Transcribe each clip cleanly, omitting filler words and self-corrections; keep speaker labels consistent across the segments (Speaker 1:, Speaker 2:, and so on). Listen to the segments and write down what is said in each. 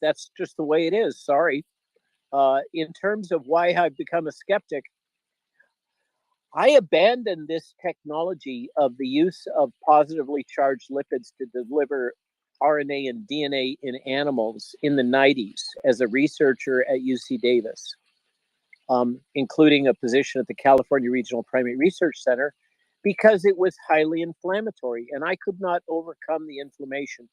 Speaker 1: That's just the way it is. Sorry. In terms of why I've become a skeptic, I abandoned this technology of the use of positively charged lipids to deliver RNA and DNA in animals in the 90s as a researcher at UC Davis, including a position at the California Regional Primate Research Center, because it was highly inflammatory and I could not overcome the inflammation.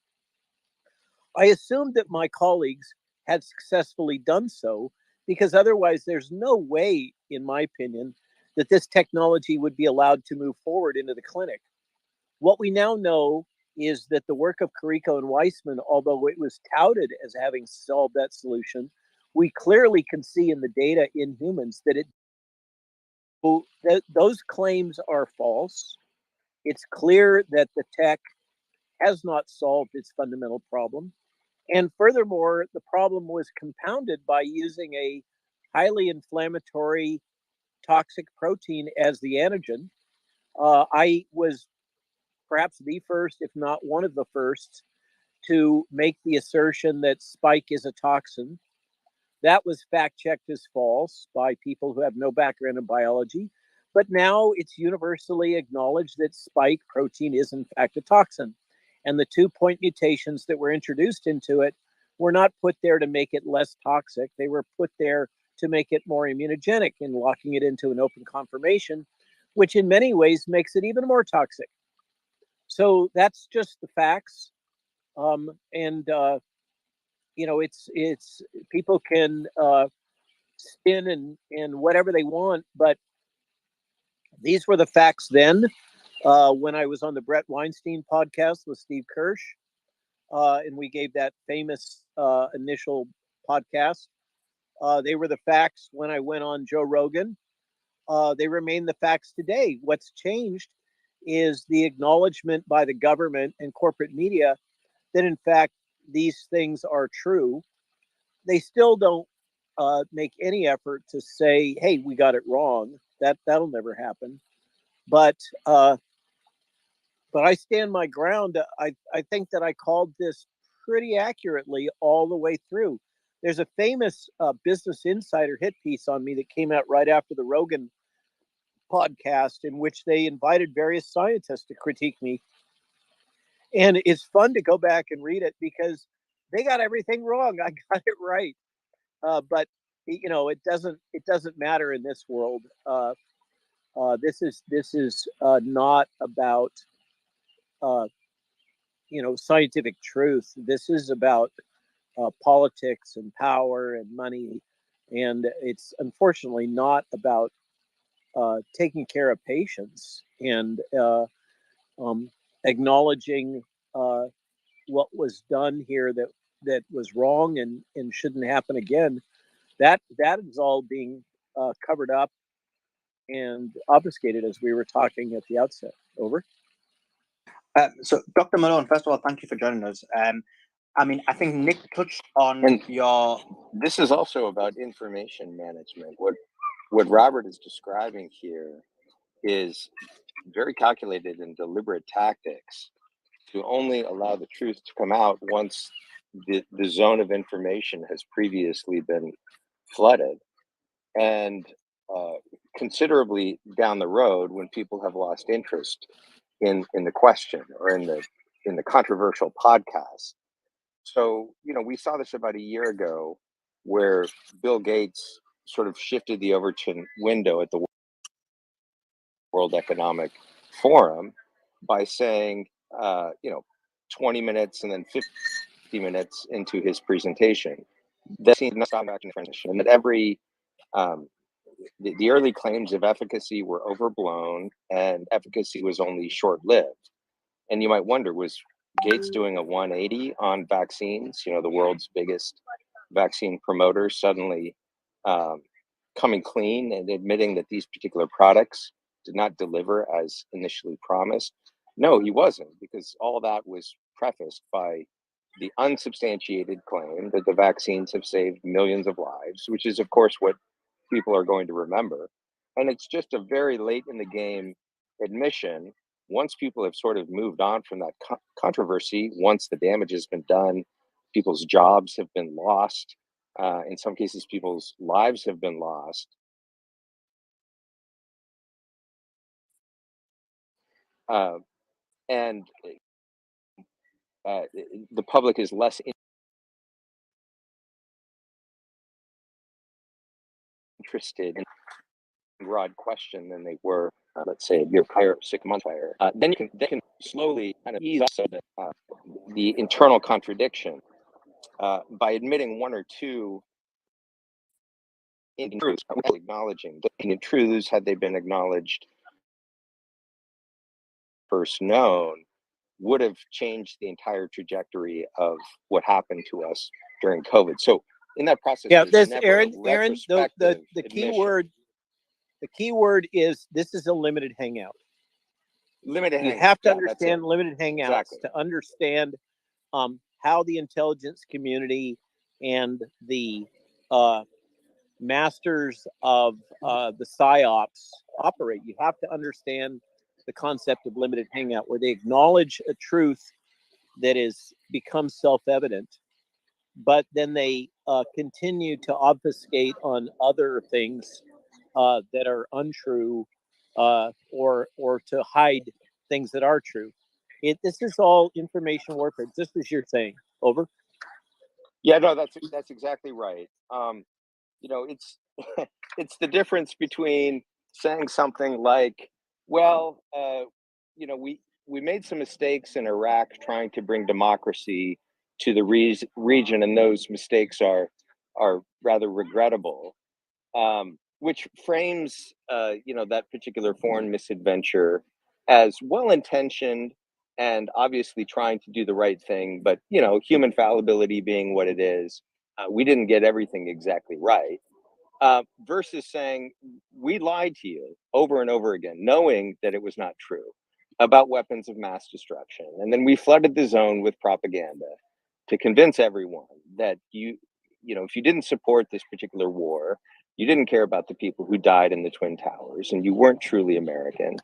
Speaker 1: I assumed that my colleagues had successfully done so because otherwise there's no way, in my opinion, that this technology would be allowed to move forward into the clinic. What we now know is that the work of Carrico and Weissman, although it was touted as having solved that solution, we clearly can see in the data in humans that those claims are false. It's clear that the tech has not solved its fundamental problem. And furthermore, the problem was compounded by using a highly inflammatory toxic protein as the antigen. I was perhaps the first, if not one of the first, to make the assertion that spike is a toxin. That was fact checked as false by people who have no background in biology. But now it's universally acknowledged that spike protein is, in fact, a toxin. And the 2-point mutations that were introduced into it were not put there to make it less toxic. They were put there to make it more immunogenic and locking it into an open conformation, which in many ways makes it even more toxic. So that's just the facts. It's people can spin and whatever they want, but these were the facts then. When I was on the Brett Weinstein podcast with Steve Kirsch, and we gave that famous initial podcast. They were the facts when I went on Joe Rogan. They remain the facts today. What's changed is the acknowledgement by the government and corporate media that, in fact, these things are true. They still don't make any effort to say, hey, we got it wrong. That'll never happen. But I stand my ground. I think that I called this pretty accurately all the way through. There's a famous Business Insider hit piece on me that came out right after the Rogan podcast, in which they invited various scientists to critique me. And it's fun to go back and read it because they got everything wrong. I got it right. But it doesn't matter in this world. This is not about scientific truth. This is about politics and power and money, and it's unfortunately not about taking care of patients and acknowledging what was done here that was wrong and shouldn't happen again. That is all being covered up and obfuscated, as we were talking at the outset. Over.
Speaker 2: So, Dr. Malone, first of all, thank you for joining us. I think Nick touched on your...
Speaker 3: This is also about information management. What Robert is describing here is very calculated and deliberate tactics to only allow the truth to come out once the zone of information has previously been flooded, and considerably down the road when people have lost interest in the question or in the controversial podcast. So, we saw this about a year ago where Bill Gates sort of shifted the Overton window at the World Economic Forum by saying, 20 minutes and then 50 minutes into his presentation, that seemed to stop back in transition, and that the early claims of efficacy were overblown and efficacy was only short-lived. And you might wonder, was Gates doing a 180 on vaccines, the world's biggest vaccine promoter, suddenly coming clean and admitting that these particular products did not deliver as initially promised? No, he wasn't, because all that was prefaced by the unsubstantiated claim that the vaccines have saved millions of lives, which is, of course, what people are going to remember. And it's just a very late in the game admission. Once people have sort of moved on from that controversy, once the damage has been done people's jobs have been lost. In some cases, people's lives have been lost. And the public is less interested in broad question than they were, let's say, a year prior, 6 months prior. Then they can slowly kind of ease also the internal contradiction by admitting one or two truths, acknowledging the truths had they been acknowledged first known, would have changed the entire trajectory of what happened to us during COVID. So in that process,
Speaker 1: Yeah,
Speaker 3: there's
Speaker 1: this
Speaker 3: never
Speaker 1: Aaron,
Speaker 3: a retrospective
Speaker 1: the key
Speaker 3: admission.
Speaker 1: word, the key word is this is a limited hangout.
Speaker 3: Limited
Speaker 1: You
Speaker 3: hangout.
Speaker 1: have to
Speaker 3: Yeah,
Speaker 1: understand limited hangouts
Speaker 3: Exactly.
Speaker 1: to understand how the intelligence community and the masters of the psyops operate. You have to understand the concept of limited hangout, where they acknowledge a truth that is becomes self-evident, but then they continue to obfuscate on other things that are untrue, or to hide things that are true. This is all information warfare, just as you're saying. Over.
Speaker 3: Yeah, no, that's exactly right. You know, it's it's the difference between saying something like, well, you know, we made some mistakes in Iraq trying to bring democracy to the region, and those mistakes are rather regrettable, which frames you know, that particular foreign misadventure as well intentioned and obviously trying to do the right thing, but you know, human fallibility being what it is, we didn't get everything exactly right. Versus saying we lied to you over and over again, knowing that it was not true about weapons of mass destruction, and then we flooded the zone with propaganda to convince everyone that you know, if you didn't support this particular war, you didn't care about the people who died in the Twin Towers, and you weren't truly American.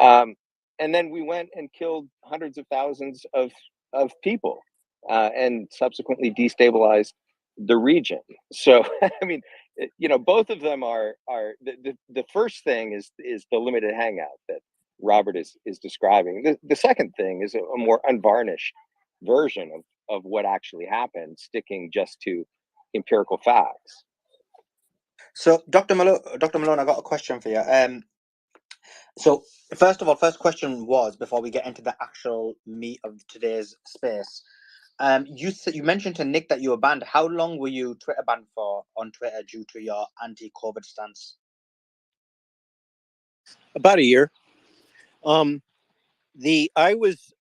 Speaker 3: Um, and then we went and killed hundreds of thousands of people, and subsequently destabilized the region. So, I mean, you know, both of them are the first thing is the limited hangout that Robert is describing. The second thing is a more unvarnished version of what actually happened, sticking just to empirical facts.
Speaker 2: So, Dr. Malone, I got a question for you. So, first of all, first question was, before we get into the actual meat of today's space, you mentioned to Nick that you were banned. How long were you Twitter banned for on Twitter due to your anti-COVID stance?
Speaker 1: About a year. I was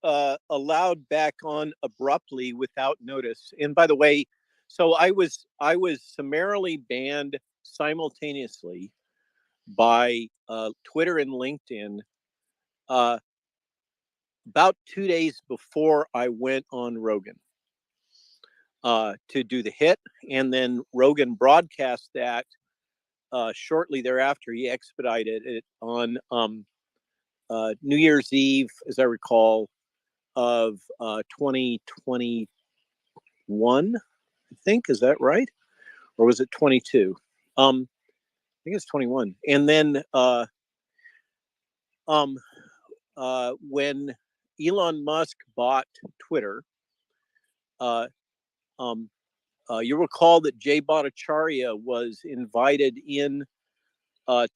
Speaker 1: allowed back on abruptly without notice. And by the way, so I was summarily banned simultaneously by Twitter and LinkedIn about 2 days before I went on Rogan to do the hit, and then Rogan broadcast that shortly thereafter. He expedited it on New Year's Eve, as I recall, of 2021. I think, is that right, or was it 22? I think it's 21. And then when Elon Musk bought Twitter, you recall that Jay Bhattacharya was invited in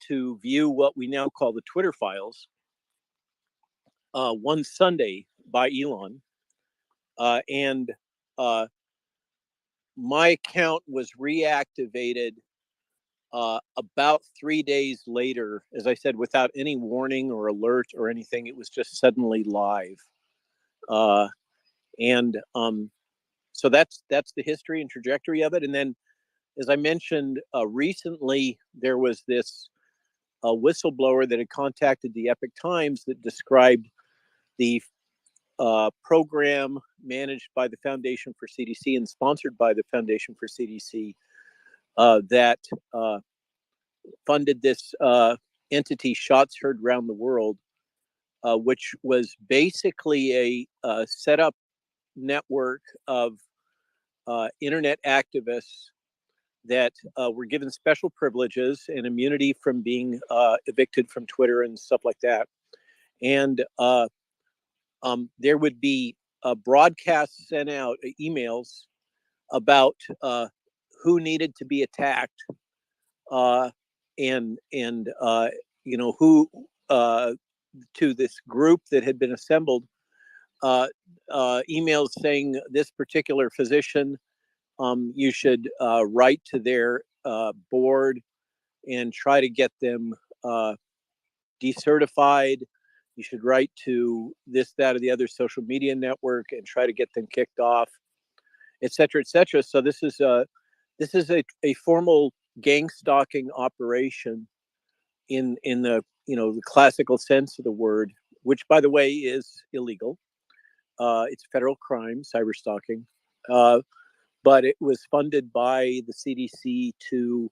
Speaker 1: to view what we now call the Twitter files one Sunday by Elon. And my account was reactivated about 3 days later, as I said, without any warning or alert or anything. It was just suddenly live. And so that's the history and trajectory of it. And then, as I mentioned, recently there was this whistleblower that had contacted the Epoch Times that described the program managed by the Foundation for CDC and sponsored by the Foundation for CDC that funded this entity, Shots Heard Round the World, which was basically a set up network of internet activists that were given special privileges and immunity from being evicted from Twitter and stuff like that. And there would be broadcasts sent out, emails about who needed to be attacked, and who to this group that had been assembled. Emails saying this particular physician, you should write to their board and try to get them decertified. You should write to this, that, or the other social media network and try to get them kicked off, et cetera, et cetera. So this is a formal gang stalking operation in the the classical sense of the word, which, by the way, is illegal. It's a federal crime, cyber stalking. But it was funded by the CDC to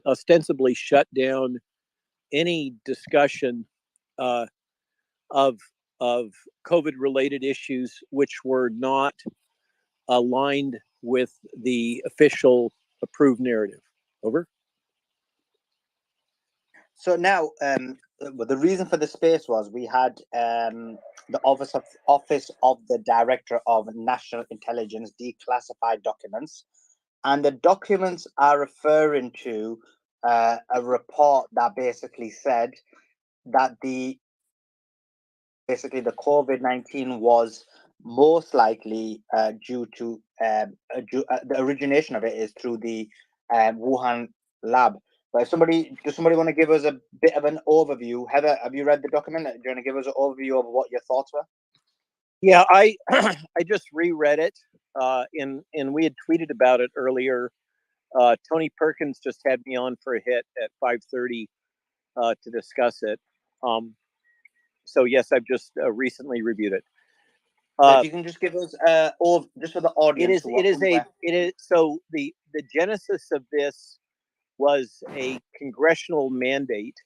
Speaker 1: ostensibly shut down any discussion of COVID-related issues which were not aligned with the official approved narrative. Over.
Speaker 2: So now, the reason for the space was we had the Office of the Director of National Intelligence declassified documents, and the documents are referring to a report that basically said that the COVID-19 was most likely due to the origination of it is through the Wuhan lab. But does somebody want to give us a bit of an overview? Heather, have you read the document? Do you want to give us an overview of what your thoughts were?
Speaker 1: Yeah, I just reread it, and we had tweeted about it earlier. Tony Perkins just had me on for a hit at 5:30 to discuss it. So yes, I've just recently reviewed it.
Speaker 2: If you can just give us just for the audience.
Speaker 1: It is so the genesis of this was a congressional mandate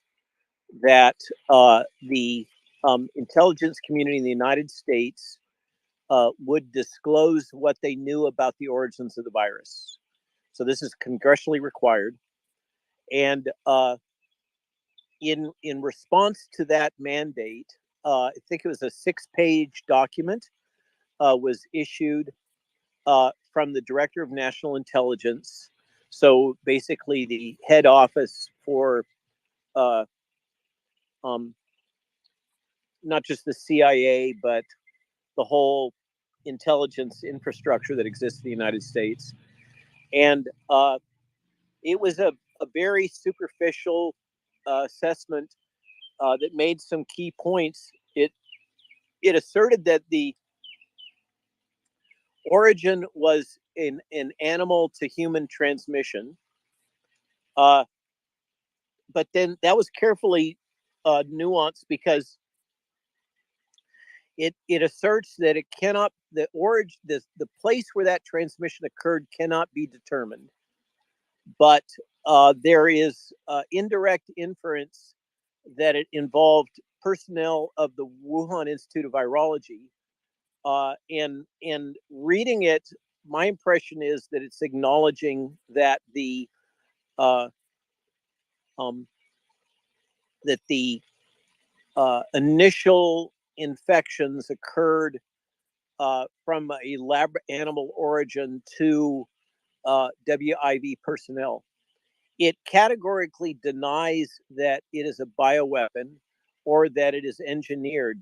Speaker 1: that the intelligence community in the United States would disclose what they knew about the origins of the virus. So this is congressionally required, and in response to that mandate, I think it was a 6-page document was issued from the Director of National Intelligence. So basically, the head office for not just the CIA, but the whole intelligence infrastructure that exists in the United States. And it was a very superficial assessment that made some key points. It asserted that the origin was in an animal to human transmission. But then that was carefully nuanced because it asserts that it cannot, the origin, the place where that transmission occurred cannot be determined. But there is indirect inference that it involved personnel of the Wuhan Institute of Virology. And reading it, my impression is that it's acknowledging that the initial infections occurred from a lab animal origin to WIV personnel. It categorically denies that it is a bioweapon or that it is engineered.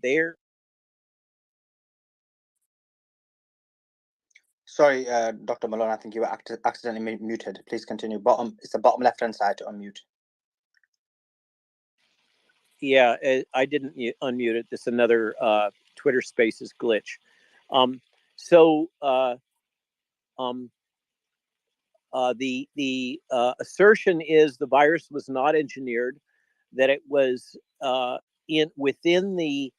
Speaker 2: Sorry, Dr. Malone, I think you were accidentally muted. Please continue. It's the bottom left-hand side to unmute.
Speaker 1: Yeah, I didn't unmute it. This is another Twitter Spaces glitch. The assertion is the virus was not engineered, that it was within the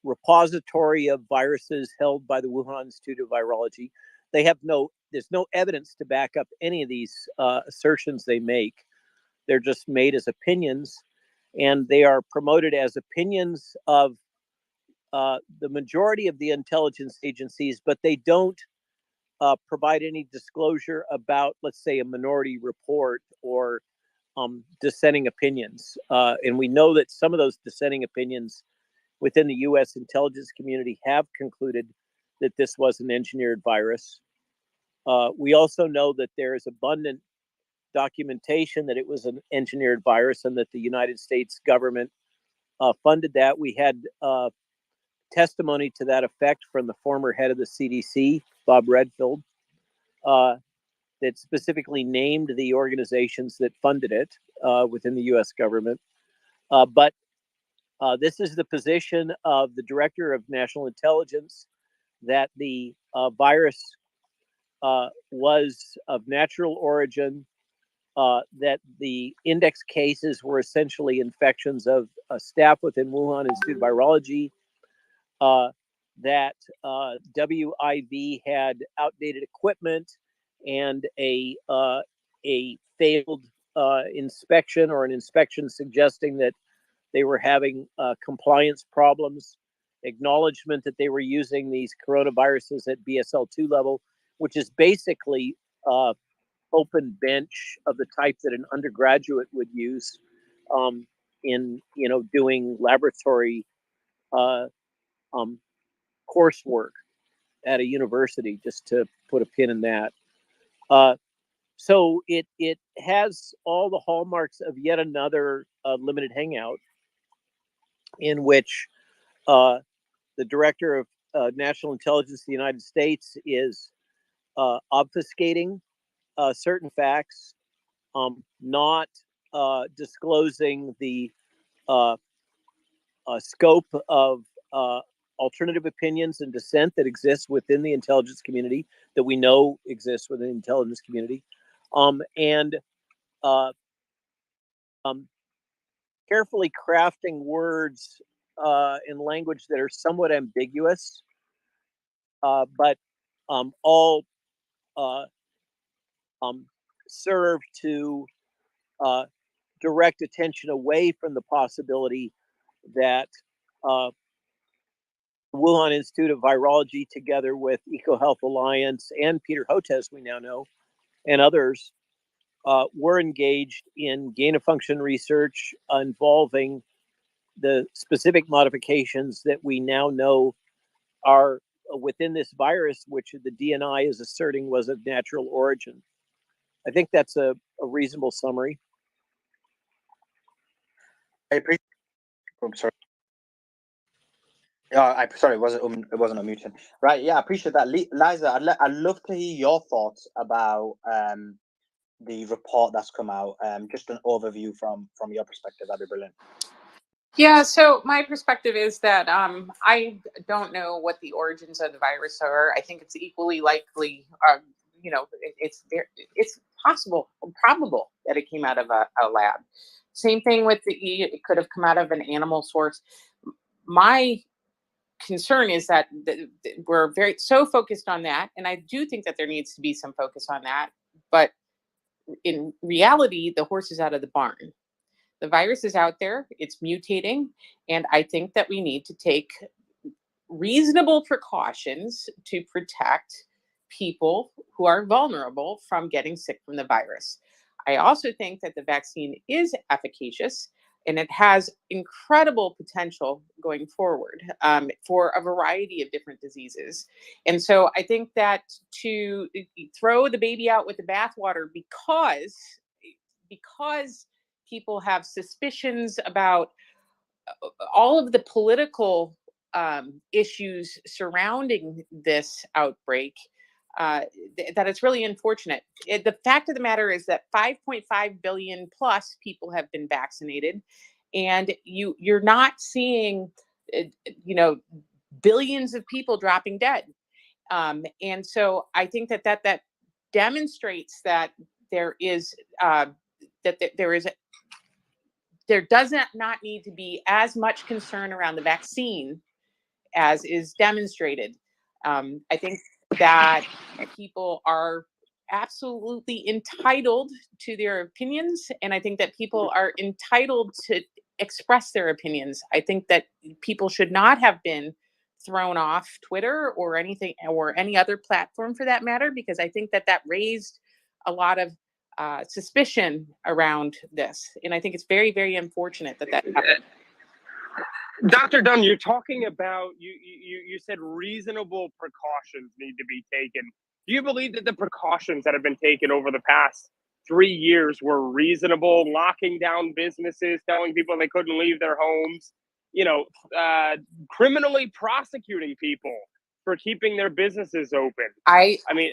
Speaker 1: repository of viruses held by the Wuhan Institute of Virology. There's no evidence to back up any of these assertions they make. They're just made as opinions, and they are promoted as opinions of the majority of the intelligence agencies, but they don't provide any disclosure about, let's say, a minority report or dissenting opinions. And we know that some of those dissenting opinions within the U.S. intelligence community have concluded that this was an engineered virus. We also know that there is abundant documentation that it was an engineered virus and that the United States government funded that. We had testimony to that effect from the former head of the CDC, Bob Redfield, that specifically named the organizations that funded it within the U.S. government. But this is the position of the Director of National Intelligence, that the virus was of natural origin, that the index cases were essentially infections of staff within Wuhan Institute of Virology, that WIV had outdated equipment and a failed inspection, or an inspection suggesting that they were having compliance problems, acknowledgement that they were using these coronaviruses at BSL-2 level, which is basically open bench of the type that an undergraduate would use in doing laboratory coursework at a university, just to put a pin in that. So it has all the hallmarks of yet another limited hangout in which the Director of National Intelligence of the United States is obfuscating certain facts, not disclosing the scope of alternative opinions and dissent that exists within the intelligence community, that we know exists within the intelligence community, and carefully crafting words in language that are somewhat ambiguous, but all serve to direct attention away from the possibility that Wuhan Institute of Virology, together with EcoHealth Alliance and Peter Hotez, we now know, and others, were engaged in gain-of-function research involving the specific modifications that we now know are within this virus, which the DNI is asserting was of natural origin. I think that's a reasonable summary.
Speaker 2: I appreciate. I'm sorry. Yeah, sorry, it wasn't unmuted. Right, yeah, I appreciate that. Liza, I'd love to hear your thoughts about the report that's come out. Just an overview from your perspective. That'd be brilliant.
Speaker 4: Yeah, so my perspective is that I don't know what the origins of the virus are. I think it's equally likely, it's possible, probable that it came out of a lab. Same thing with it could have come out of an animal source. My concern is that we're so focused on that, and I do think that there needs to be some focus on that, but in reality, the horse is out of the barn. The virus is out there, it's mutating, and I think that we need to take reasonable precautions to protect people who are vulnerable from getting sick from the virus. I also think that the vaccine is efficacious, and it has incredible potential going forward for a variety of different diseases. And so I think that to throw the baby out with the bathwater because people have suspicions about all of the political issues surrounding this outbreak, that it's really unfortunate. The fact of the matter is that 5.5 billion plus people have been vaccinated, and you're not seeing, billions of people dropping dead. And so I think that demonstrates that there does not need to be as much concern around the vaccine as is demonstrated. I think that people are absolutely entitled to their opinions, and I think that people are entitled to express their opinions. I think that people should not have been thrown off Twitter or anything, or any other platform for that matter, because I think that raised a lot of suspicion around this. And I think it's very, very unfortunate that happened.
Speaker 5: Dr. Dunn, you're talking about, you said reasonable precautions need to be taken. Do you believe that the precautions that have been taken over the past 3 years were reasonable? Locking down businesses, telling people they couldn't leave their homes, criminally prosecuting people for keeping their businesses open. I mean,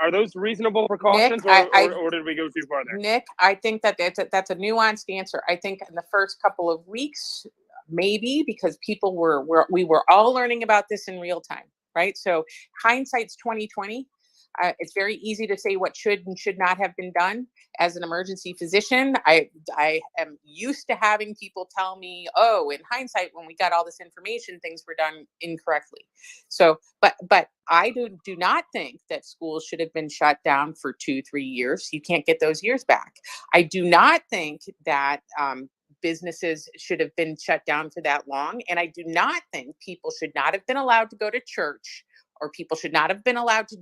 Speaker 5: are those reasonable precautions,
Speaker 4: Nick,
Speaker 5: or did we go too far there?
Speaker 4: Nick, I think that that's a nuanced answer. I think in the first couple of weeks, maybe, because people we were all learning about this in real time, right? So hindsight's 2020. It's very easy to say what should and should not have been done. As an emergency physician, I am used to having people tell me, "Oh, in hindsight, when we got all this information, things were done incorrectly." So, but I do not think that schools should have been shut down for 2-3 years. You can't get those years back. I do not think that businesses should have been shut down for that long, and I do not think people should not have been allowed to go to church, or people should not have been allowed to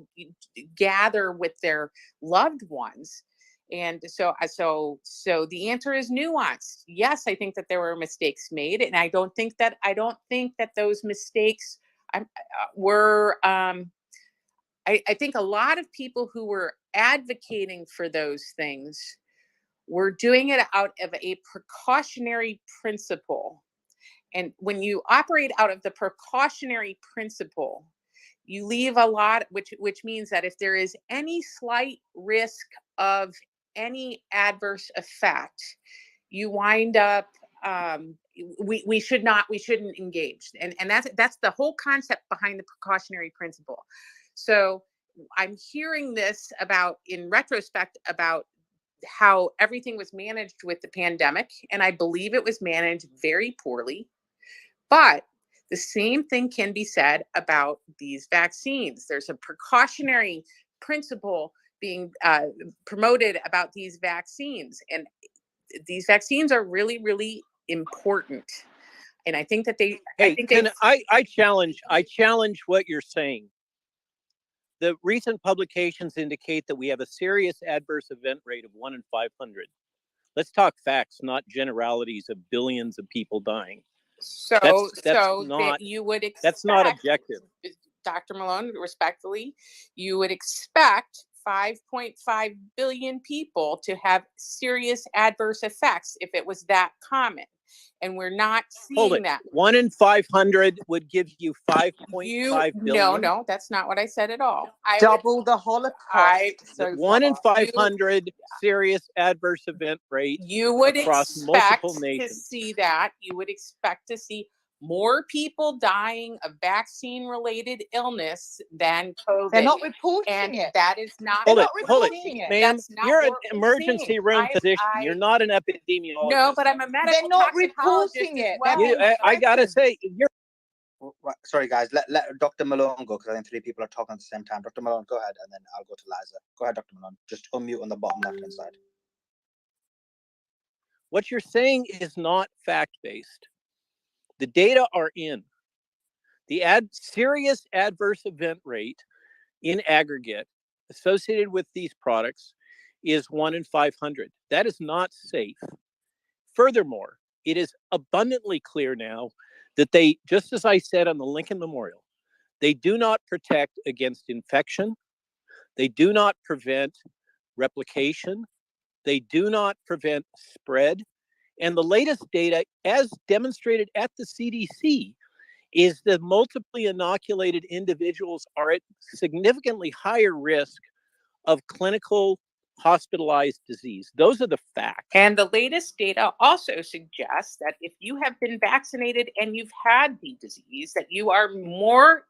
Speaker 4: gather with their loved ones. And so the answer is nuanced. Yes, I think that there were mistakes made, and I don't think that those mistakes were. I think a lot of people who were advocating for those things were doing it out of a precautionary principle. And when you operate out of the precautionary principle, you leave a lot, which means that if there is any slight risk of any adverse effect, you wind up we shouldn't engage. And that's the whole concept behind the precautionary principle. So I'm hearing this in retrospect about how everything was managed with the pandemic, and I believe it was managed very poorly. But the same thing can be said about these vaccines. There's a precautionary principle being promoted about these vaccines, and these vaccines are really, really important. And I think that
Speaker 1: I challenge what you're saying. The recent publications indicate that we have a serious adverse event rate of 1 in 500. Let's talk facts, not generalities of billions of people dying.
Speaker 4: You would expect,
Speaker 1: that's not objective.
Speaker 4: Dr. Malone, respectfully, you would expect 5.5 billion people to have serious adverse effects if it was that common. And we're not seeing that.
Speaker 1: 1 in 500 would give you 5.5 billion.
Speaker 4: No, that's not what I said at all.
Speaker 6: Double the Holocaust.
Speaker 1: 1 in 500 serious adverse event rate.
Speaker 4: You would
Speaker 1: across
Speaker 4: expect
Speaker 1: multiple nations.
Speaker 4: to see that. You would expect to see more people dying of vaccine-related illness than COVID.
Speaker 6: They're not reporting it.
Speaker 4: That is not.
Speaker 1: Hold
Speaker 4: reporting
Speaker 1: it, ma'am. You're an emergency room physician. You're not an epidemiologist.
Speaker 4: No, but I'm a medical.
Speaker 6: They're not reporting it.
Speaker 4: Well.
Speaker 1: I gotta say, you're.
Speaker 2: Sorry, guys. Let Dr. Malone go, because I think 3 people are talking at the same time. Dr. Malone, go ahead, and then I'll go to Liza. Go ahead, Dr. Malone. Just unmute on the bottom left-hand side.
Speaker 1: What you're saying is not fact-based. The data are in. The serious adverse event rate in aggregate associated with these products is 1 in 500. That is not safe. Furthermore, it is abundantly clear now that they, just as I said on the Lincoln Memorial, they do not protect against infection. They do not prevent replication. They do not prevent spread. And the latest data, as demonstrated at the CDC, is that multiply inoculated individuals are at significantly higher risk of clinical hospitalized disease. Those are the facts.
Speaker 4: And the latest data also suggests that if you have been vaccinated and you've had the disease, that you are more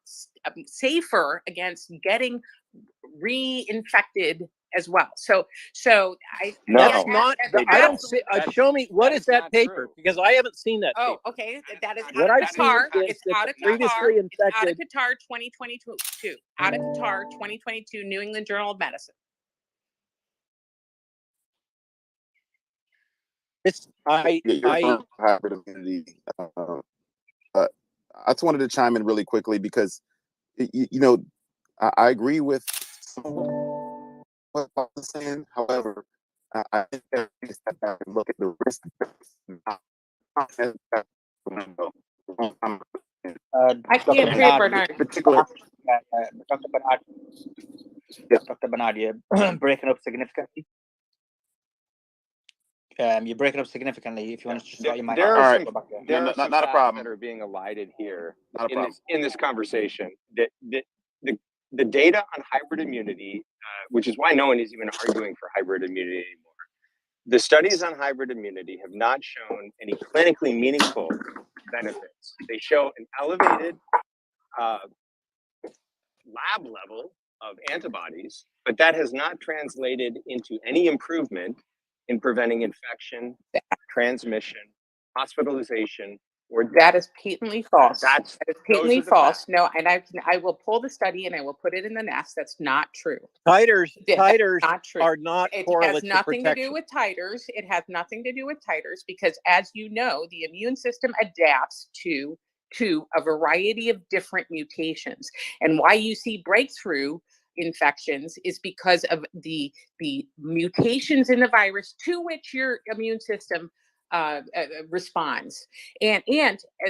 Speaker 4: safer against getting reinfected as well. So I
Speaker 1: that's not. I don't see. Show me what is that paper, true. Because I haven't seen that.
Speaker 4: Oh,
Speaker 1: paper.
Speaker 4: Okay, that is
Speaker 1: what
Speaker 4: out
Speaker 1: I've
Speaker 4: of Qatar.
Speaker 1: It's out of previously
Speaker 4: Qatar.
Speaker 1: infected.
Speaker 4: It's out of Qatar 2022. Out of Qatar 2022, New England Journal of Medicine.
Speaker 1: It's
Speaker 3: hybrid immunity.
Speaker 7: I just wanted to chime in really quickly because, I agree with what Bob was saying. However, I think that we step back and look at the risk.
Speaker 4: I can't hear Bernard.
Speaker 2: Particular, Dr. Bernard. Yes, Dr. Bernard, you're breaking up significantly. You're breaking up significantly. If you want to start your mic.
Speaker 3: There
Speaker 7: All
Speaker 3: are
Speaker 7: right.
Speaker 3: some, there are some
Speaker 7: not a
Speaker 3: facts
Speaker 7: problem.
Speaker 3: that are being elided here
Speaker 7: Not a problem.
Speaker 3: in this conversation. The data on hybrid immunity, which is why no one is even arguing for hybrid immunity anymore. The studies on hybrid immunity have not shown any clinically meaningful benefits. They show an elevated lab level of antibodies, but that has not translated into any improvement in preventing infection, transmission, hospitalization, or death.
Speaker 4: That is patently false. That is patently
Speaker 3: those are the
Speaker 4: false.
Speaker 3: facts.
Speaker 4: No, and I will pull the study and I will put it in the nest. That's not true.
Speaker 1: Titers
Speaker 4: Not true.
Speaker 1: are not
Speaker 4: It
Speaker 1: correlates
Speaker 4: has nothing
Speaker 1: to
Speaker 4: to
Speaker 1: protection.
Speaker 4: do with titers. It has nothing to do with titers because, as you know, the immune system adapts to a variety of different mutations. And why you see breakthrough infections is because of the mutations in the virus to which your immune system responds. And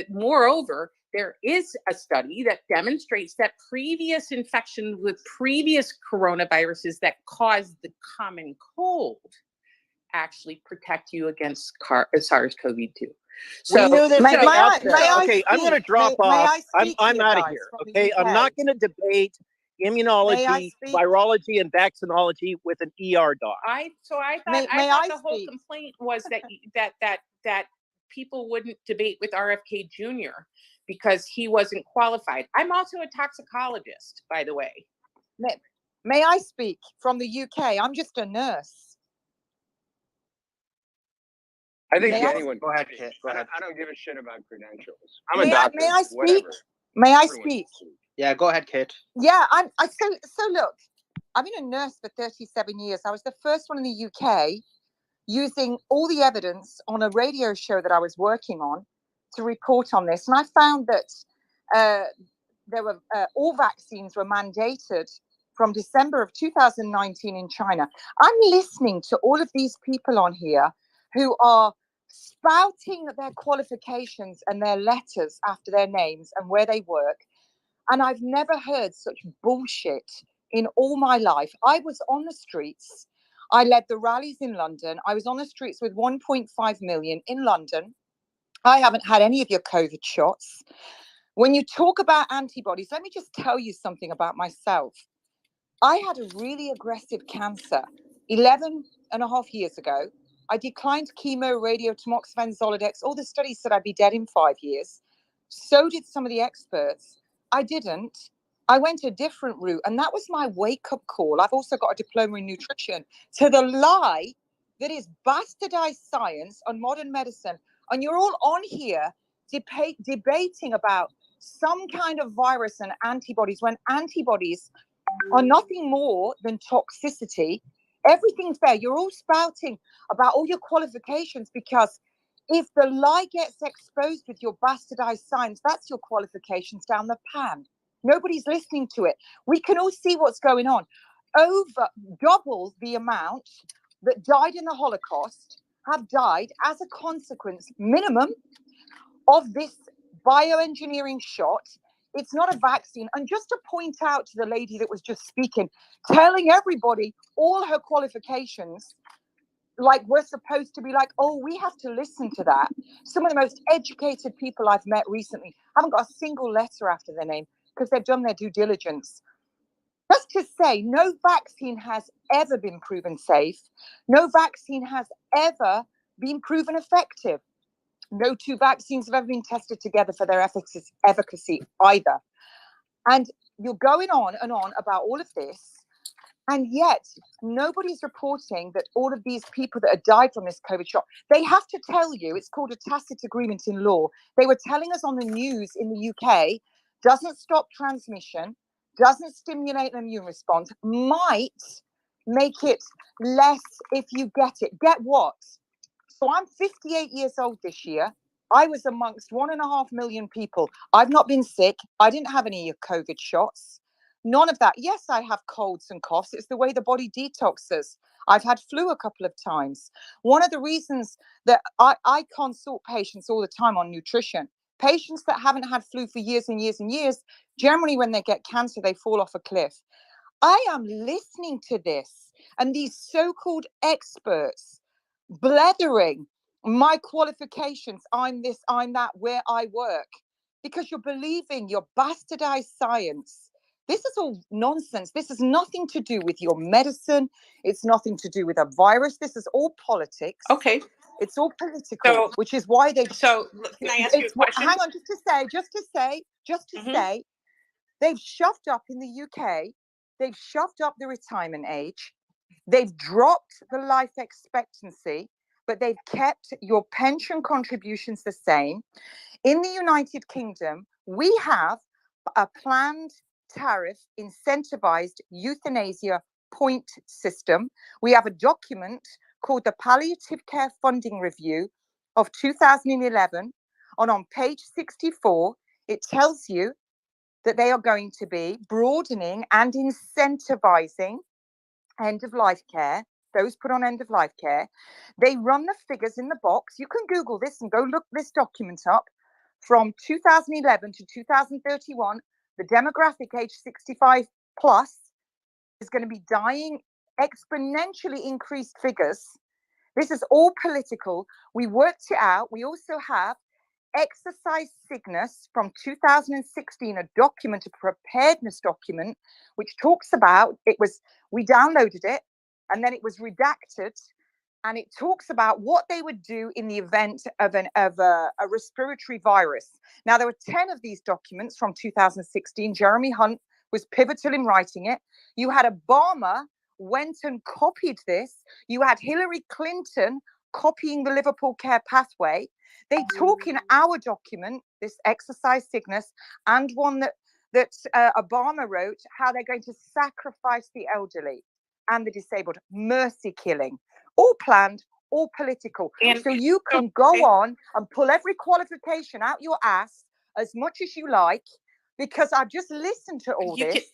Speaker 4: moreover, there is a study that demonstrates that previous infection with previous coronaviruses that caused the common cold actually protect you against SARS-CoV-2.
Speaker 1: So, we knew this
Speaker 6: may,
Speaker 1: at the
Speaker 6: may I,
Speaker 1: outset.
Speaker 6: may I
Speaker 1: Okay,
Speaker 6: speak?
Speaker 1: I'm going to drop off. I'm out of
Speaker 6: guys,
Speaker 1: here.
Speaker 6: from the
Speaker 1: Okay, I'm
Speaker 6: UK?
Speaker 1: not going to debate immunology,
Speaker 6: speak?
Speaker 1: virology, and vaccinology with an ER doc.
Speaker 4: I thought the whole complaint was that people wouldn't debate with RFK Jr. because he wasn't qualified. I'm also a toxicologist, by the way.
Speaker 6: May I speak from the UK? I'm just a nurse.
Speaker 3: I think
Speaker 6: May I-
Speaker 3: anyone.
Speaker 2: Go ahead, Kit. Go ahead.
Speaker 3: I don't give a shit about credentials. I'm a
Speaker 6: May
Speaker 3: doctor.
Speaker 6: I speak?
Speaker 3: Whatever.
Speaker 6: May I
Speaker 3: Everyone
Speaker 6: speak?
Speaker 3: can speak.
Speaker 2: Yeah, go ahead, Kate.
Speaker 6: Yeah, so look, I've been a nurse for 37 years. I was the first one in the UK using all the evidence on a radio show that I was working on to report on this. And I found that there were all vaccines were mandated from December of 2019 in China. I'm listening to all of these people on here who are spouting their qualifications and their letters after their names and where they work. And I've never heard such bullshit in all my life. I was on the streets. I led the rallies in London. I was on the streets with 1.5 million in London. I haven't had any of your COVID shots. When you talk about antibodies, let me just tell you something about myself. I had a really aggressive cancer 11 and a half years ago. I declined chemo, radio, tamoxifen, Zoladex. All the studies said I'd be dead in 5 years. So did some of the experts. I didn't. I went a different route, and that was my wake-up call. I've also got a diploma in nutrition to the lie that is bastardized science on modern medicine. And you're all on here debating about some kind of virus and antibodies when antibodies are nothing more than toxicity. Everything's there. You're all spouting about all your qualifications because if the lie gets exposed with your bastardized science, that's your qualifications down the pan. Nobody's listening to it. We can all see what's going on. Over double the amount that died in the Holocaust have died as a consequence, minimum, of this bioengineering shot. It's not a vaccine. And just to point out to the lady that was just speaking, telling everybody all her qualifications, like we're supposed to be like, oh, we have to listen to that. Some of the most educated people I've met recently haven't got a single letter after their name because they've done their due diligence. Just to say, no vaccine has ever been proven safe. No vaccine has ever been proven effective. No two vaccines have ever been tested together for their efficacy either. And you're going on and on about all of this. And yet nobody's reporting that all of these people that have died from this COVID shot, they have to tell you, it's called a tacit agreement in law. They were telling us on the news in the UK, doesn't stop transmission, doesn't stimulate an immune response, might make it less if you get it. Get what? So I'm 58 years old this year. I was amongst 1.5 million people. I've not been sick. I didn't have any COVID shots. None of that. Yes, I have colds and coughs. It's the way the body detoxes. I've had flu a couple of times. One of the reasons that I consult patients all the time on nutrition, patients that haven't had flu for years and years and years, generally when they get cancer, they fall off a cliff. I am listening to this and these so-called experts blethering my qualifications. I'm this, I'm that, where I work, because you're believing your bastardized science. This is all nonsense. This has nothing to do with your medicine. It's nothing to do with a virus. This is all politics.
Speaker 4: Okay.
Speaker 6: It's all political,
Speaker 4: So,
Speaker 6: which is why they.
Speaker 4: So can I ask you a question?
Speaker 6: Hang on, just to say, they've shoved up in the UK. They've shoved up the retirement age. They've dropped the life expectancy, but they've kept your pension contributions the same. In the United Kingdom, we have a planned tariff incentivized euthanasia point system. We have a document called the Palliative Care Funding Review of 2011. And on page 64, it tells you that they are going to be broadening and incentivizing end-of-life care, those put on end-of-life care. They run the figures in the box. You can Google this and go look this document up. From 2011 to 2031, the demographic age 65 plus is going to be dying exponentially increased figures. This is all political. We worked it out. We also have exercise sickness from 2016, a document, a preparedness document, which talks about, we downloaded it and then it was redacted, and it talks about what they would do in the event of a respiratory virus. Now, there were 10 of these documents from 2016. Jeremy Hunt was pivotal in writing it. You had Obama went and copied this. You had Hillary Clinton copying the Liverpool Care Pathway. They talk in our document, this exercise sickness, and one that Obama wrote, how they're going to sacrifice the elderly and the disabled. Mercy killing. All planned, all political.
Speaker 4: And
Speaker 6: so you can go on and pull every qualification out your ass as much as you like, because I've just listened to all this.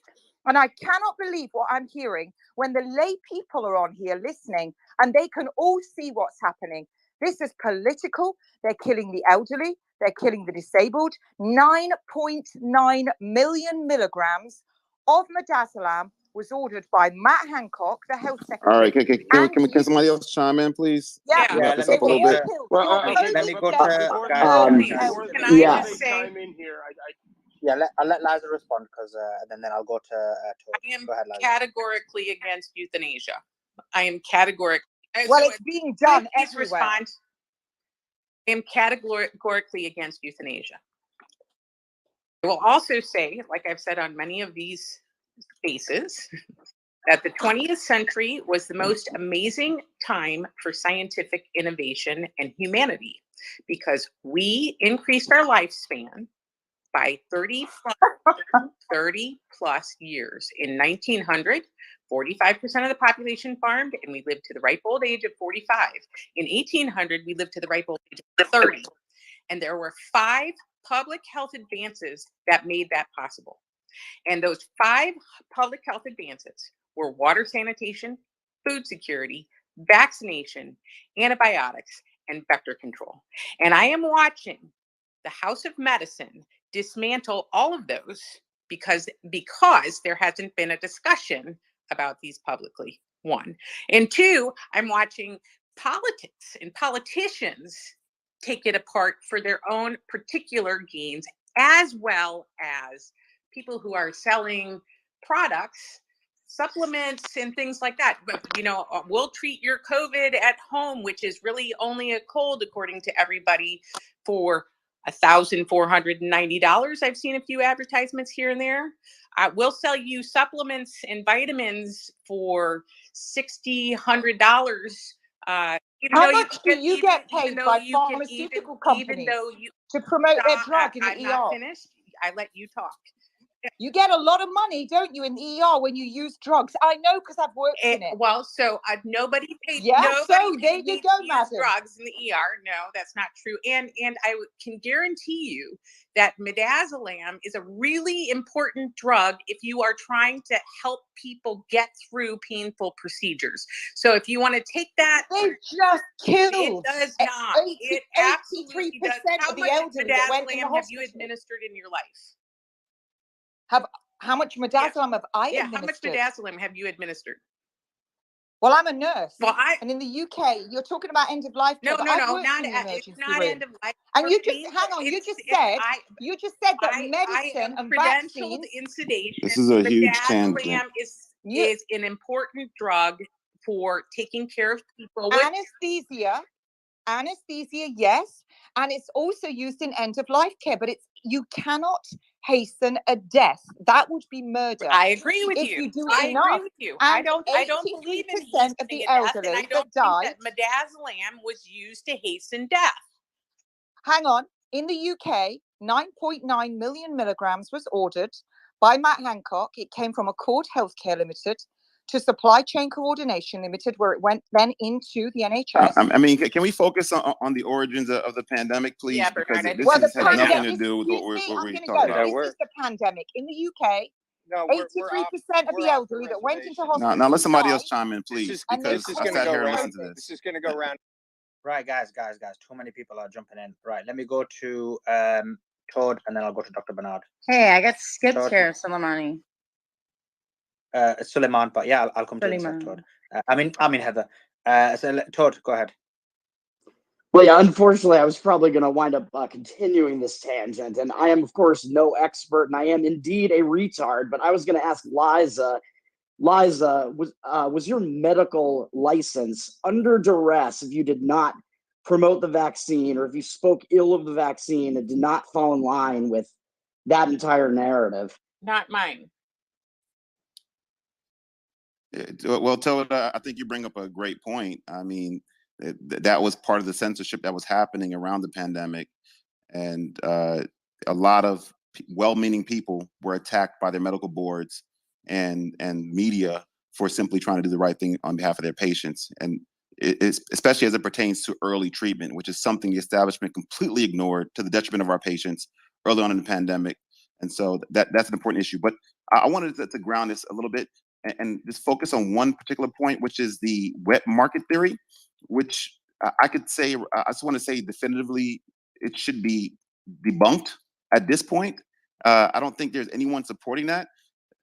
Speaker 6: And I cannot believe what I'm hearing when the lay people are on here listening and they can all see what's happening. This is political. They're killing the elderly. They're killing the disabled. 9.9 million milligrams of midazolam was ordered by Matt Hancock, the health secretary.
Speaker 7: All right, can somebody else chime in, please?
Speaker 6: Yeah,
Speaker 2: let
Speaker 6: they
Speaker 2: me
Speaker 6: were
Speaker 2: go
Speaker 6: all
Speaker 2: to.
Speaker 6: killed.
Speaker 2: Let me go to.
Speaker 5: Can I just chime in here?
Speaker 2: I'll let Liza respond, because then I'll go to.
Speaker 4: I am
Speaker 2: go ahead, Liza.
Speaker 4: categorically against euthanasia. I am categorically.
Speaker 6: Well, it's being done everywhere.
Speaker 4: I am categorically against euthanasia. I will also say, like I've said on many of these spaces, that the 20th century was the most amazing time for scientific innovation and humanity, because we increased our lifespan by 30 plus years. In 1900, 45% of the population farmed, and we lived to the ripe old age of 45. In 1800, we lived to the ripe old age of 30. And there were 5 public health advances that made that possible. And those 5 public health advances were water sanitation, food security, vaccination, antibiotics, and vector control. And I am watching the House of Medicine dismantle all of those because there hasn't been a discussion about these publicly, 1. And 2, I'm watching politics and politicians take it apart for their own particular gains, as well as people who are selling products, supplements, and things like that. But, we'll treat your COVID at home, which is really only a cold, according to everybody, for $1,490. I've seen a few advertisements here and there. We'll sell you supplements and vitamins for $60, $100.
Speaker 6: How much do you get paid by pharmaceutical companies to promote their drug in the ER?
Speaker 4: Finished. I let you talk.
Speaker 6: You get a lot of money, don't you, in the ER when you use drugs? I know because I've worked in it.
Speaker 4: Well, so nobody paid.
Speaker 6: Yeah,
Speaker 4: Nobody
Speaker 6: so there
Speaker 4: paid
Speaker 6: you
Speaker 4: me
Speaker 6: go,
Speaker 4: to use
Speaker 6: madam.
Speaker 4: drugs in the ER. No, that's not true. And I can guarantee you that midazolam is a really important drug if you are trying to help people get through painful procedures. So if you want to take that,
Speaker 6: They just killed.
Speaker 4: it does not. It absolutely does.
Speaker 6: 83%
Speaker 4: How
Speaker 6: of the
Speaker 4: much
Speaker 6: elderly that went in the
Speaker 4: midazolam have you
Speaker 6: hospital.
Speaker 4: administered in your life?
Speaker 6: How much midazolam have I
Speaker 4: Yeah, how much
Speaker 6: administered?
Speaker 4: midazolam have you administered?
Speaker 6: Well, I'm a nurse.
Speaker 4: Well,
Speaker 6: and in the UK, you're talking about end of life care.
Speaker 4: No,
Speaker 6: I've
Speaker 4: no,
Speaker 6: worked
Speaker 4: not
Speaker 6: in the emergency
Speaker 4: it's not
Speaker 6: room.
Speaker 4: end of life.
Speaker 6: And you just
Speaker 4: painful-
Speaker 6: hang on. You
Speaker 4: it's-
Speaker 6: just
Speaker 4: it's-
Speaker 6: said that
Speaker 4: I
Speaker 6: medicine
Speaker 4: am
Speaker 6: and
Speaker 4: credentialed
Speaker 6: vaccines.
Speaker 4: in sedation.
Speaker 7: This is a huge tangent.
Speaker 4: Midazolam is an important drug for taking care of people with
Speaker 6: Anesthesia, yes, and it's also used in end of life care. But you cannot hasten a death. That would be murder.
Speaker 4: I agree with
Speaker 6: if
Speaker 4: you.
Speaker 6: you do
Speaker 4: I
Speaker 6: enough.
Speaker 4: agree with you.
Speaker 6: And
Speaker 4: I don't believe in
Speaker 6: 83% of
Speaker 4: hastening
Speaker 6: the
Speaker 4: a death,
Speaker 6: elderly
Speaker 4: and I
Speaker 6: that
Speaker 4: don't
Speaker 6: died.
Speaker 4: think that midazolam was used to hasten death.
Speaker 6: Hang on. In the UK, 9.9 million milligrams was ordered by Matt Hancock. It came from Accord Healthcare Limited to Supply Chain Coordination Limited, where it went then into the NHS.
Speaker 7: I mean, can we focus on the origins of the pandemic, please?
Speaker 4: Yeah,
Speaker 7: because
Speaker 4: Bernard,
Speaker 7: this has nothing to do with what we're talking about.
Speaker 6: This is the pandemic. In the UK, 83% of the elderly that went into hospital.
Speaker 7: Now let somebody else chime in, please, because
Speaker 3: this is
Speaker 7: I
Speaker 3: going to
Speaker 7: sat
Speaker 3: go
Speaker 7: here and
Speaker 3: around.
Speaker 7: listened to this.
Speaker 3: This is going to go around.
Speaker 2: Right, guys. Too many people are jumping in. Right, let me go to Todd, and then I'll go to Dr. Bernard.
Speaker 8: Hey, I got skipped
Speaker 2: Todd.
Speaker 8: here, Soleimani.
Speaker 2: Suleiman, but yeah, I'll come to you, Todd. I mean Heather. So Todd, go ahead.
Speaker 9: Well, yeah, unfortunately, I was probably going to wind up continuing this tangent, and I am, of course, no expert, and I am indeed a retard. But I was going to ask Liza. Liza, was your medical license under duress if you did not promote the vaccine, or if you spoke ill of the vaccine and did not fall in line with that entire narrative?
Speaker 4: Not mine.
Speaker 7: Well, Todd, I think you bring up a great point. I mean, that was part of the censorship that was happening around the pandemic, and a lot of well-meaning people were attacked by their medical boards and media for simply trying to do the right thing on behalf of their patients, and especially as it pertains to early treatment, which is something the establishment completely ignored to the detriment of our patients early on in the pandemic. And so that's an important issue. But I wanted to ground this a little bit and just focus on one particular point, which is the wet market theory, which I could say, I just want to say definitively, it should be debunked at this point. I don't think there's anyone supporting that.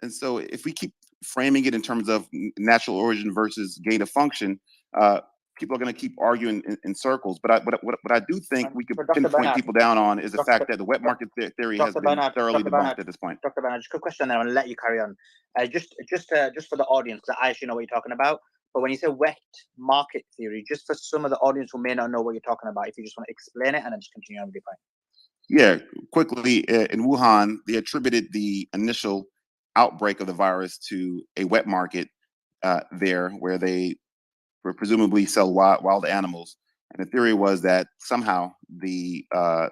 Speaker 7: And so if we keep framing it in terms of natural origin versus gain of function, people are going to keep arguing in circles. But what I do think we could pinpoint people down on is the fact that the wet market theory has been thoroughly debunked at this point.
Speaker 2: Dr. Bernard, just a quick question, then I'll let you carry on. Just for the audience, because I actually know what you're talking about. But when you say wet market theory, just for some of the audience who may not know what you're talking about, if you just want to explain it and then just continue on with your point.
Speaker 7: Yeah, quickly, in Wuhan, they attributed the initial outbreak of the virus to a wet market there, where they were presumably sell wild animals. And the theory was that somehow the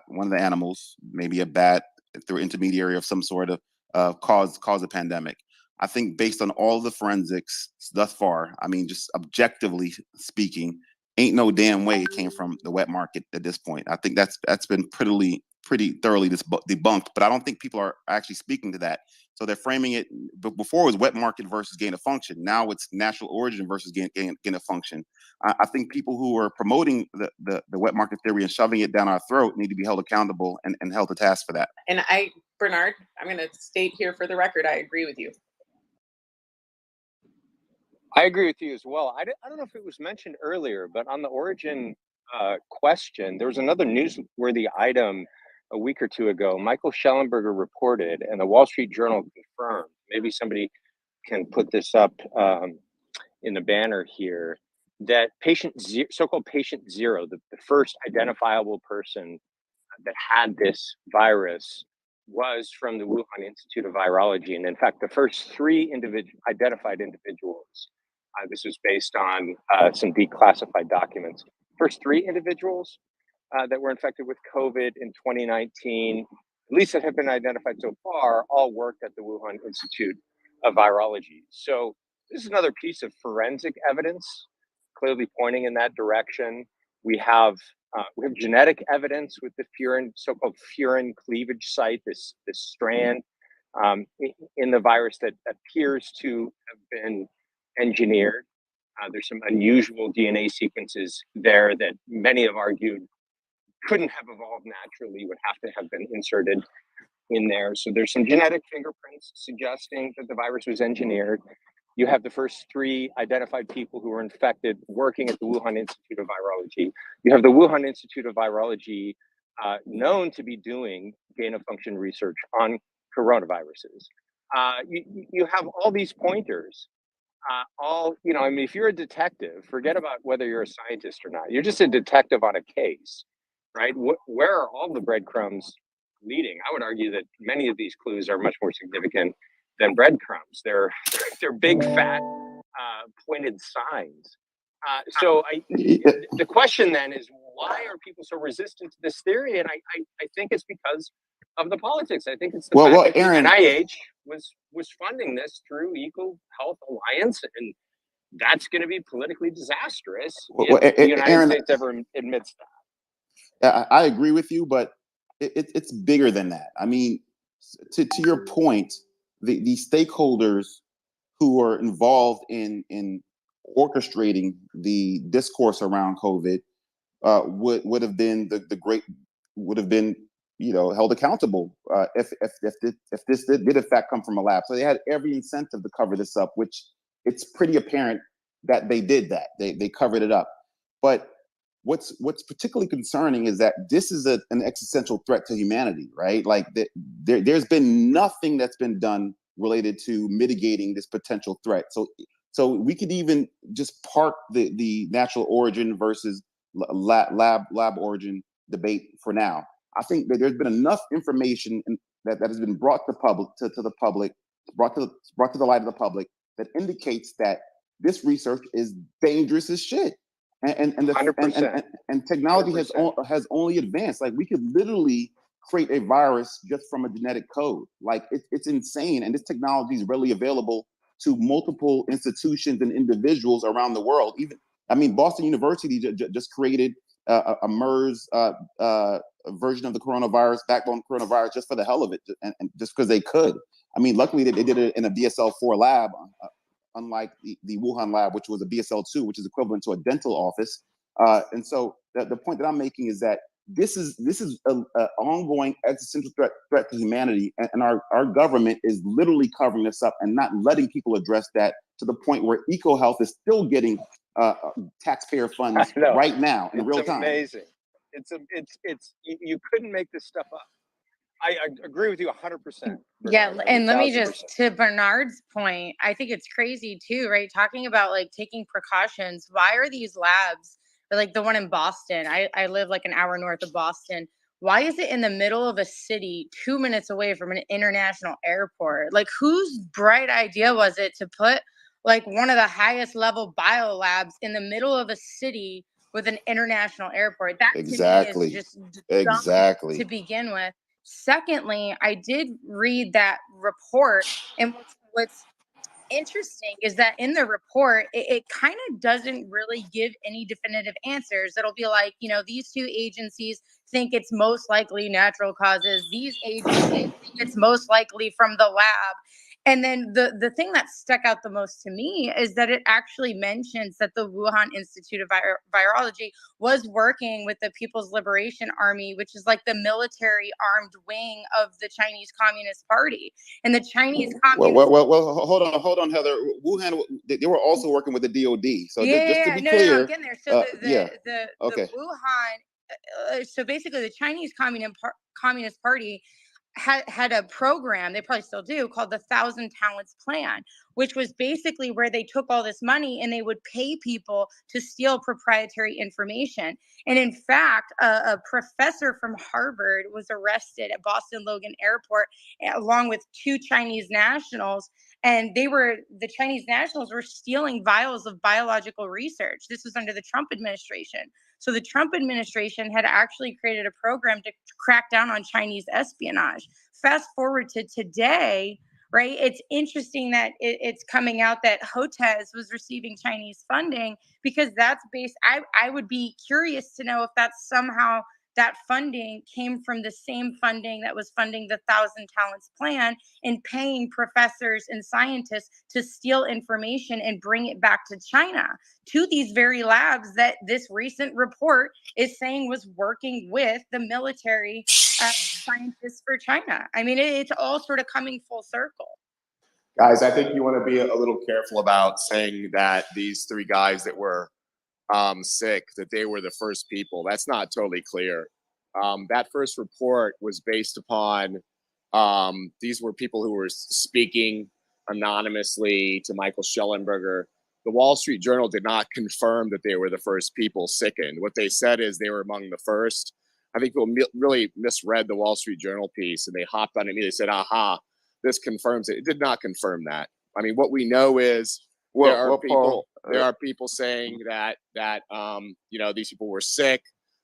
Speaker 7: one of the animals, maybe a bat, through intermediary of some sort of caused a pandemic. I think based on all the forensics thus far, I mean, just objectively speaking, ain't no damn way it came from the wet market at this point. I think that's been pretty thoroughly debunked, but I don't think people are actually speaking to that. So they're framing it, but before it was wet market versus gain of function. Now it's natural origin versus gain of function. I think people who are promoting the wet market theory and shoving it down our throat need to be held accountable and held to task for that.
Speaker 4: And Bernard, I'm going to state here for the record, I agree with you.
Speaker 3: I agree with you as well. I don't know if it was mentioned earlier, but on the origin question, there was another newsworthy item a week or two ago. Michael Schellenberger reported, and the Wall Street Journal confirmed, maybe somebody can put this up in the banner here, that so-called patient zero, the first identifiable person that had this virus, was from the Wuhan Institute of Virology. And in fact, the first three identified individuals, this was based on some declassified documents, first three individuals that were infected with COVID in 2019, at least that have been identified so far, all worked at the Wuhan Institute of Virology. So this is another piece of forensic evidence, clearly pointing in that direction. We have genetic evidence with the furin, so-called furin cleavage site, this strand in the virus that appears to have been engineered. There's some unusual DNA sequences there that many have argued couldn't have evolved naturally, would have to have been inserted in there. So there's some genetic fingerprints suggesting that the virus was engineered. You have the first 3 identified people who were infected working at the Wuhan Institute of Virology. You have the Wuhan Institute of Virology known to be doing gain-of-function research on coronaviruses. You have all these pointers. I mean, if you're a detective, forget about whether you're a scientist or not. You're just a detective on a case, right? Where are all the breadcrumbs leading? I would argue that many of these clues are much more significant than breadcrumbs. They're big, fat, pointed signs. So the question then is, why are people so resistant to this theory? And I think it's because of the politics. I think it's the fact that
Speaker 7: Aaron,
Speaker 3: the NIH was funding this through Eco Health Alliance, and that's going to be politically disastrous if the United States ever admits that.
Speaker 7: I agree with you, but it's bigger than that. I mean, to your point, the stakeholders who are involved in orchestrating the discourse around COVID would have been held accountable if this did in fact come from a lab. So they had every incentive to cover this up, which it's pretty apparent that they did that. They covered it up. But what's particularly concerning is that this is an existential threat to humanity, right? Like there's been nothing that's been done related to mitigating this potential threat. So we could even just park the natural origin versus lab origin debate for now. I think that there's been enough information that has been brought to the public, brought to the light of the public, that indicates that this research is dangerous as shit. And technology has only advanced. Like, we could literally create a virus just from a genetic code. Like, it's insane. And this technology is readily available to multiple institutions and individuals around the world. Boston University just created a MERS version of the coronavirus, backbone coronavirus, just for the hell of it, and just because they could. I mean, luckily they did it in a BSL-4 lab, unlike the Wuhan lab, which was a BSL-2, which is equivalent to a dental office. And so the point that I'm making is that this is an ongoing existential threat to humanity, and our government is literally covering this up and not letting people address that, to the point where EcoHealth is still getting taxpayer funds right now in real time.
Speaker 3: It's amazing. It's you couldn't make this stuff up. I agree with you 100%.
Speaker 8: Yeah, and let me just, to Bernard's point, I think it's crazy too, right? Talking about like taking precautions. Why are these labs, like the one in Boston? I live like an hour north of Boston. Why is it in the middle of a city 2 minutes away from an international airport? Like, whose bright idea was it to put like one of the highest level bio labs in the middle of a city with an international airport? That to me is just dumb to begin with. Secondly, I did read that report, and what's interesting is that in the report, it kind of doesn't really give any definitive answers. It'll be like, these 2 agencies think it's most likely natural causes. These agencies think it's most likely from the lab. And then the thing that stuck out the most to me is that it actually mentions that the Wuhan Institute of Virology was working with the People's Liberation Army, which is like the military armed wing of the Chinese Communist Party. And the Chinese Communist
Speaker 7: Well, hold on, Heather. Wuhan, they were also working with the DOD. So just to be clear,
Speaker 8: I'm getting there. So the Wuhan, so basically the Chinese Communist Party had a program, they probably still do, called the 1,000 Talents Plan, which was basically where they took all this money and they would pay people to steal proprietary information. And in fact, a professor from Harvard was arrested at Boston Logan Airport along with 2 Chinese nationals. And the Chinese nationals were stealing vials of biological research. This was under the Trump administration. So the Trump administration had actually created a program to crack down on Chinese espionage. Fast forward to today, right? It's interesting that it's coming out that Hotez was receiving Chinese funding, because that's based, I would be curious to know if that's somehow that funding came from the same funding that was funding the 1,000 Talents Plan and paying professors and scientists to steal information and bring it back to China, to these very labs that this recent report is saying was working with the military scientists for China. I mean, it's all sort of coming full circle.
Speaker 10: Guys, I think you want to be a little careful about saying that these three guys that were sick, that they were the first people. That's not totally clear. That first report was based upon, these were people who were speaking anonymously to Michael Schellenberger. The Wall Street Journal did not confirm that they were the first people sickened. What they said is they were among the first. I think people really misread the Wall Street Journal piece, and they hopped on it and they said, aha, this confirms it. It did not confirm that. I mean, what we know is there are people saying that you know, these people were sick.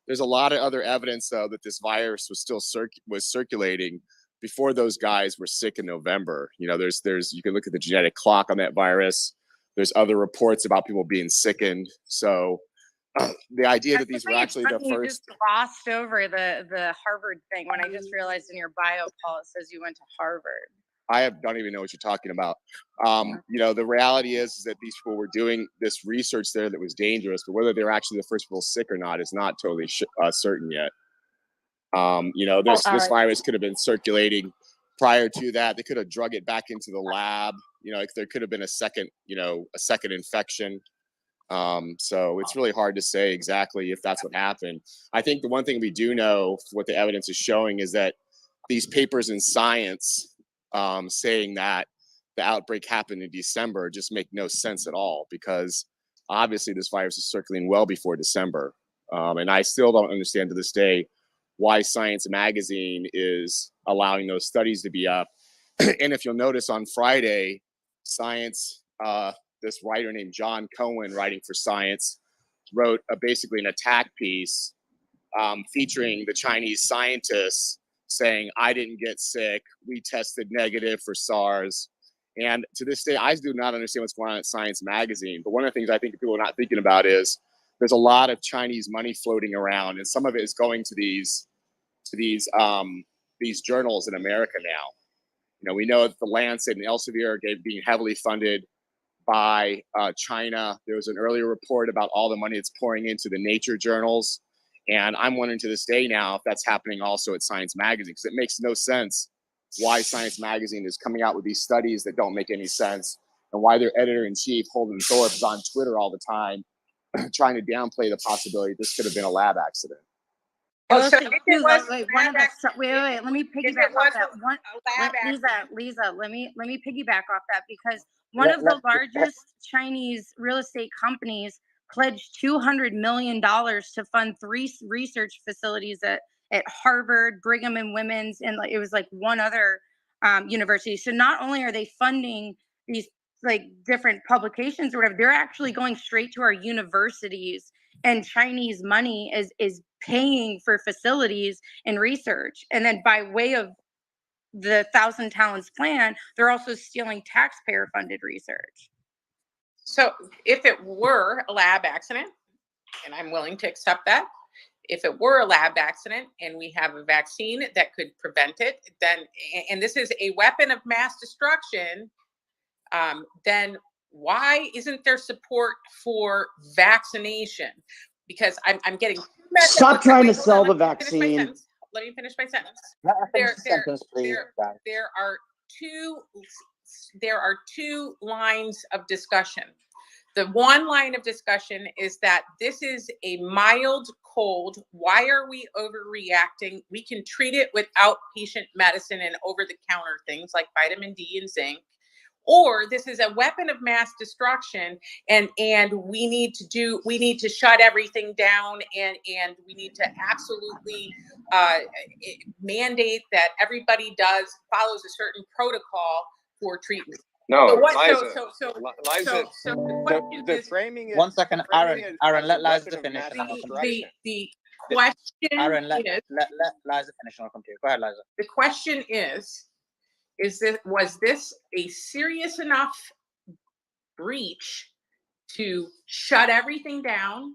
Speaker 10: There's a lot of other evidence, though, that this virus was still circulating before those guys were sick in November. You know, there's you can look at the genetic clock on that virus. There's other reports about people being sickened. So the idea that these were actually the first.
Speaker 8: You just glossed over the Harvard thing when I just realized in your bio, Paul, it says you went to Harvard.
Speaker 10: Don't even know what you're talking about. You know, the reality is that these people were doing this research there that was dangerous, but whether they're actually the first people sick or not is not totally certain yet. You know, this virus could have been circulating prior to that. They could have drug it back into the lab. You know, there could have been a second infection. So it's really hard to say exactly if that's what happened. I think the one thing we do know, what the evidence is showing, is that these papers in Science saying that the outbreak happened in December just make no sense at all, because obviously this virus is circulating well before December. And I still don't understand to this day why Science magazine is allowing those studies to be up. And if you'll notice on Friday, Science, this writer named John Cohen, writing for Science, wrote basically an attack piece featuring the Chinese scientists saying, I didn't get sick, we tested negative for SARS. And to this day, I do not understand what's going on at Science magazine. But one of the things I think people are not thinking about is there's a lot of Chinese money floating around, and some of it is going to these journals in America now. You know, we know that the Lancet and Elsevier are being heavily funded by China. There was an earlier report about all the money that's pouring into the Nature journals. And I'm wondering to this day now if that's happening also at Science magazine, because it makes no sense why Science magazine is coming out with these studies that don't make any sense, and why their editor-in-chief, Holden Thorpe, is on Twitter all the time trying to downplay the possibility this could have been a lab accident.
Speaker 8: Oh, so wait, let me piggyback off that. Lisa, let me piggyback off that, because one of the largest Chinese real estate companies pledged $200 million to fund 3 research facilities at Harvard, Brigham and Women's, and it was like one other university. So not only are they funding these like different publications or whatever, they're actually going straight to our universities, and Chinese money is paying for facilities and research. And then by way of the 1,000 Talents Plan, they're also stealing taxpayer funded research.
Speaker 4: So if it were a lab accident, and I'm willing to accept that, if it were a lab accident and we have a vaccine that could prevent it, then, and this is a weapon of mass destruction, then why isn't there support for vaccination? Because I'm getting...
Speaker 9: Stop trying to sell the vaccine.
Speaker 4: Let me finish my sentence. There are two lines of discussion. The one line of discussion is that this is a mild cold. Why are we overreacting? We can treat it with outpatient medicine and over-the-counter things like vitamin D and zinc. Or this is a weapon of mass destruction, and we need to shut everything down, and we need to absolutely mandate that everybody follows a certain protocol for treatment.
Speaker 3: No,
Speaker 4: So what?
Speaker 3: Liza.
Speaker 4: So
Speaker 3: Liza,
Speaker 4: the question
Speaker 3: the
Speaker 4: is
Speaker 3: framing it.
Speaker 2: 1 second,
Speaker 3: framing it
Speaker 2: Aaron,
Speaker 3: as
Speaker 2: let
Speaker 3: a
Speaker 2: Liza
Speaker 3: weapon of
Speaker 2: finish
Speaker 3: mass
Speaker 2: and I'll come to you.
Speaker 3: destruction.
Speaker 4: the question
Speaker 2: Aaron, let
Speaker 4: is
Speaker 2: Liza finish and I'll come to you. Go ahead, Liza.
Speaker 4: the question was this a serious enough breach to shut everything down,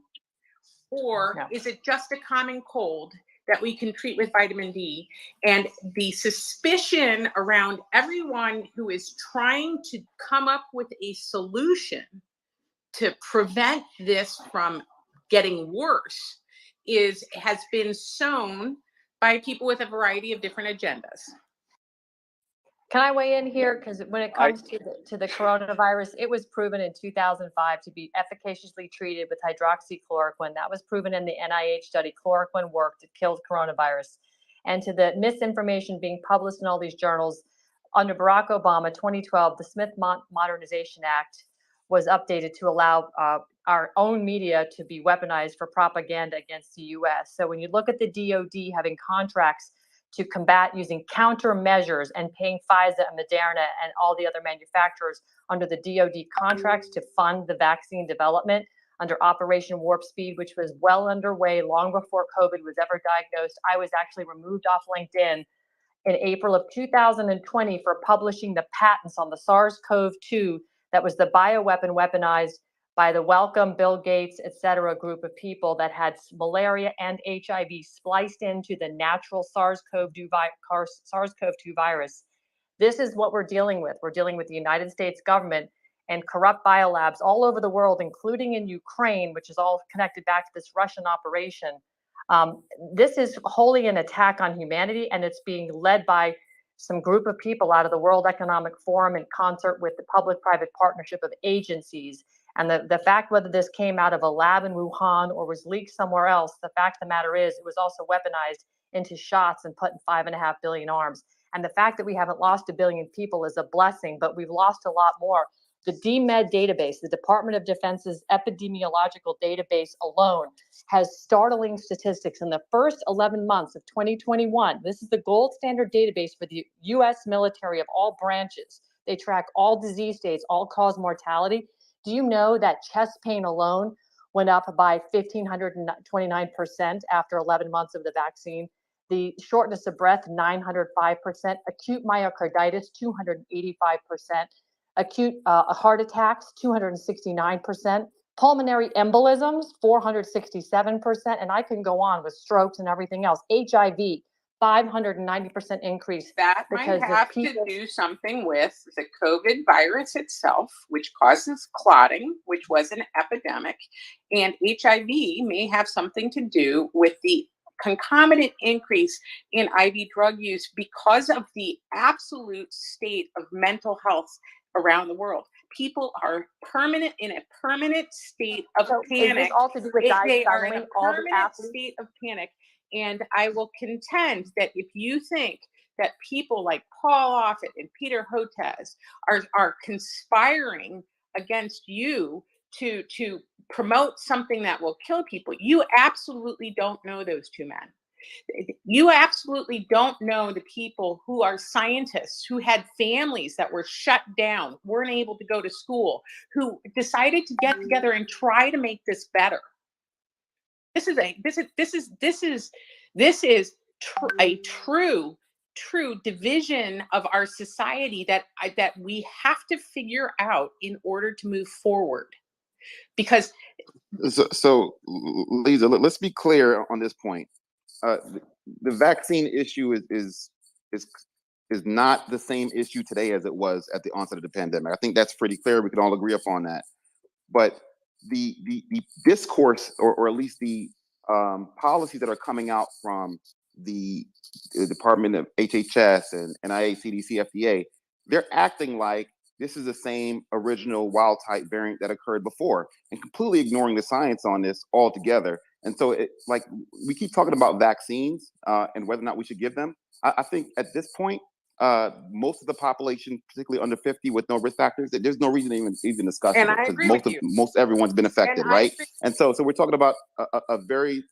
Speaker 4: or
Speaker 6: No.
Speaker 4: is it just a common cold that we can treat with vitamin D? And the suspicion around everyone who is trying to come up with a solution to prevent this from getting worse has been sown by people with a variety of different agendas.
Speaker 11: Can I weigh in here? Because when it comes to the coronavirus, it was proven in 2005 to be efficaciously treated with hydroxychloroquine. That was proven in the NIH study. Chloroquine worked, it killed coronavirus. And to the misinformation being published in all these journals, under Barack Obama, 2012, the Smith Modernization Act was updated to allow our own media to be weaponized for propaganda against the US. So when you look at the DoD having contracts to combat using countermeasures and paying Pfizer and Moderna and all the other manufacturers under the DoD contracts to fund the vaccine development under Operation Warp Speed, which was well underway long before COVID was ever diagnosed. I was actually removed off LinkedIn in April of 2020 for publishing the patents on the SARS-CoV-2 that was the bioweapon weaponized by the Wellcome, Bill Gates, et cetera, group of people that had malaria and HIV spliced into the natural SARS-CoV-2 virus. This is what we're dealing with. We're dealing with the United States government and corrupt biolabs all over the world, including in Ukraine, which is all connected back to this Russian operation. This is wholly an attack on humanity, and it's being led by some group of people out of the World Economic Forum in concert with the public-private partnership of agencies. And the fact whether this came out of a lab in Wuhan or was leaked somewhere else, the fact of the matter is it was also weaponized into shots and put in 5.5 billion arms. And the fact that we haven't lost 1 billion people is a blessing, but we've lost a lot more. The DMED database, the Department of Defense's epidemiological database alone, has startling statistics. In the first 11 months of 2021, this is the gold standard database for the US military of all branches. They track all disease states, all-cause mortality. Do you know that chest pain alone went up by 1,529% after 11 months of the vaccine? The shortness of breath, 905%. Acute myocarditis, 285%. Acute heart attacks, 269%. Pulmonary embolisms, 467%. And I can go on with strokes and everything else. HIV, 590% increase.
Speaker 4: That might have to do something with the COVID virus itself, which causes clotting, which was an epidemic, and HIV may have something to do with the concomitant increase in IV drug use because of the absolute state of mental health around the world. People are in a permanent state of panic.
Speaker 11: Is this all to do with
Speaker 4: They are in a permanent state of panic. And I will contend that if you think that people like Paul Offit and Peter Hotez are conspiring against you to promote something that will kill people, you absolutely don't know those two men. You absolutely don't know the people who are scientists, who had families that were shut down, weren't able to go to school, who decided to get together and try to make this better. This is a true division of our society that we have to figure out in order to move forward. Because
Speaker 7: so Lisa, let's be clear on this point. The vaccine issue is not the same issue today as it was at the onset of the pandemic. I think that's pretty clear. We can all agree upon that. But the discourse, or at least the policies that are coming out from the Department of HHS and NIH, CDC, FDA, they're acting like this is the same original wild type variant that occurred before, and completely ignoring the science on this altogether. And so, like, we keep talking about vaccines and whether or not we should give them. I think at this point, most of the population, particularly under 50 with no risk factors, there's no reason to even discuss it, because most everyone's been affected, right? And so we're talking about a very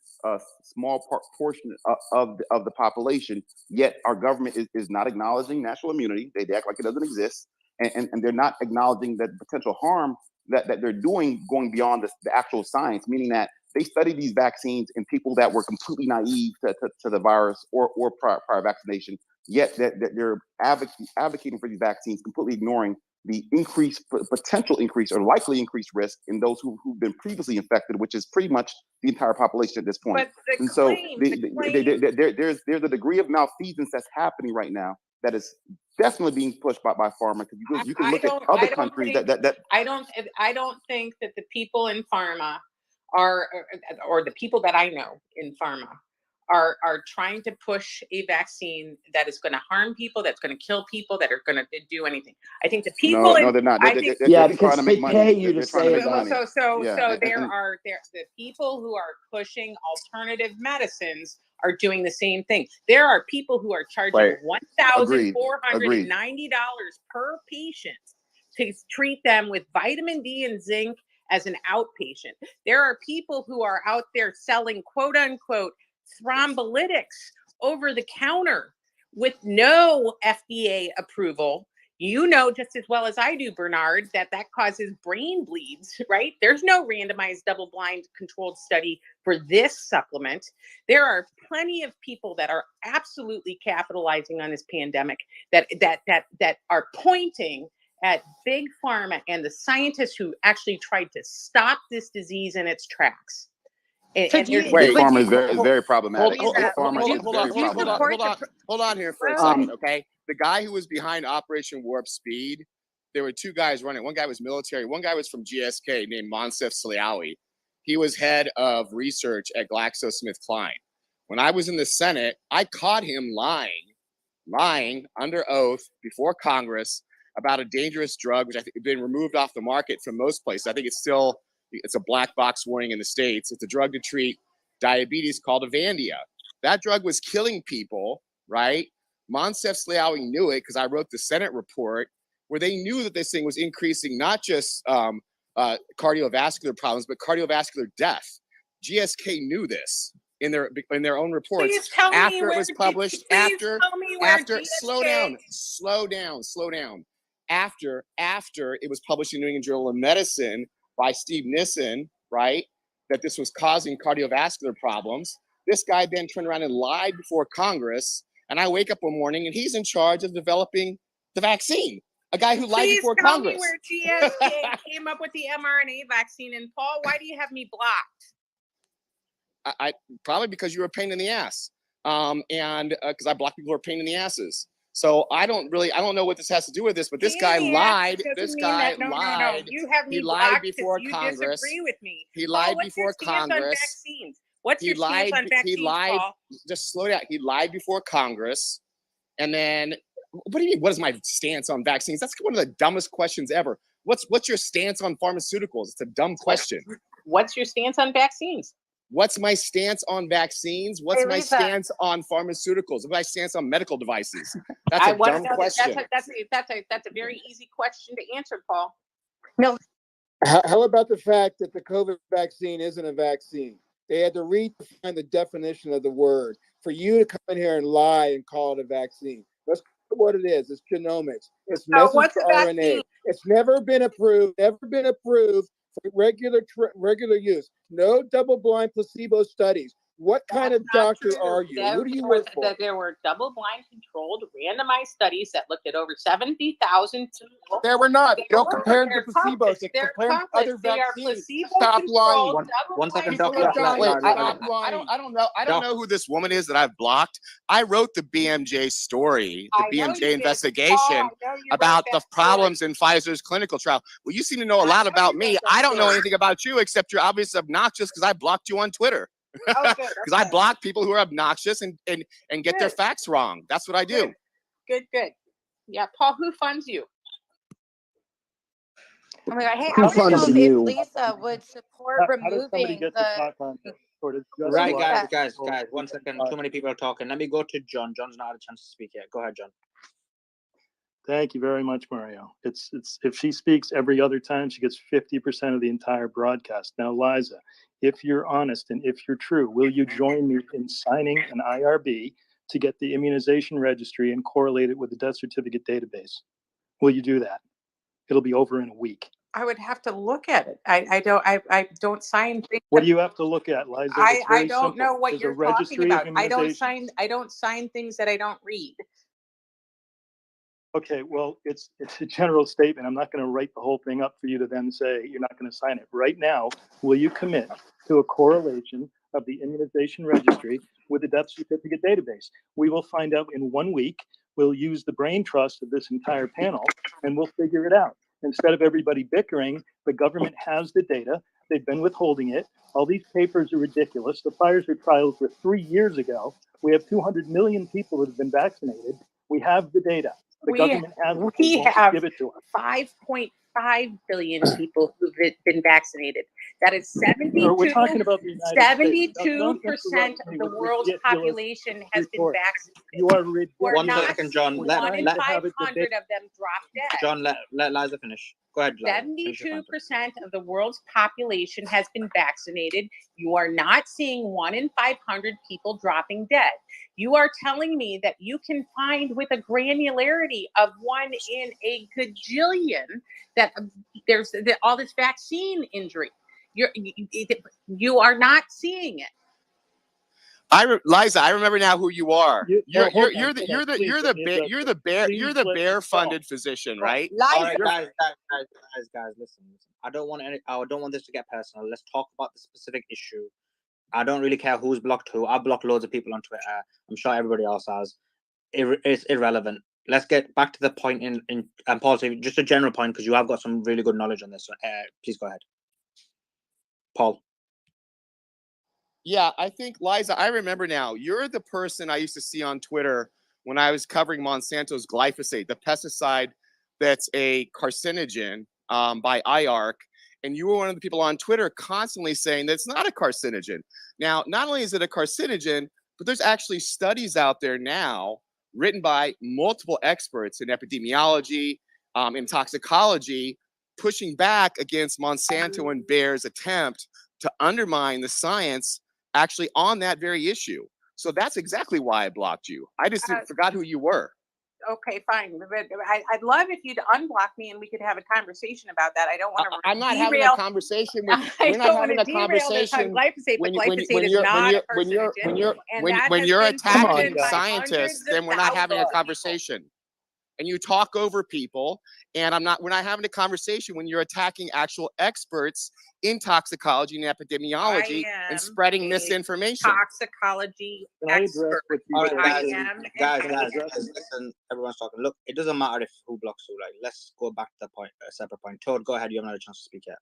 Speaker 7: small portion of the population. Yet our government is not acknowledging natural immunity. They act like it doesn't exist, and they're not acknowledging that potential harm that they're doing going beyond the actual science, meaning that they studied these vaccines in people that were completely naive to the virus or prior vaccination, yet that they're advocating for these vaccines, completely ignoring the potential increase or likely increased risk in those who've been previously infected, which is pretty much the entire population at this point. And so there's a degree of malfeasance that's happening right now that is definitely being pushed by pharma, because you can look at other countries
Speaker 4: I don't think that the people in pharma or the people that I know in pharma are trying to push a vaccine that is going to harm people, that's going to kill people, that are going to do anything. I think the people.
Speaker 7: No, they're not.
Speaker 9: They're because they pay you to say that.
Speaker 4: So there are the people who are pushing alternative medicines are doing the same thing. There are people who are charging $1,490 per patient to treat them with vitamin D and zinc as an outpatient. There are people who are out there selling quote unquote thrombolytics over the counter with no FDA approval. You know just as well as I do, Bernard, that causes brain bleeds, right? There's no randomized double-blind controlled study for this supplement. There are plenty of people that are absolutely capitalizing on this pandemic that are pointing at big pharma and the scientists who actually tried to stop this disease in its tracks.
Speaker 7: Big pharma is very problematic.
Speaker 10: Hold on here for a second, okay? The guy who was behind Operation Warp Speed, there were two guys running. One guy was military. One guy was from GSK named Moncef Slaoui. He was head of research at GlaxoSmithKline. When I was in the Senate, I caught him lying under oath before Congress about a dangerous drug, which I think had been removed off the market from most places. I think it's a black box warning in the States. It's a drug to treat diabetes called Avandia. That drug was killing people, right? Moncef Slaoui knew it because I wrote the Senate report where they knew that this thing was increasing not just cardiovascular problems, but cardiovascular death. GSK knew this in their own reports after it was published. Slow down. After it was published in New England Journal of Medicine by Steve Nissen, right, that this was causing cardiovascular problems. This guy then turned around and lied before Congress, and I wake up one morning and he's in charge of developing the vaccine. A guy who lied before Congress.
Speaker 4: Please tell me where GSK came up with the mRNA vaccine. And Paul, why do you have me blocked?
Speaker 10: I probably because you're a pain in the ass, and because I block people who are pain in the asses. So I don't know what this has to do with this, but this guy lied. This guy lied.
Speaker 4: You have me
Speaker 10: he lied
Speaker 4: blocked
Speaker 10: before
Speaker 4: you
Speaker 10: Congress.
Speaker 4: Disagree with me.
Speaker 10: He lied
Speaker 4: Paul,
Speaker 10: before Congress.
Speaker 4: What's your stance on vaccines?
Speaker 10: He lied.
Speaker 4: Paul?
Speaker 10: Just slow down. He lied before Congress, and then what do you mean? What is my stance on vaccines? That's one of the dumbest questions ever. What's your stance on pharmaceuticals? It's a dumb question.
Speaker 4: What's your stance on vaccines?
Speaker 10: What's my stance on vaccines? What's my stance on pharmaceuticals? What's my stance on medical devices? That's a dumb question.
Speaker 4: That's a very easy question to answer, Paul.
Speaker 6: No.
Speaker 12: How about the fact that the COVID vaccine isn't a vaccine? They had to redefine the definition of the word. For you to come in here and lie and call it a vaccine. That's what it is. It's genomics. It's messenger RNA. It's never been approved for regular use. No double-blind placebo studies. What kind of doctor are you? Who do you work for?
Speaker 4: There were double-blind controlled randomized studies that looked at over 70,000 people.
Speaker 12: There were not. Don't compare them to placebos. They compare other vaccines.
Speaker 2: Stop lying. One second, Dr.
Speaker 10: I don't know who this woman is that I've blocked. I wrote the BMJ story, the BMJ investigation about the problems in Pfizer's clinical trial. Well, you seem to know a lot about me. I don't know anything about you except you're obviously obnoxious because I blocked you on Twitter. Because I block people who are obnoxious and get their facts wrong. That's what I do.
Speaker 4: Good. Yeah, Paul, who funds you?
Speaker 8: Oh my God! Hey,
Speaker 9: Who
Speaker 8: I want to know
Speaker 9: funds
Speaker 8: if
Speaker 9: you?
Speaker 8: Lisa would support removing the.
Speaker 2: Right, guys, 1 second. Too many people are talking. Let me go to John. John's not had a chance to speak yet. Go ahead, John.
Speaker 13: Thank you very much, Mario. It's if she speaks every other time, she gets 50% of the entire broadcast. Now, Liza, if you're honest and if you're true, will you join me in signing an IRB to get the immunization registry and correlate it with the death certificate database? Will you do that? It'll be over in a week.
Speaker 4: I would have to look at it. I don't sign things.
Speaker 13: What do you have to look at, Liza? It's
Speaker 4: I
Speaker 13: very
Speaker 4: don't
Speaker 13: simple.
Speaker 4: know what
Speaker 13: There's
Speaker 4: you're
Speaker 13: a registry
Speaker 4: talking
Speaker 13: of
Speaker 4: about.
Speaker 13: immunizations.
Speaker 4: I don't sign things that I don't read.
Speaker 13: Okay, well, it's a general statement. I'm not going to write the whole thing up for you to then say you're not going to sign it. Right now, will you commit to a correlation of the immunization registry with the death certificate database? We will find out in 1 week. We'll use the brain trust of this entire panel, and we'll figure it out. Instead of everybody bickering, the government has the data. They've been withholding it. All these papers are ridiculous. The Pfizer trials were 3 years ago. We have 200 million people that have been vaccinated. We have the data. The government has it. They won't
Speaker 4: have
Speaker 13: give it to us.
Speaker 4: 5.5 billion people who've been vaccinated. That is
Speaker 13: We're talking about the United States. Now, don't
Speaker 4: 72%
Speaker 13: interrupt me
Speaker 4: of the
Speaker 13: with
Speaker 4: world's
Speaker 13: ridiculous
Speaker 4: population has been
Speaker 13: reports.
Speaker 4: vaccinated.
Speaker 13: You are ridiculous.
Speaker 4: We're
Speaker 2: 1
Speaker 4: not
Speaker 2: second, John.
Speaker 4: seeing
Speaker 2: Let,
Speaker 4: 1 in
Speaker 2: let,
Speaker 4: 500 of them drop dead.
Speaker 2: John, let Liza finish. Go ahead, Liza. Finish your
Speaker 4: 72%
Speaker 2: point.
Speaker 4: of the world's population has been vaccinated. You are not seeing 1 in 500 people dropping dead. You are telling me that you can find with a granularity of 1 in a gajillion that there's all this vaccine injury. You are not seeing it.
Speaker 10: Liza, I remember now who you are. You're the bear funded physician, right?
Speaker 2: All right, guys, listen. I don't want this to get personal. Let's talk about the specific issue. I don't really care who's blocked who. I've blocked loads of people on Twitter. I'm sure everybody else has. It's irrelevant. Let's get back to the point in Paul, just a general point, because you have got some really good knowledge on this. Please go ahead, Paul.
Speaker 10: Yeah, I think, Liza, I remember now. You're the person I used to see on Twitter when I was covering Monsanto's glyphosate, the pesticide that's a carcinogen by IARC. And you were one of the people on Twitter constantly saying that it's not a carcinogen. Now, not only is it a carcinogen, but there's actually studies out there now written by multiple experts in epidemiology, in toxicology, pushing back against Monsanto and Bayer's attempt to undermine the science actually on that very issue. So that's exactly why I blocked you. I just forgot who you were.
Speaker 4: Okay, fine. I'd love if you'd unblock me and we could have a conversation about that. I don't want to.
Speaker 10: I'm not having a conversation with. We're not having a conversation. When you're attacking scientists, then we're not having a conversation. And you talk over people, and we're not having a conversation when you're attacking actual experts in toxicology and epidemiology and spreading misinformation.
Speaker 4: Toxicology expert.
Speaker 2: All right, guys, listen, everyone's talking. Look, it doesn't matter who blocks who. Like, let's go back to the point, a separate point. Toad, go ahead. You have another chance to speak yet.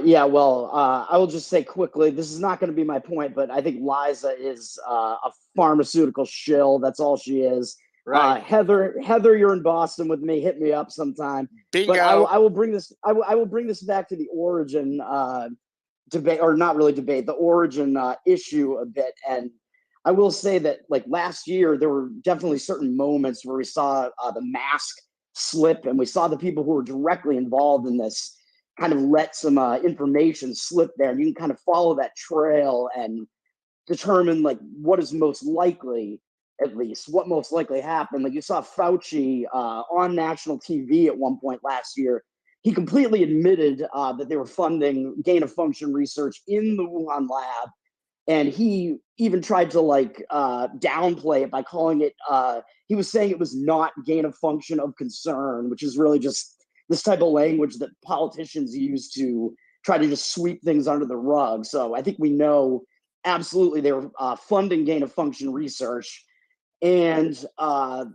Speaker 9: Yeah, well, I will just say quickly, this is not going to be my point, but I think Liza is a pharmaceutical shill. That's all she is. Right. Heather, you're in Boston with me. Hit me up sometime.
Speaker 10: Bingo.
Speaker 9: But I will bring this. I will bring this back to the origin debate, or not really debate, the origin issue a bit. And I will say that, like, last year, there were definitely certain moments where we saw the mask slip, and we saw the people who were directly involved in this kind of let some information slip there. And you can kind of follow that trail and determine, like, what is most likely. At least what most likely happened. Like, you saw Fauci on national TV at one point last year. He completely admitted that they were funding gain of function research in the Wuhan lab. And he even tried to downplay it by calling it, he was saying it was not gain of function of concern, which is really just this type of language that politicians use to try to just sweep things under the rug. So I think we know absolutely they were funding gain of function research. And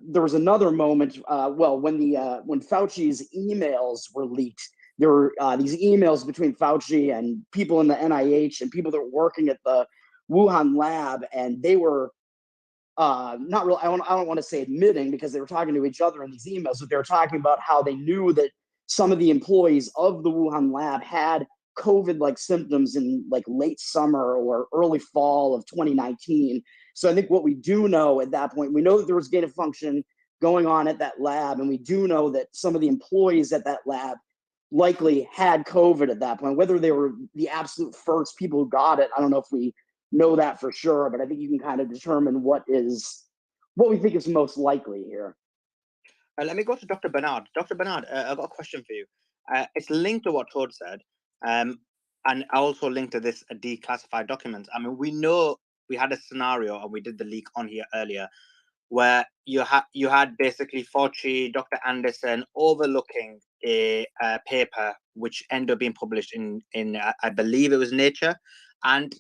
Speaker 9: there was another moment, when Fauci's emails were leaked, there were these emails between Fauci and people in the NIH and people that were working at the Wuhan lab, and they were not really, I don't want to say admitting, because they were talking to each other in these emails, but they were talking about how they knew that some of the employees of the Wuhan lab had COVID-like symptoms in like late summer or early fall of 2019. So I think what we do know at that point, we know that there was gain of function going on at that lab, and we do know that some of the employees at that lab likely had COVID at that point. Whether they were the absolute first people who got it, I don't know if we know that for sure, but I think you can kind of determine what we think is most likely here.
Speaker 2: Let me go to Dr. Bernard. Dr. Bernard, I've got a question for you. It's linked to what Todd said, and I also linked to this declassified documents. I mean, we know we had a scenario, and we did the leak on here earlier, where you had basically Fauci, Dr. Anderson overlooking a paper which ended up being published in I believe it was Nature, and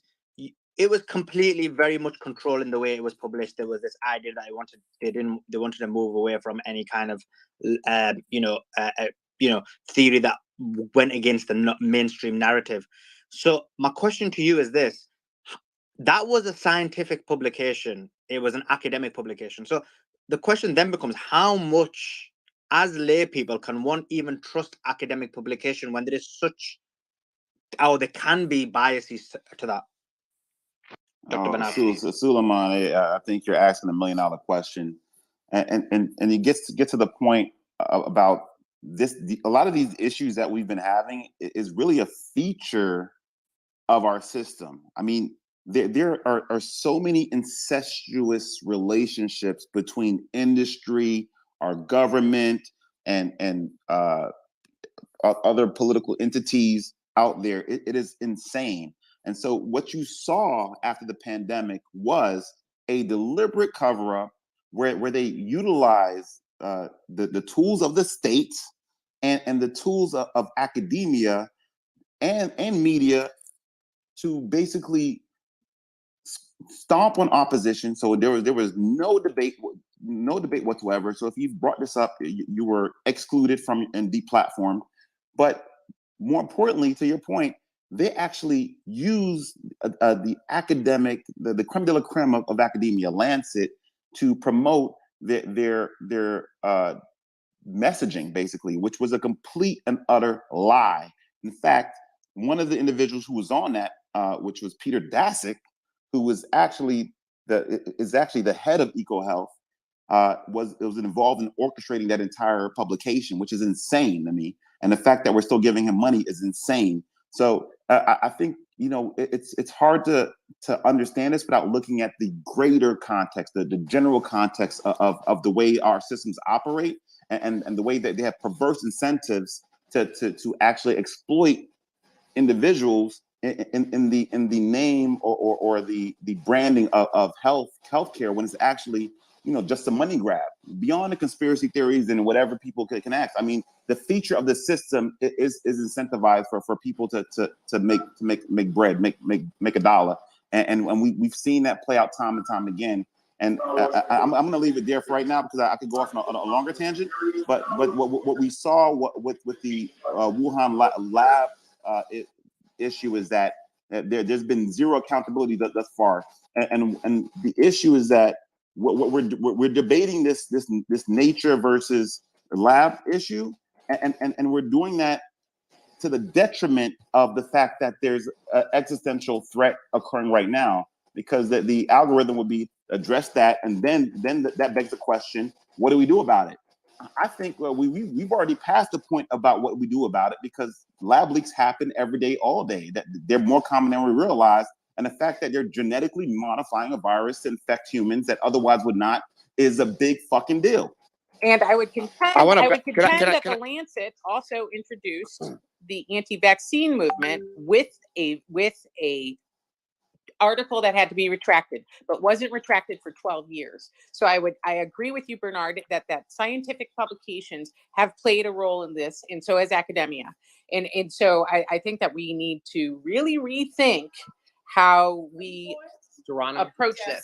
Speaker 2: it was completely very much controlling the way it was published. There was this idea that they wanted to move away from any kind of theory that went against the mainstream narrative. So my question to you is this: that was a scientific publication. It was an academic publication. So the question then becomes, how much, as lay people, can one even trust academic publication when there is such, or there can be biases to that? Dr. Bernard.
Speaker 7: Suleiman, I think you're asking $1 million question, and it gets to the point about this. A lot of these issues that we've been having is really a feature of our system. I mean, there are so many incestuous relationships between industry, our government, and other political entities out there. It is insane. And so what you saw after the pandemic was a deliberate cover-up where they utilize the tools of the states and the tools of academia and media to basically stomp on opposition. So there was no debate whatsoever. So if you brought this up, you were excluded from and deplatformed. But more importantly, to your point, they actually use the academic, the creme de la creme of academia, Lancet, to promote their messaging, basically, which was a complete and utter lie. In fact, one of the individuals who was on that, which was Peter Daszak, who was actually the head of EcoHealth, was involved in orchestrating that entire publication, which is insane to me. And the fact that we're still giving him money is insane. So I think it's hard to understand this without looking at the greater context, the general context of the way our systems operate, and the way that they have perverse incentives to actually exploit individuals in the name or the branding of healthcare, when it's actually just a money grab beyond the conspiracy theories and whatever people can ask. I mean, the feature of the system is incentivized for people to make bread, make a dollar, and we've seen that play out time and time again. And I'm going to leave it there for right now, because I could go off on a longer tangent. But what we saw with the Wuhan lab issue is that there's been zero accountability thus far, and the issue is that what we're debating this nature versus lab issue, and we're doing that to the detriment of the fact that there's an existential threat occurring right now, because the algorithm would be address that, and then that begs the question, what do we do about it? I think we've already passed the point about what we do about it, because lab leaks happen every day, all day. That they're more common than we realize, and the fact that they're genetically modifying a virus to infect humans that otherwise would not is a big fucking deal.
Speaker 4: And I would contend, that the Lancet also introduced the anti-vaccine movement with a article that had to be retracted, but wasn't retracted for 12 years. So I agree with you, Bernard, that scientific publications have played a role in this, and so has academia. And so I think that we need to really rethink how we approach this.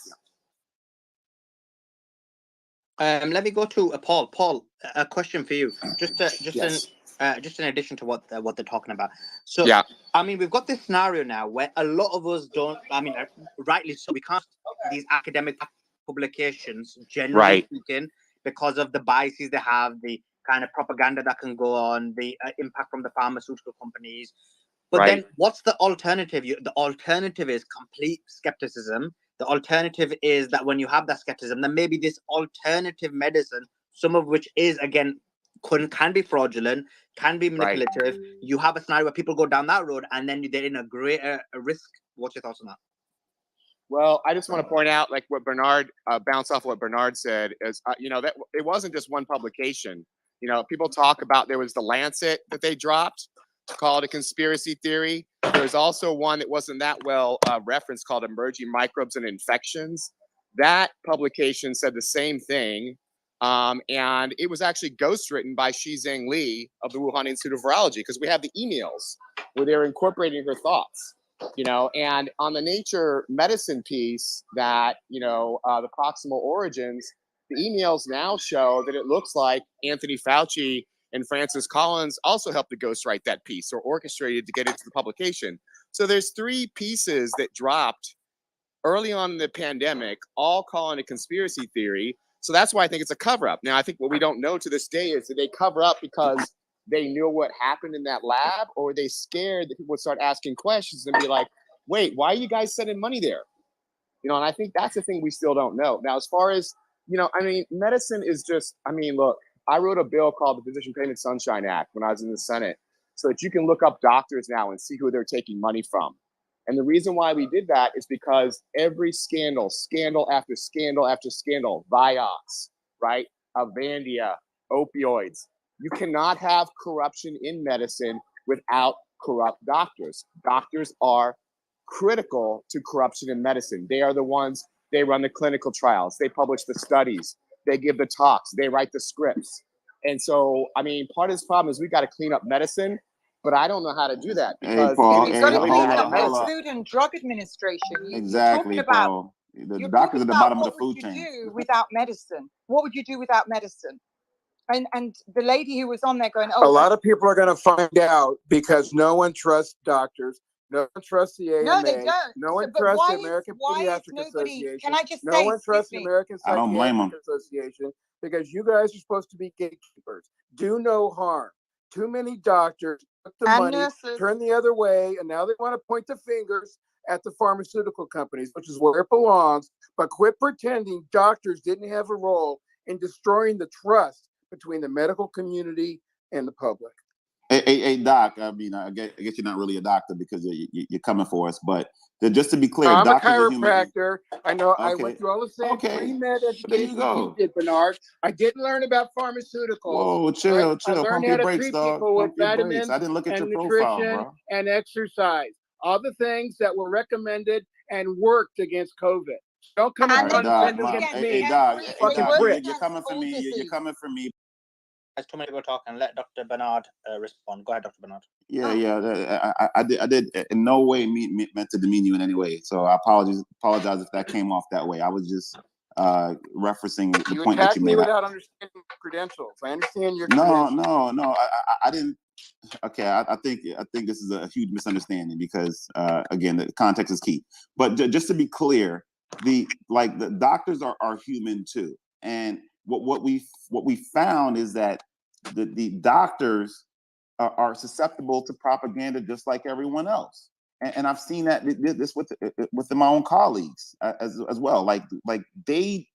Speaker 2: Let me go to Paul. Paul, a question for you. Just in addition to what they're talking about. So, yeah. I mean, we've got this scenario now where a lot of us don't. I mean, rightly so. We can't these academic publications, generally speaking, because of the biases they have, the kind of propaganda that can go on, the impact from the pharmaceutical companies. But then, what's the alternative? The alternative is complete skepticism. The alternative is that when you have that skepticism, then maybe this alternative medicine, some of which is, again, can be fraudulent, can be manipulative. You have a scenario where people go down that road, and then they're in a greater risk. What's your thoughts on that?
Speaker 10: Well, I just want to point out, like what Bernard, bounce off what Bernard said, is that it wasn't just one publication. People talk about, there was the Lancet that they dropped to call it a conspiracy theory. There's also one that wasn't that well referenced called Emerging Microbes and Infections. That publication said the same thing. And it was actually ghostwritten by Shizheng Li of the Wuhan Institute of Virology, because we have the emails where they're incorporating her thoughts. And on the Nature Medicine piece, that the proximal origins, the emails now show that it looks like Anthony Fauci and Francis Collins also helped to ghostwrite that piece or orchestrated to get into the publication. So there's 3 pieces that dropped early on in the pandemic, all calling a conspiracy theory. So that's why I think it's a cover-up. Now, I think what we don't know to this day is, did they cover up because they knew what happened in that lab, or were they scared that people would start asking questions and be like, wait, why are you guys sending money there? And I think that's the thing we still don't know. Now, as far as, medicine is just, look, I wrote a bill called the Physician Payment Sunshine Act when I was in the Senate, so that you can look up doctors now and see who they're taking money from. And the reason why we did that is because every scandal after scandal after scandal, Vioxx, right? Avandia, opioids. You cannot have corruption in medicine without corrupt doctors. Doctors are critical to corruption in medicine. They are the ones, they run the clinical trials, they publish the studies, they give the talks, they write the scripts. And so, part of this problem is we got to clean up medicine, but I don't know how to do that, because
Speaker 7: Paul,
Speaker 6: You've got to
Speaker 7: hold
Speaker 6: clean
Speaker 7: up,
Speaker 6: up the
Speaker 7: hold up.
Speaker 6: Food and Drug Administration.
Speaker 7: Exactly,
Speaker 6: You're talking about,
Speaker 7: Paul. The
Speaker 6: you're
Speaker 7: doctors
Speaker 6: talking
Speaker 7: at the
Speaker 6: about
Speaker 7: bottom of the
Speaker 6: what
Speaker 7: food
Speaker 6: would you
Speaker 7: chain.
Speaker 6: do without medicine? What would you do without medicine? And the lady who was on there going,
Speaker 12: a lot of people are going to find out, because no one trusts doctors. No one trusts the AMA.
Speaker 6: No, they don't.
Speaker 12: No one
Speaker 6: but
Speaker 12: trusts
Speaker 6: why
Speaker 12: the American
Speaker 6: why is
Speaker 12: Pediatric
Speaker 6: nobody?
Speaker 12: Association.
Speaker 6: Can I just
Speaker 12: No
Speaker 6: say,
Speaker 12: one trusts the
Speaker 6: excuse me,
Speaker 12: American
Speaker 7: I don't blame
Speaker 12: Psychiatric
Speaker 7: 'em.
Speaker 12: Association, because you guys are supposed to be gatekeepers. Do no harm. Too many doctors took the
Speaker 6: and
Speaker 12: money,
Speaker 6: nurses.
Speaker 12: turn the other way, and now they want to point the fingers at the pharmaceutical companies, which is where it belongs. But quit pretending doctors didn't have a role in destroying the trust between the medical community and the public.
Speaker 7: Hey, Doc, I guess you're not really a doctor because you're coming for us, but just to be clear,
Speaker 12: I'm a
Speaker 7: doctors are human.
Speaker 12: chiropractor. I know I
Speaker 7: Okay.
Speaker 12: went through all the same
Speaker 7: Okay.
Speaker 12: pre-med
Speaker 7: There you
Speaker 12: education
Speaker 7: go.
Speaker 12: you did, Bernard. I didn't learn about pharmaceuticals.
Speaker 7: Whoa,
Speaker 12: Right?
Speaker 7: chill.
Speaker 12: I learned
Speaker 7: Pump
Speaker 12: how
Speaker 7: your
Speaker 12: to
Speaker 7: brakes,
Speaker 12: treat
Speaker 7: dog.
Speaker 12: people with
Speaker 7: Pump your brakes.
Speaker 12: vitamins
Speaker 7: I didn't look at
Speaker 12: and
Speaker 7: your profile,
Speaker 12: nutrition
Speaker 7: bro.
Speaker 12: and exercise. All the things that were recommended and worked against COVID. Don't come
Speaker 6: And
Speaker 12: and
Speaker 7: All right, Doc.
Speaker 12: condescend against me.
Speaker 7: Hey, Doc.
Speaker 6: every-
Speaker 7: Hey,
Speaker 12: Fucking
Speaker 7: Doc,
Speaker 12: prick.
Speaker 7: you're coming for
Speaker 6: all
Speaker 7: me. You're
Speaker 6: disease.
Speaker 7: coming for me.
Speaker 2: There's too many people talking. Let Dr. Bernard respond. Go ahead, Dr. Bernard.
Speaker 7: Yeah. I did in no way meant to demean you in any way. So I apologize if that came off that way. I was just referencing the
Speaker 12: You
Speaker 7: point that
Speaker 12: attacked
Speaker 7: you
Speaker 12: me
Speaker 7: made.
Speaker 12: without understanding credentials. I understand your
Speaker 7: No.
Speaker 12: credentials.
Speaker 7: I didn't. Okay, I think this is a huge misunderstanding because again, the context is key. But just to be clear, the doctors are human too, and what we found is that the doctors are susceptible to propaganda just like everyone else, and I've seen that this with my own colleagues as well. Like they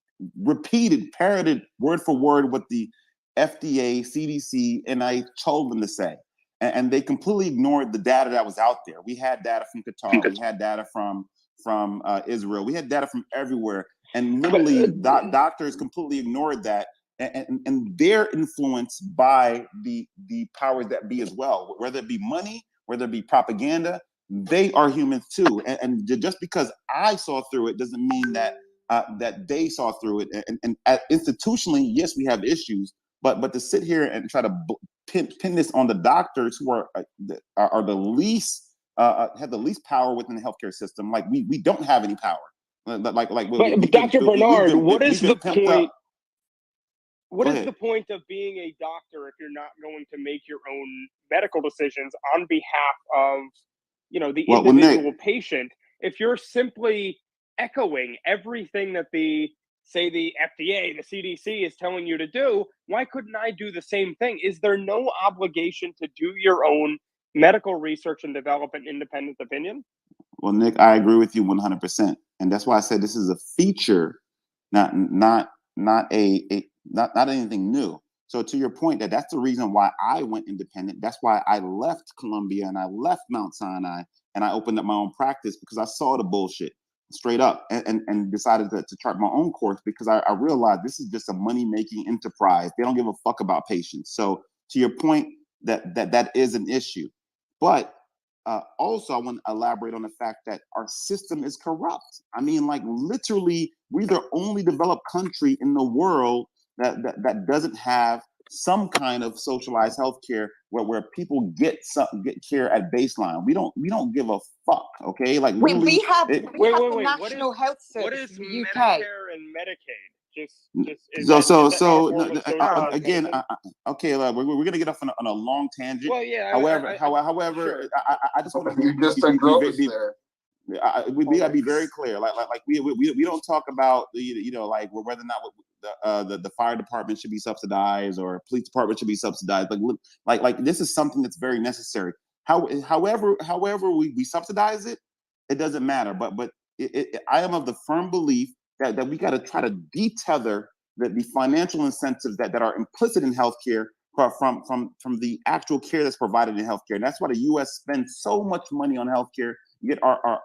Speaker 7: parroted word for word what the FDA, CDC, and I told them to say. And they completely ignored the data that was out there. We had data from Qatar, we had data from Israel, we had data from everywhere, and literally doctors completely ignored that, and they're influenced by the powers that be as well, whether it be money, whether it be propaganda. They are humans too, and just because I saw through it doesn't mean that that they saw through it. And institutionally, yes, we have issues, but to sit here and try to pin this on the doctors who are the least have the least power within the healthcare system. Like we don't have any power.
Speaker 5: But Dr. Bernard, what is the point? What is the point of being a doctor if you're not going to make your own medical decisions on behalf of the individual patient? If you're simply echoing everything that the FDA, the CDC is telling you to do, why couldn't I do the same thing? Is there no obligation to do your own medical research and develop an independent opinion?
Speaker 7: Well, Nick, I agree with you 100%, and that's why I said this is a feature, not anything new. So to your point, that's the reason why I went independent. That's why I left Columbia and I left Mount Sinai and I opened up my own practice, because I saw the bullshit. straight up, and decided to chart my own course because I realized this is just a money-making enterprise. They don't give a fuck about patients. So to your point, that is an issue. But also, I want to elaborate on the fact that our system is corrupt. I mean, like literally, we're the only developed country in the world that doesn't have some kind of socialized healthcare where people get care at baseline. We don't give a fuck. Okay, like
Speaker 6: we
Speaker 7: literally.
Speaker 6: have the
Speaker 5: What
Speaker 6: National Health
Speaker 5: what
Speaker 6: Service
Speaker 5: is
Speaker 6: in the UK.
Speaker 5: Medicare and Medicaid? Is
Speaker 7: Again, okay, we're gonna get off on a long tangent.
Speaker 5: Well, yeah.
Speaker 7: However,
Speaker 5: Sure.
Speaker 7: I just want to
Speaker 12: You just engrossed there.
Speaker 7: we gotta be very clear. Like we don't talk about like whether or not the fire department should be subsidized or police department should be subsidized. Like this is something that's very necessary. However we subsidize it, it doesn't matter. But I am of the firm belief that we got to try to detether the financial incentives that are implicit in healthcare from the actual care that's provided in healthcare. And that's why the U.S. spends so much money on healthcare. Yet our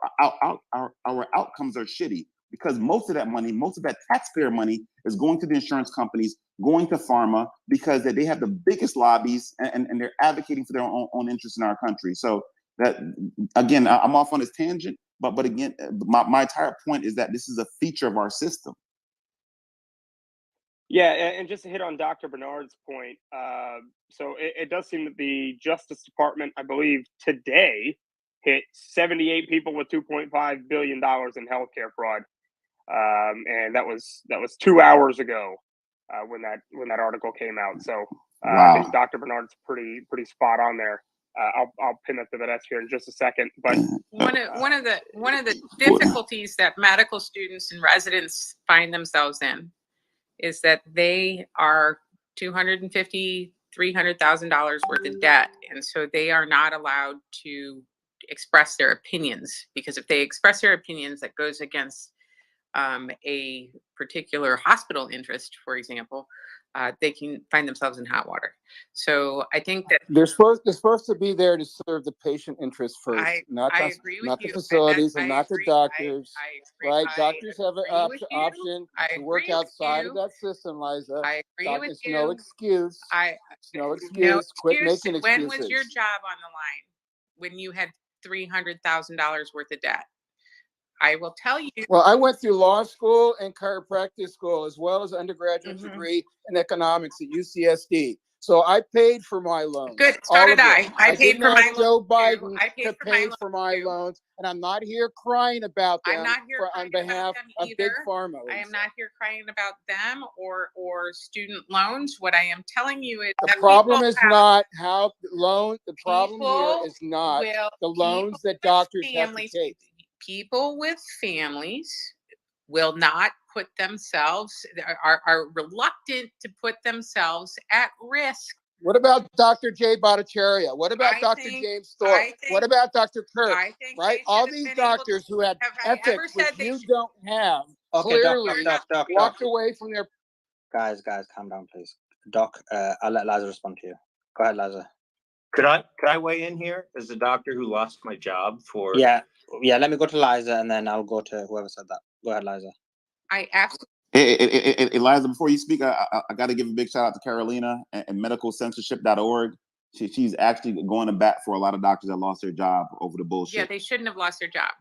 Speaker 7: outcomes are shitty because most of that money, most of that taxpayer money, is going to the insurance companies, going to pharma because they have the biggest lobbies and they're advocating for their own interests in our country. So that again, I'm off on this tangent. But again, my entire point is that this is a feature of our system.
Speaker 5: Yeah, and just to hit on Dr. Bernard's point, so it does seem that the Justice Department, I believe, today hit 78 people with $2.5 billion in healthcare fraud, and that was 2 hours ago when that article came out. So
Speaker 7: Wow.
Speaker 5: I think Dr. Bernard's pretty spot on there. I'll pin that to the desk here in just a second. But
Speaker 4: one of the difficulties that medical students and residents find themselves in is that they are $250,000, $300,000 worth of debt, and so they are not allowed to express their opinions, because if they express their opinions, that goes against a particular hospital interest, for example, they can find themselves in hot water. So I think that
Speaker 12: they're supposed to be there to serve the patient interest first, not the facilities and not the doctors. Right? Doctors have an option to work outside of that system, Liza.
Speaker 4: I agree with you.
Speaker 12: No excuse. No excuse. Quit making excuses.
Speaker 4: When was your job on the line? When you had $300,000 worth of debt? I will tell you.
Speaker 12: Well, I went through law school and chiropractic school, as well as undergraduate degree in economics at UCSD. So I paid for my loans.
Speaker 4: Good. So did I. I paid for my loans.
Speaker 12: Joe Biden to pay for my loans, and I'm not here crying about them.
Speaker 4: I'm not here
Speaker 12: on behalf of Big Pharma.
Speaker 4: I am not here crying about them or student loans. What I am telling you is
Speaker 12: the problem is not how loan. The problem here is not the loans that doctors have to take.
Speaker 4: People with families will not put themselves, are reluctant to put themselves at risk.
Speaker 12: What about Dr. Jay Bhattacharya? What about Dr. James Thorpe? What about Dr. Kirk? Right? All these doctors who had ethics, which you don't have, clearly walked away from their...
Speaker 2: Guys, calm down, please. Doc, I'll let Liza respond to you. Go ahead, Liza.
Speaker 14: Could I weigh in here as a doctor who lost my job for...
Speaker 2: Yeah, let me go to Liza and then I'll go to whoever said that. Go ahead, Liza.
Speaker 4: I absolutely...
Speaker 7: Hey, Liza, before you speak, I got to give a big shout out to Carolina and medicalcensorship.org. She's actually going to bat for a lot of doctors that lost their job over the bullshit.
Speaker 4: Yeah, they shouldn't have lost their job.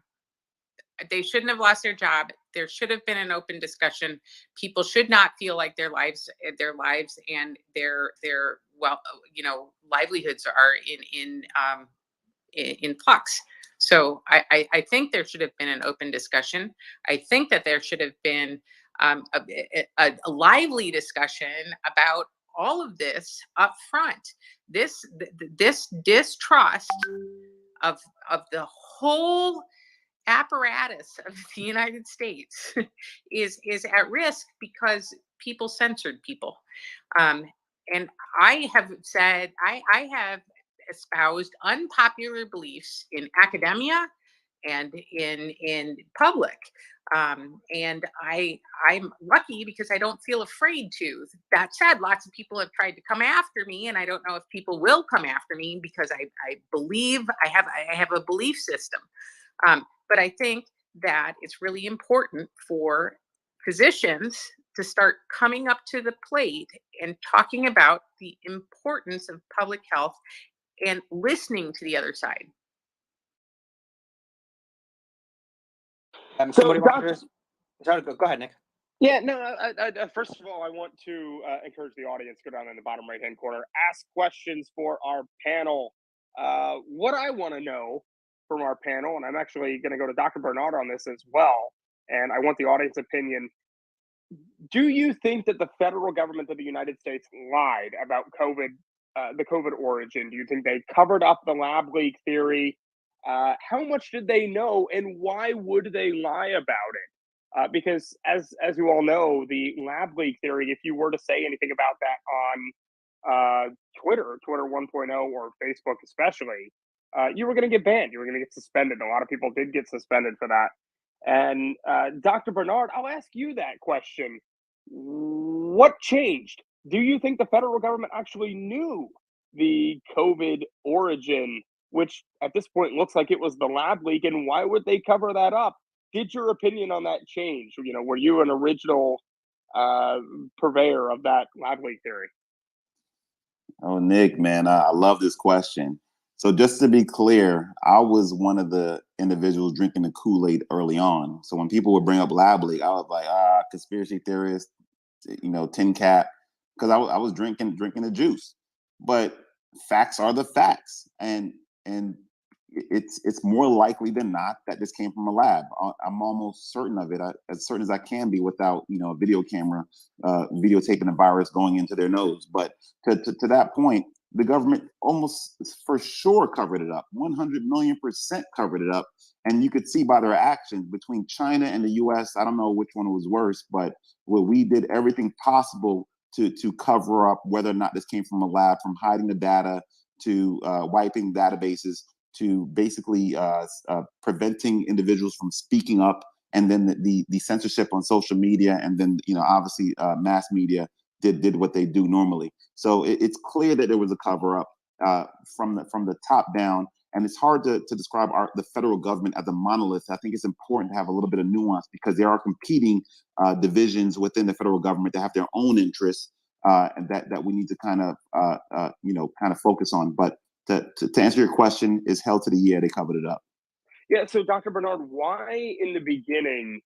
Speaker 4: They shouldn't have lost their job. There should have been an open discussion. People should not feel like their lives and their livelihoods are in flux. So I think there should have been an open discussion. I think that there should have been a lively discussion about all of this up front. This distrust of the whole apparatus of the United States is at risk because people censored people. And I have said, I have espoused unpopular beliefs in academia and in public. And I'm lucky because I don't feel afraid to. That said, lots of people have tried to come after me, and I don't know if people will come after me because I believe I have a belief system. But I think that it's really important for physicians to start coming up to the plate and talking about the importance of public health and listening to the other side.
Speaker 2: Somebody wants to go ahead, Nick.
Speaker 5: Yeah, no. First of all, I want to encourage the audience, go down in the bottom right-hand corner, ask questions for our panel. What I want to know from our panel, and I'm actually going to go to Dr. Bernard on this as well, and I want the audience opinion. Do you think that the federal government of the United States lied about COVID, the COVID origin? Do you think they covered up the lab leak theory? How much did they know, and why would they lie about it? Because as you all know, the lab leak theory, if you were to say anything about that on Twitter 1.0 or Facebook especially, you were going to get banned. You were going to get suspended. A lot of people did get suspended for that. And Dr. Bernard, I'll ask you that question. What changed? Do you think the federal government actually knew the COVID origin, which at this point looks like it was the lab leak, and why would they cover that up? Did your opinion on that change? You know, were you an original purveyor of that lab leak theory?
Speaker 7: Oh, Nick, man, I love this question. So just to be clear, I was one of the individuals drinking the Kool-Aid early on. So when people would bring up lab leak, I was like, conspiracy theorist, tin cap, because I was drinking the juice. But facts are the facts, and it's more likely than not that this came from a lab. I'm almost certain of it, as certain as I can be, without a video camera videotaping the virus going into their nose. But to that point, the government almost for sure covered it up. 100 million% covered it up. And you could see by their actions between China and the US, I don't know which one was worse, but we did everything possible to cover up whether or not this came from a lab, from hiding the data to wiping databases to basically preventing individuals from speaking up, and then the censorship on social media, and then obviously mass media did what they do normally. So it's clear that there was a cover up from the top down, and it's hard to describe the federal government as a monolith. I think it's important to have a little bit of nuance, because there are competing divisions within the federal government that have their own interests, and that we need to kind of focus on. But to answer your question, is hell to the yeah, they covered it up.
Speaker 5: Yeah. So, Dr. Bernard, why in the beginning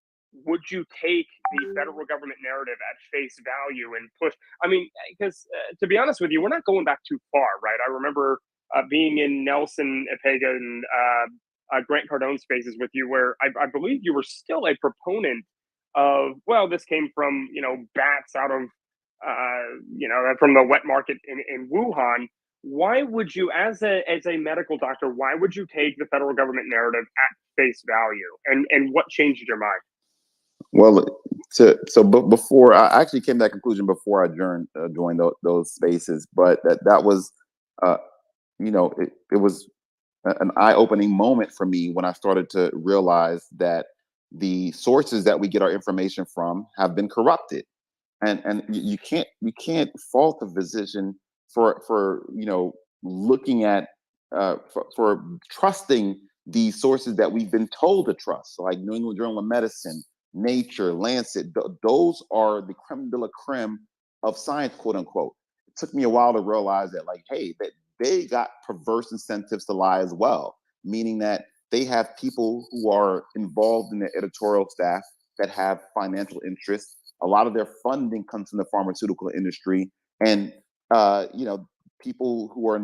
Speaker 5: would you take the federal government narrative at face value and push? I mean, because to be honest with you, we're not going back too far, right? I remember being in Nelson Epega and Grant Cardone spaces with you, where I believe you were still a proponent of, well, this came from bats out of from the wet market in Wuhan. Why would you, as a medical doctor, why would you take the federal government narrative at face value, and what changed your mind?
Speaker 7: Well, before I actually came to that conclusion before I joined those spaces, but that was, it was an eye-opening moment for me when I started to realize that the sources that we get our information from have been corrupted, and you can't fault a physician for looking at for trusting these sources that we've been told to trust. So like New England Journal of Medicine, Nature, Lancet, those are the creme de la creme of science, quote unquote. It took me a while to realize that, like, hey, that they got perverse incentives to lie as well, meaning that they have people who are involved in the editorial staff that have financial interests. A lot of their funding comes from the pharmaceutical industry, and people who are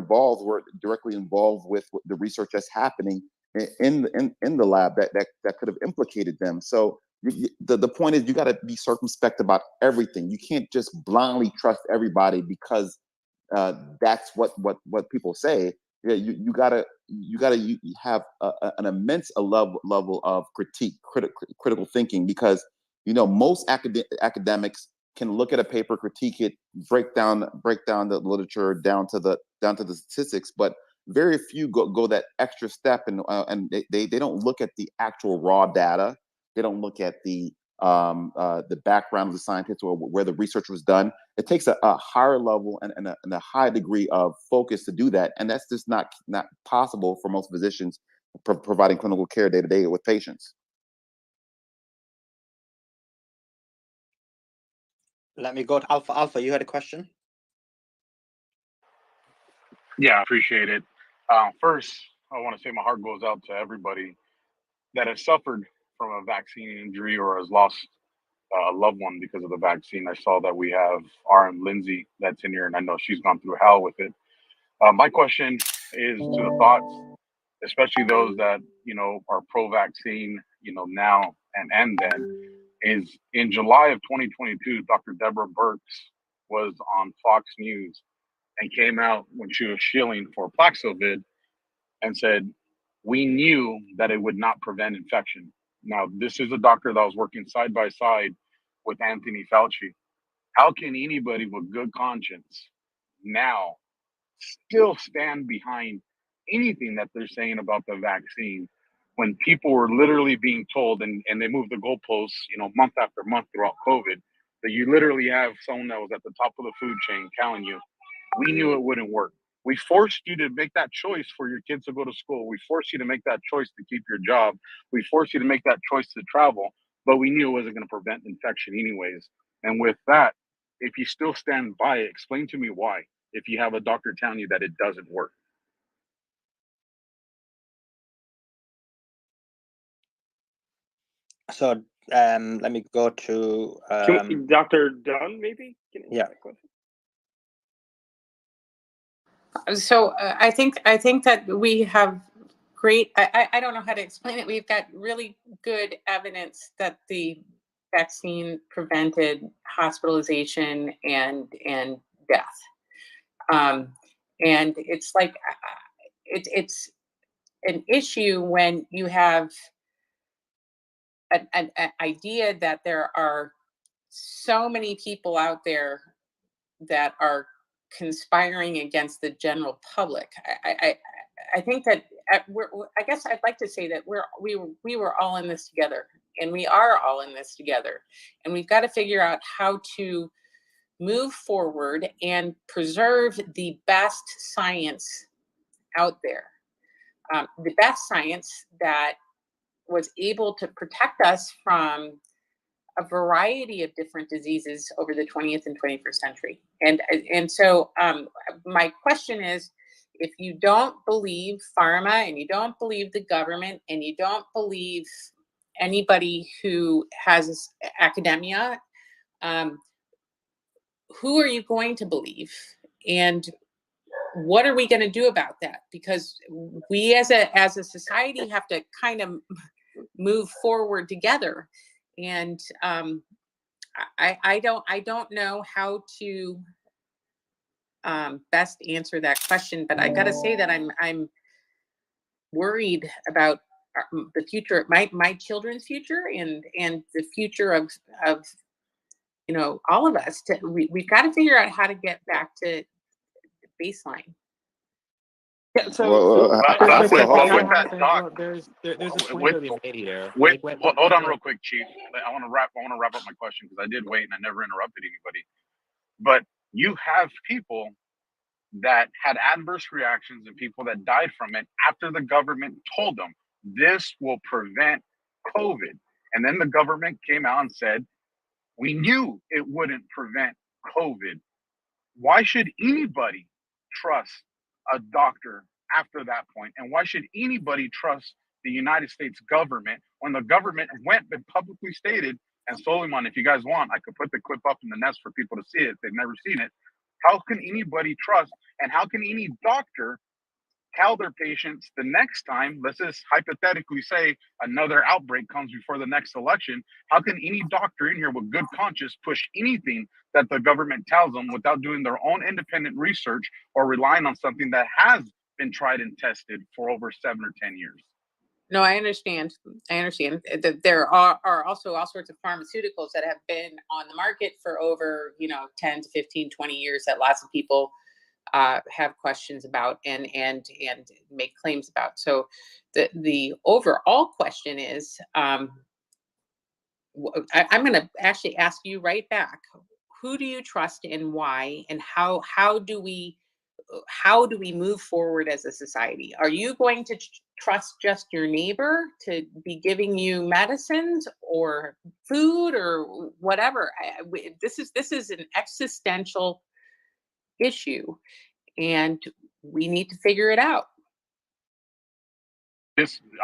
Speaker 7: directly involved with the research that's happening in the lab that could have implicated them. So the point is, you got to be circumspect about everything. You can't just blindly trust everybody because that's what people say. Yeah, you gotta have an immense level of critical thinking, because most academics can look at a paper, critique it, break down the literature down to the statistics, but very few go that extra step, and they don't look at the actual raw data. They don't look at the background of the scientists or where the research was done. It takes a higher level and a high degree of focus to do that, and that's just not possible for most physicians providing clinical care day to day with patients.
Speaker 2: Let me go to Alpha. Alpha, you had a question?
Speaker 15: Yeah, I appreciate it. First, I want to say my heart goes out to everybody that has suffered from a vaccine injury or has lost a loved one because of the vaccine. I saw that we have RM Lindsay that's in here, and I know she's gone through hell with it. My question is to the thoughts, especially those that are pro-vaccine, now and then. Is in July of 2022, Dr. Deborah Birx was on Fox News and came out when she was shilling for Paxlovid and said, we knew that it would not prevent infection. Now, this is a doctor that was working side by side with Anthony Fauci. How can anybody with good conscience now still stand behind anything that they're saying about the vaccine when people were literally being told, and they moved the goalposts, month after month throughout COVID, that you literally have someone that was at the top of the food chain telling you, we knew it wouldn't work. We forced you to make that choice for your kids to go to school. We forced you to make that choice to keep your job. We forced you to make that choice to travel, but we knew it wasn't going to prevent infection anyways. And with that, if you still stand by it, explain to me why, if you have a doctor telling you that it doesn't work.
Speaker 2: So let me go to
Speaker 5: Dr. Dunn, maybe?
Speaker 2: Yeah.
Speaker 4: So I think that we have great. I don't know how to explain it. We've got really good evidence that the vaccine prevented hospitalization and death. And it's like it's an issue when you have an idea that there are so many people out there that are conspiring against the general public. I think that I guess I'd like to say that we were all in this together, and we are all in this together, and we've got to figure out how to move forward and preserve the best science out there, the best science that was able to protect us from a variety of different diseases over the 20th and 21st century. And so my question is, if you don't believe pharma and you don't believe the government and you don't believe anybody who has academia, who are you going to believe? And what are we going to do about that? Because we as a society have to kind of move forward together. And I don't know how to best answer that question, but I got to say that I'm worried about the future, my children's future, and the future of all of us. We've got to figure out how to get back to baseline.
Speaker 5: Yeah, so
Speaker 16: there's a point to be made here.
Speaker 15: Hold on real quick, Chief. I want to wrap up my question because I did wait and I never interrupted anybody. But you have people that had adverse reactions and people that died from it after the government told them this will prevent COVID. And then the government came out and said, we knew it wouldn't prevent COVID. Why should anybody trust a doctor after that point? And why should anybody trust the United States government when the government went and publicly stated, and Suleiman, if you guys want, I could put the clip up in the nest for people to see it if they've never seen it. How can anybody trust, and how can any doctor tell their patients the next time, let's just hypothetically say another outbreak comes before the next election, how can any doctor in here with good conscience push anything that the government tells them without doing their own independent research or relying on something that has been tried and tested for over 7 or 10 years?
Speaker 4: No, I understand. That there are also all sorts of pharmaceuticals that have been on the market for over 10 to 15, 20 years that lots of people have questions about and make claims about. So the overall question is, I'm going to actually ask you right back: who do you trust and why? And how do we move forward as a society? Are you going to trust just your neighbor to be giving you medicines or food or whatever. This is an existential issue, and we need to figure it out.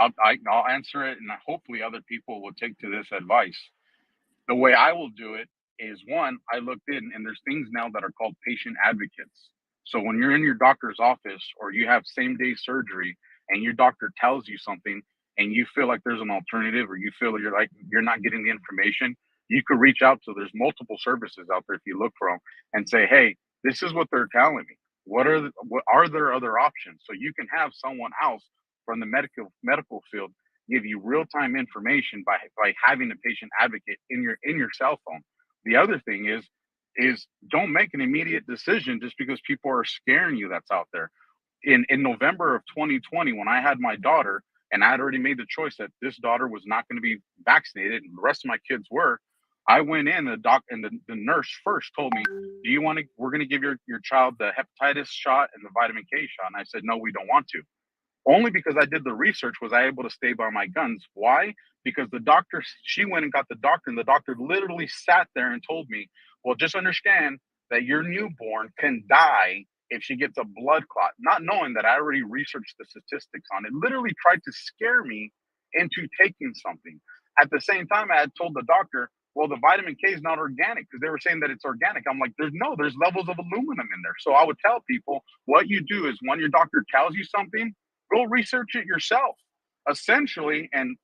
Speaker 15: I'll answer it, and hopefully other people will take to this advice. The way I will do it is, one, I looked in, and there's things now that are called patient advocates. So when you're in your doctor's office or you have same-day surgery and your doctor tells you something and you feel like there's an alternative, or you feel like you're not getting the information, you could reach out to, there's multiple services out there if you look for them, and say, hey, this is what they're telling me. What are there other options? So you can have someone else from the medical field give you real-time information by having a patient advocate in your cell phone. The other thing is don't make an immediate decision just because people are scaring you that's out there. In November of 2020, when I had my daughter, and I had already made the choice that this daughter was not going to be vaccinated and the rest of my kids were, I went in, the nurse first told me, we're going to give your child the hepatitis shot and the vitamin K shot. And I said, no, we don't want to. Only because I did the research was I able to stay by my guns. Why? Because the doctor, she went and got the doctor, and the doctor literally sat there and told me, well, just understand that your newborn can die if she gets a blood clot, not knowing that I already researched the statistics on it. Literally tried to scare me into taking something. At the same time, I had told the doctor, well, the vitamin K is not organic, because they were saying that it's organic. I'm like, there's levels of aluminum in there. So I would tell people, what you do is when your doctor tells you something, go research it yourself, essentially. And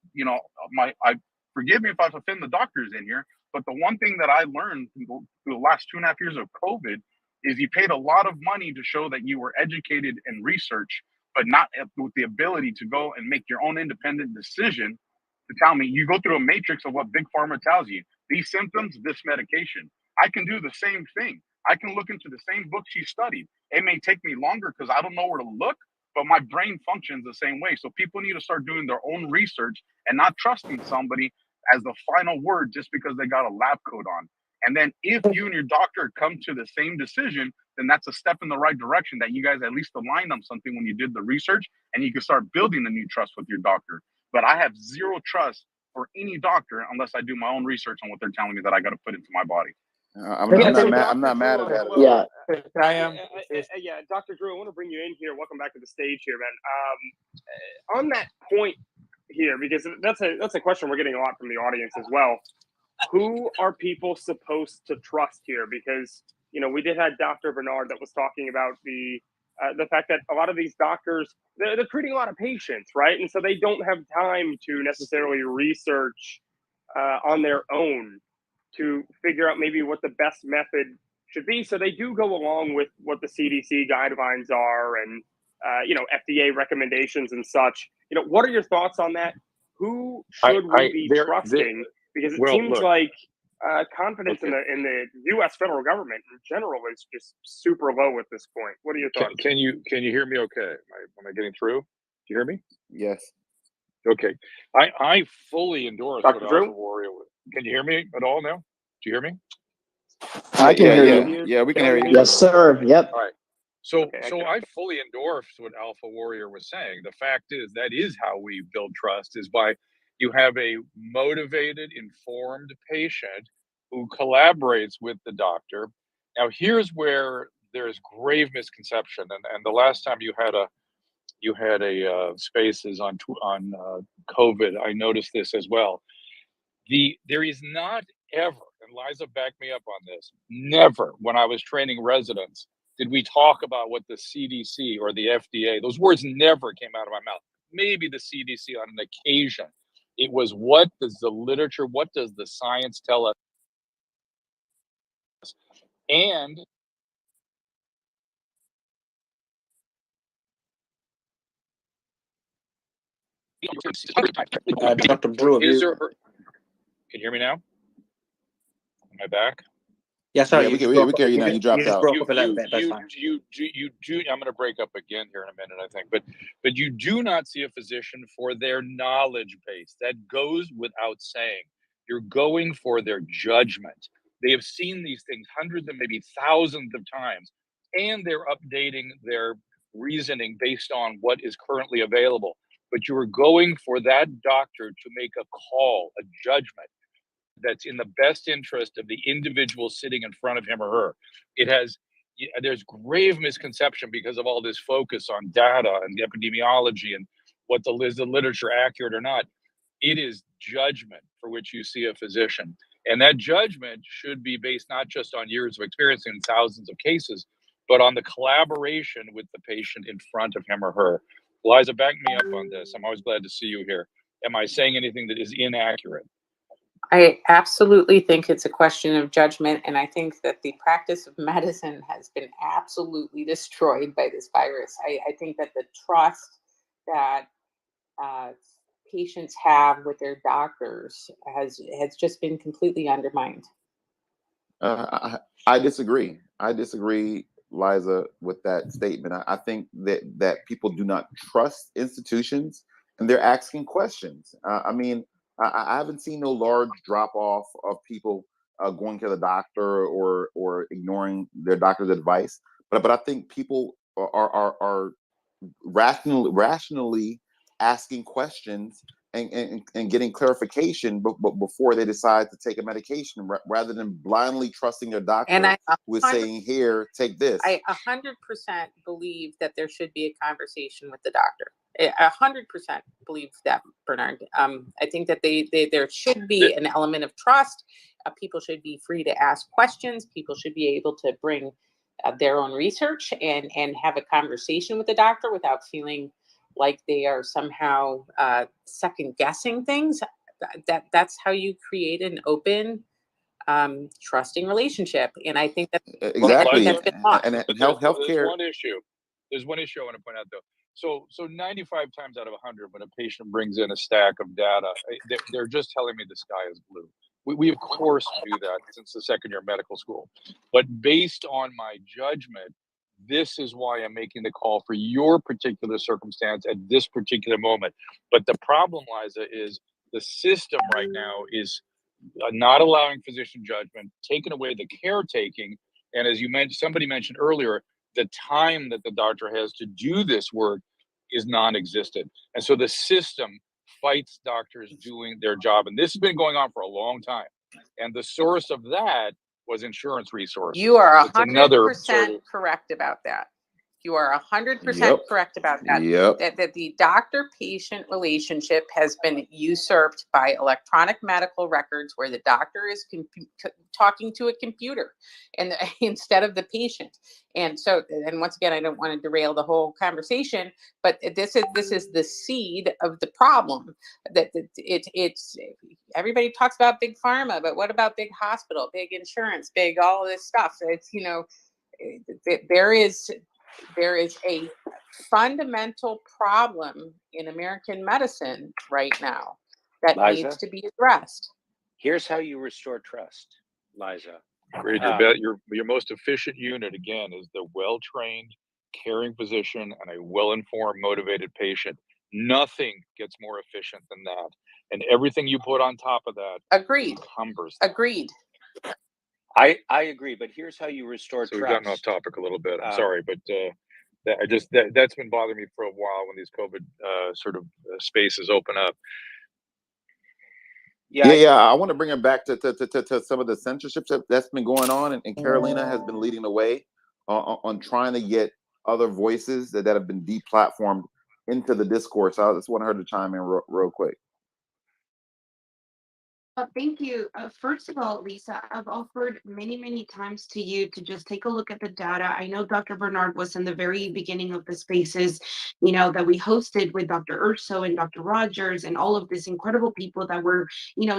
Speaker 15: I forgive me if I've offended the doctors in here, but the one thing that I learned through the last 2.5 years of COVID is you paid a lot of money to show that you were educated in research, but not with the ability to go and make your own independent decision to tell me. You go through a matrix of what Big Pharma tells you. These symptoms, this medication. I can do the same thing. I can look into the same books you studied. It may take me longer because I don't know where to look, but my brain functions the same way. So people need to start doing their own research and not trusting somebody as the final word just because they got a lab coat on. And then if you and your doctor come to the same decision, then that's a step in the right direction, that you guys at least aligned on something when you did the research, and you can start building a new trust with your doctor. But I have zero trust for any doctor unless I do my own research on what they're telling me that I got to put into my body.
Speaker 7: I'm not mad at that.
Speaker 9: Yeah.
Speaker 5: Yeah, Dr. Drew, I want to bring you in here. Welcome back to the stage here, man. On that point here, because that's a question we're getting a lot from the audience as well. Who are people supposed to trust here? Because we did have Dr. Bernard that was talking about the fact that a lot of these doctors, they're treating a lot of patients, right? And so they don't have time to necessarily research on their own to figure out maybe what the best method should be. So they do go along with what the CDC guidelines are and, FDA recommendations and such. What are your thoughts on that? Who should we be trusting? Because it seems like confidence in the U.S. federal government in general is just super low at this point. What are your thoughts?
Speaker 17: Can you hear me okay? Am I getting through? Do you hear me?
Speaker 7: Yes.
Speaker 17: Okay. I fully endorse
Speaker 5: Dr.
Speaker 17: what
Speaker 5: Drew?
Speaker 17: Alpha Warrior. Can you hear me at all now? Do you hear me?
Speaker 9: I can hear you.
Speaker 7: Yeah, we can hear you.
Speaker 9: Yes, sir. Yep.
Speaker 17: All right. So I fully endorse what Alpha Warrior was saying. The fact is, that is how we build trust, is by you have a motivated, informed patient who collaborates with the doctor. Now, here's where there's grave misconception. And the last time you had a spaces on COVID, I noticed this as well. There is not ever, and Liza backed me up on this, never when I was training residents did we talk about what the CDC or the FDA, those words never came out of my mouth. Maybe the CDC on an occasion. It was, what does the literature, what does the science tell us? And
Speaker 2: Dr. Drew,
Speaker 17: can you hear me now? Am I back?
Speaker 2: Yeah, sorry.
Speaker 7: Yeah, we can hear you now. You dropped out.
Speaker 2: Broke up a little bit. That's fine.
Speaker 17: You do. I'm going to break up again here in a minute, I think. But you do not see a physician for their knowledge base. That goes without saying. You're going for their judgment. They have seen these things hundreds and maybe thousands of times, and they're updating their reasoning based on what is currently available. but you are going for that doctor to make a call, a judgment that's in the best interest of the individual sitting in front of him or her. There's grave misconception because of all this focus on data and epidemiology and is the literature accurate or not. It is judgment for which you see a physician. And that judgment should be based not just on years of experience in thousands of cases, but on the collaboration with the patient in front of him or her. Liza, back me up on this. I'm always glad to see you here. Am I saying anything that is inaccurate?
Speaker 4: I absolutely think it's a question of judgment, and I think that the practice of medicine has been absolutely destroyed by this virus. I think that the trust that patients have with their doctors has just been completely undermined.
Speaker 7: I disagree. I disagree, Liza, with that statement. I think that people do not trust institutions, and they're asking questions. I mean, I haven't seen no large drop off of people going to the doctor or ignoring their doctor's advice. But I think people are rationally asking questions and getting clarification before they decide to take a medication, rather than blindly trusting their doctor
Speaker 4: And I
Speaker 7: who is saying, "Here, take this."
Speaker 4: I 100% believe that there should be a conversation with the doctor. 100% believe that, Bernard. I think that there should be an element of trust. People should be free to ask questions. People should be able to bring their own research and have a conversation with the doctor without feeling like they are somehow second guessing things. That's how you create an open, trusting relationship. And I think that
Speaker 7: Exactly.
Speaker 4: that's been lost.
Speaker 7: And
Speaker 17: There's
Speaker 7: healthcare.
Speaker 17: one issue. There's one issue I want to point out, though. So 95 times out of 100, when a patient brings in a stack of data, they're just telling me the sky is blue. We of course do that since the second year of medical school. But based on my judgment, this is why I'm making the call for your particular circumstance at this particular moment. But the problem, Liza, is the system right now is not allowing physician judgment, taking away the caretaking. And as you mentioned, somebody mentioned earlier, the time that the doctor has to do this work is non-existent. And so the system fights doctors doing their job. And this has been going on for a long time. And the source of that was insurance resources.
Speaker 4: You are
Speaker 17: It's another
Speaker 4: 100% correct about that. You are 100%
Speaker 7: Yep.
Speaker 4: correct about that.
Speaker 7: Yep.
Speaker 4: That the doctor-patient relationship has been usurped by electronic medical records, where the doctor is talking to a computer and instead of the patient. And so, and once again, I don't want to derail the whole conversation, but this is the seed of the problem. That it's everybody talks about big pharma, but what about big hospital, big insurance, big all of this stuff? It's there is a fundamental problem in American medicine right now that
Speaker 14: Liza?
Speaker 4: needs to be addressed.
Speaker 14: Here's how you restore trust, Liza.
Speaker 17: Great. Your most efficient unit, again, is the well-trained, caring physician and a well-informed, motivated patient. Nothing gets more efficient than that. And everything you put on top of that encumbers that.
Speaker 4: Agreed.
Speaker 14: I agree, but here's how you restore
Speaker 17: So
Speaker 14: trust.
Speaker 17: we've gotten off topic a little bit. I'm sorry, but that's been bothering me for a while when these COVID spaces open up.
Speaker 7: Yeah. I want to bring it back to some of the censorship that's been going on, and Carolina has been leading the way on trying to get other voices that have been deplatformed into the discourse. I just want her to chime in real quick.
Speaker 18: Thank you. First of all, Lisa, I've offered many times to you to just take a look at the data. I know Dr. Bernard was in the very beginning of the spaces, that we hosted with Dr. Urso and Dr. Rogers and all of these incredible people that were,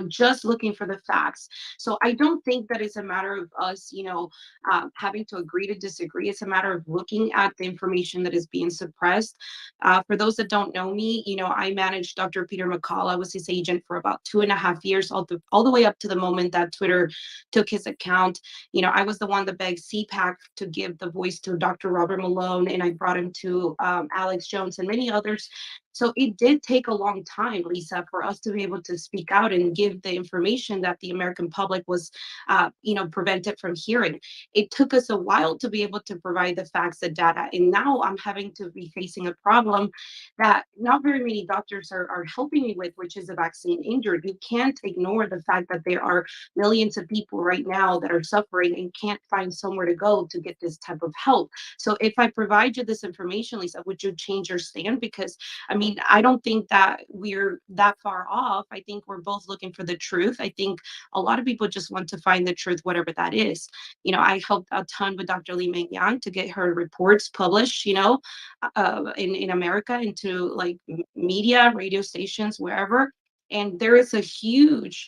Speaker 18: just looking for the facts. So I don't think that it's a matter of us, having to agree to disagree. It's a matter of looking at the information that is being suppressed. For those that don't know me, I managed Dr. Peter McCall. I was his agent for about 2.5 years, all the way up to the moment that Twitter took his account. I was the one that begged CPAC to give the voice to Dr. Robert Malone, and I brought him to Alex Jones and many others So it did take a long time, Lisa, for us to be able to speak out and give the information that the American public was, prevented from hearing. It took us a while to be able to provide the facts and data. And now I'm having to be facing a problem that not very many doctors are helping me with, which is a vaccine injured. You can't ignore the fact that there are millions of people right now that are suffering and can't find somewhere to go to get this type of help. So if I provide you this information, Lisa, would you change your stand? Because I mean, I don't think that we're that far off. I think we're both looking for the truth. I think a lot of people just want to find the truth, whatever that is. I helped a ton with Dr. Li Meng Yang to get her reports published, in America into like media, radio stations, wherever. And there is a huge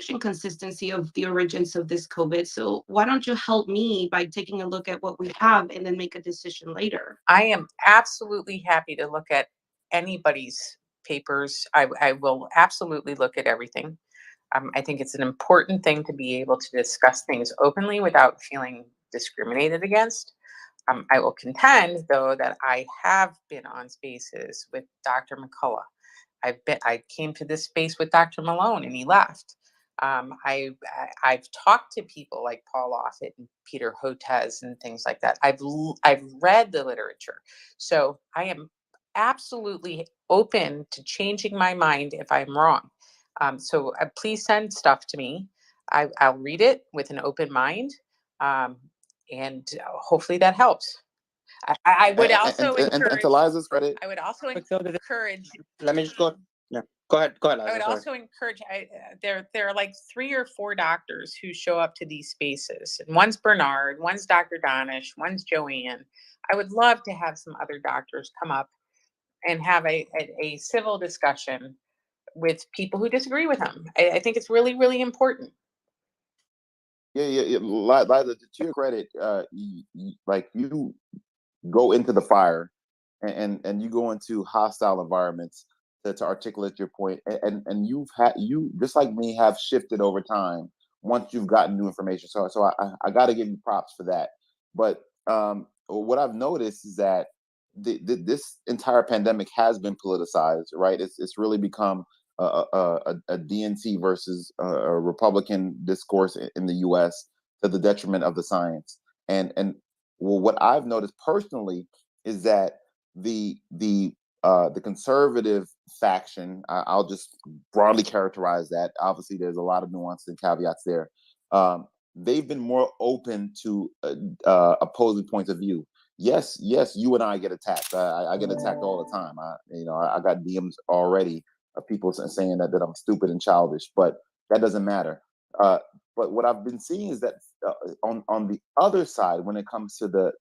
Speaker 18: inconsistency of the origins of this COVID. So why don't you help me by taking a look at what we have and then make a decision later?
Speaker 4: I am absolutely happy to look at anybody's papers. I will absolutely look at everything. I think it's an important thing to be able to discuss things openly without feeling discriminated against. I will contend, though, that I have been on spaces with Dr. McCullough. I came to this space with Dr. Malone, and he left. I've talked to people like Paul Offit and Peter Hotez and things like that. I've read the literature, so I am absolutely open to changing my mind if I'm wrong. So please send stuff to me. I'll read it with an open mind, and hopefully that helps. I would also
Speaker 7: And
Speaker 4: encourage.
Speaker 7: to Liza's credit,
Speaker 4: I would also encourage.
Speaker 2: Let me just go. Yeah, go ahead,
Speaker 4: I
Speaker 2: Liza.
Speaker 4: would
Speaker 2: Sorry.
Speaker 4: also encourage. There are like 3 or 4 doctors who show up to these spaces, and one's Bernard, one's Dr. Donish, one's Joanne. I would love to have some other doctors come up and have a civil discussion with people who disagree with them. I think it's really, really important.
Speaker 7: Yeah. Liza, to your credit, you go into the fire and you go into hostile environments to articulate your point, and you just like me have shifted over time once you've gotten new information. So I got to give you props for that. But what I've noticed is that this entire pandemic has been politicized, right? It's really become a DNC versus a Republican discourse in the U.S. to the detriment of the science. And well, what I've noticed personally is that the conservative faction, I'll just broadly characterize that. Obviously, there's a lot of nuance and caveats there. They've been more open to opposing points of view. Yes, you and I get attacked. I get attacked all the time. I got DMs already of people saying that I'm stupid and childish, but that doesn't matter. But what I've been seeing is that on the other side, when it comes to the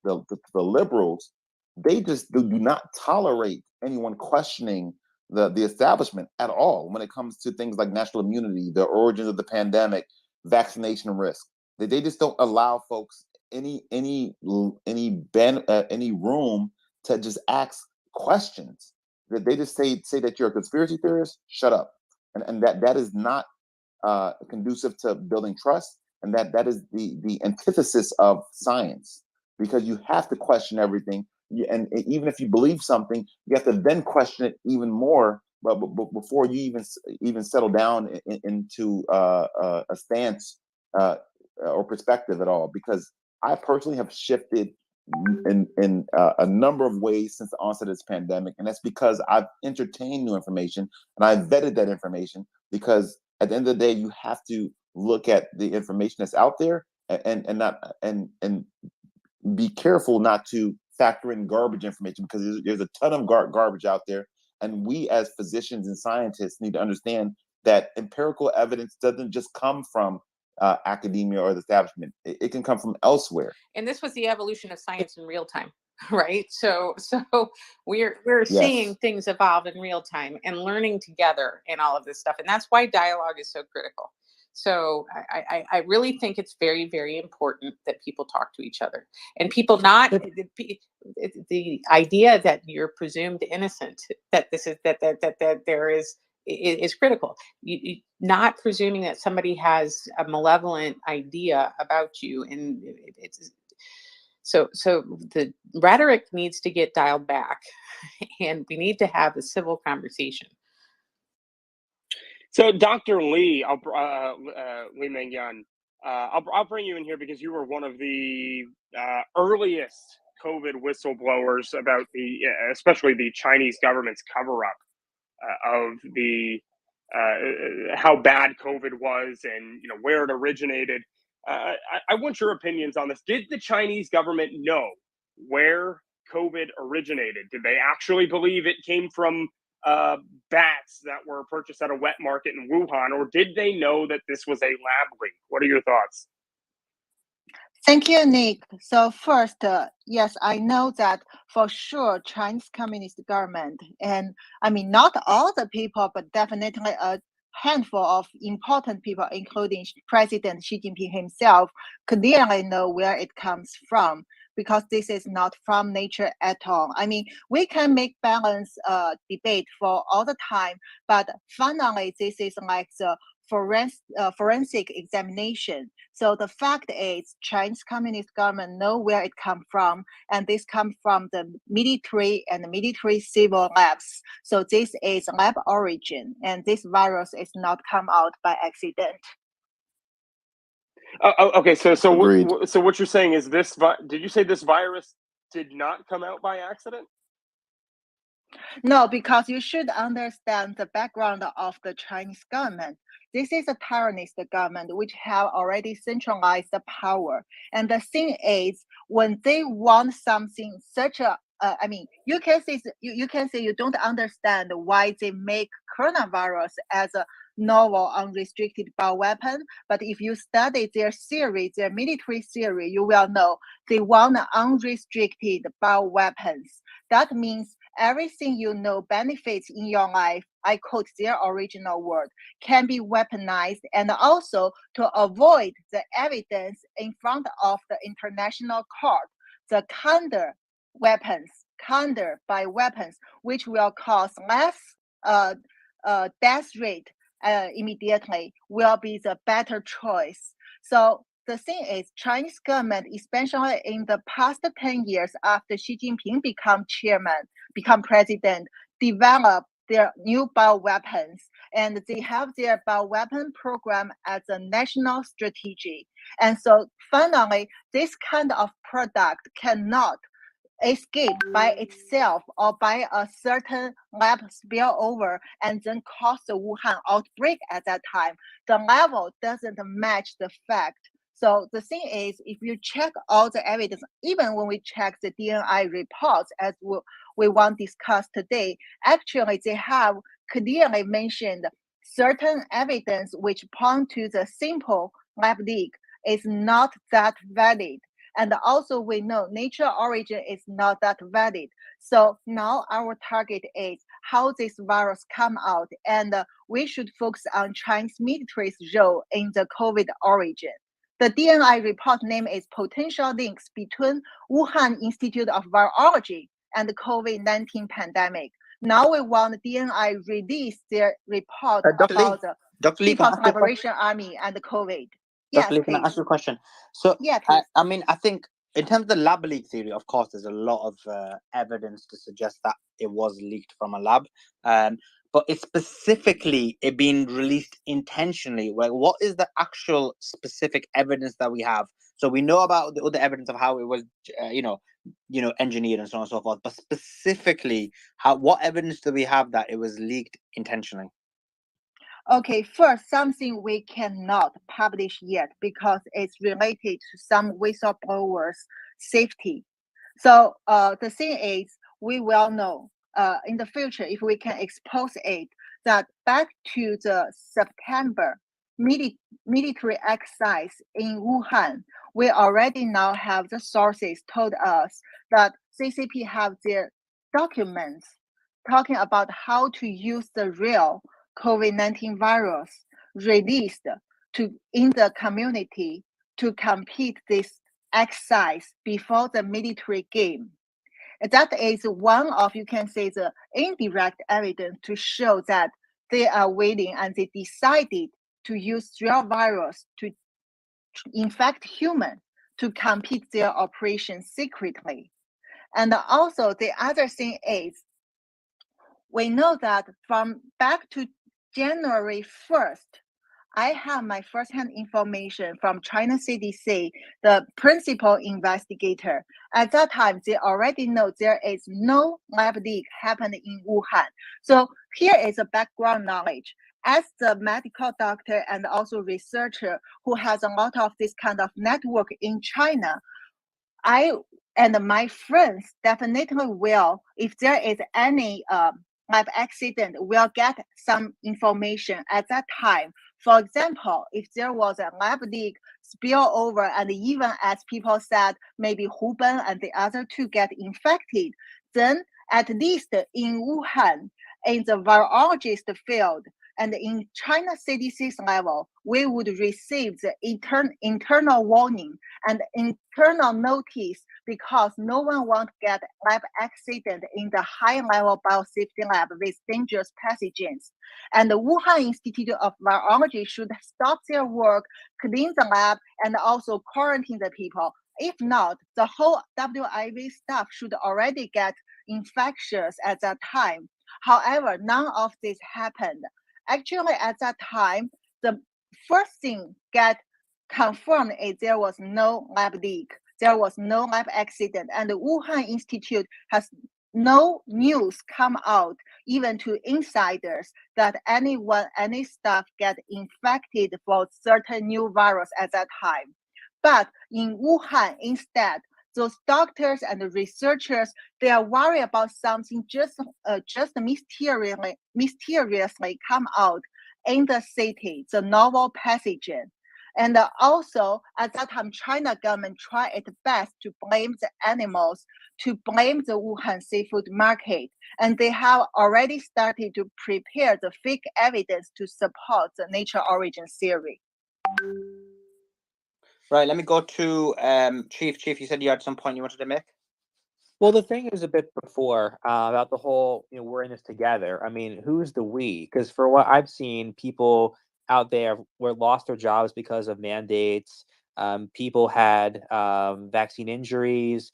Speaker 7: liberals, they just do not tolerate anyone questioning the establishment at all when it comes to things like national immunity, the origins of the pandemic, vaccination risk. They just don't allow folks any room to just ask questions. They just say that you're a conspiracy theorist. Shut up, and that is not conducive to building trust, and that is the antithesis of science, because you have to question everything, and even if you believe something, you have to then question it even more, but before you even settle down into a stance or perspective at all. Because I personally have shifted in a number of ways since the onset of this pandemic, and that's because I've entertained new information and I've vetted that information, because at the end of the day, you have to look at the information that's out there and be careful not to factor in garbage information, because there's a ton of garbage out there. And we as physicians and scientists need to understand that empirical evidence doesn't just come from academia or the establishment. It can come from elsewhere.
Speaker 4: And this was the evolution of science in real time, right? So we're
Speaker 7: Yes.
Speaker 4: seeing things evolve in real time and learning together and all of this stuff. And that's why dialogue is so critical. So I really think it's very, very important that people talk to each other, and people not the idea that you're presumed innocent, that this is that there is critical. You not presuming that somebody has a malevolent idea about you, and So the rhetoric needs to get dialed back, and we need to have a civil conversation.
Speaker 5: So, Dr. Lee, Lee Mengyan, I'll bring you in here because you were one of the earliest COVID whistleblowers about especially the Chinese government's cover-up of the how bad COVID was and where it originated. I want your opinions on this. Did the Chinese government know where COVID originated? Did they actually believe it came from bats that were purchased at a wet market in Wuhan, or did they know that this was a lab leak? What are your thoughts?
Speaker 6: Thank you, Nick. So first, yes, I know that for sure Chinese Communist government, and I mean not all the people, but definitely a handful of important people, including President Xi Jinping himself, clearly know where it comes from, because this is not from nature at all. I mean, we can make balanced debate for all the time, but finally, this is like the forensic examination. So the fact is, Chinese Communist government know where it come from, and this comes from the military and military civil labs. So this is lab origin, and this virus is not come out by accident.
Speaker 5: Okay, so
Speaker 7: Agreed.
Speaker 5: so what you're saying is this? Did you say this virus did not come out by accident?
Speaker 6: No, because you should understand the background of the Chinese government. This is a tyrannist government which have already centralized the power. And the thing is, when they want something such a, I mean, you can say you don't understand why they make coronavirus as a novel unrestricted bioweapon. But if you study their theory, their military theory, you will know they want unrestricted bioweapons. That means everything you know benefits in your life, I quote their original word, can be weaponized, and also to avoid the evidence in front of the international court, the counter by weapons, which will cause less death rate immediately, will be the better choice. So the thing is, Chinese government, especially in the past 10 years after Xi Jinping become president, develop their new bioweapons, and they have their bioweapon program as a national strategy. And so finally, this kind of product cannot escape by itself or by a certain lab spillover and then cause the Wuhan outbreak at that time. The level doesn't match the fact. So the thing is, if you check all the evidence, even when we check the DNA reports, as we want to discuss today, actually they have clearly mentioned certain evidence which point to the simple lab leak is not that valid. And also we know nature origin is not that valid. So now our target is how this virus come out, and we should focus on Chinese military's role in the COVID origin. The DNI report name is Potential Links Between Wuhan Institute of Virology and the COVID-19 Pandemic. Now we want DNI release their report about the People's Liberation Army and the COVID.
Speaker 2: Dr. Lee, can I ask you a question? So,
Speaker 6: yeah,
Speaker 2: I mean, I think in terms of the lab leak theory, of course, there's a lot of evidence to suggest that it was leaked from a lab. But it's specifically it being released intentionally. Like, what is the actual specific evidence that we have? So we know about the other evidence of how it was, engineered and so on and so forth. But specifically, what evidence do we have that it was leaked intentionally?
Speaker 6: Okay, first, something we cannot publish yet because it's related to some whistleblowers' safety. So the thing is, we will know in the future if we can expose it, that back to the September military exercise in Wuhan, we already now have the sources told us that CCP have their documents talking about how to use the real COVID-19 virus released in the community to compete this exercise before the military game. That is one of, you can say, the indirect evidence to show that they are willing and they decided to use real virus to infect human to complete their operation secretly. And also the other thing is, we know that from back to January 1st, I have my firsthand information from China CDC, the principal investigator. At that time, they already know there is no lab leak happened in Wuhan. So here is a background knowledge. As the medical doctor and also researcher who has a lot of this kind of network in China, I and my friends definitely will, if there is any lab accident, will get some information at that time. For example, if there was a lab leak spill over, and even as people said, maybe Hubei and the other two get infected, then at least in Wuhan, in the virologist field, and in China CDC's level, we would receive the internal warning and internal notice, because no one wants to get lab accident in the high-level biosafety lab with dangerous pathogens. And the Wuhan Institute of Virology should stop their work, clean the lab, and also quarantine the people. If not, the whole WIV staff should already get infectious at that time. However, none of this happened. Actually, at that time, the first thing get confirmed is there was no lab leak, there was no lab accident, and the Wuhan Institute has no news come out, even to insiders, that any staff get infected for certain new virus at that time. But in Wuhan, instead, those doctors and the researchers, they are worried about something just mysteriously come out in the city, the novel pathogen. And also, at that time, China government tried its best to blame the animals, to blame the Wuhan seafood market. And they have already started to prepare the fake evidence to support the nature origin theory.
Speaker 2: Right, let me go to Chief. Chief, you said you had some point you wanted to make?
Speaker 16: Well, the thing is a bit before about the whole, we're in this together. I mean, who's the we? Because for what I've seen, people out there were lost their jobs because of mandates. People had vaccine injuries.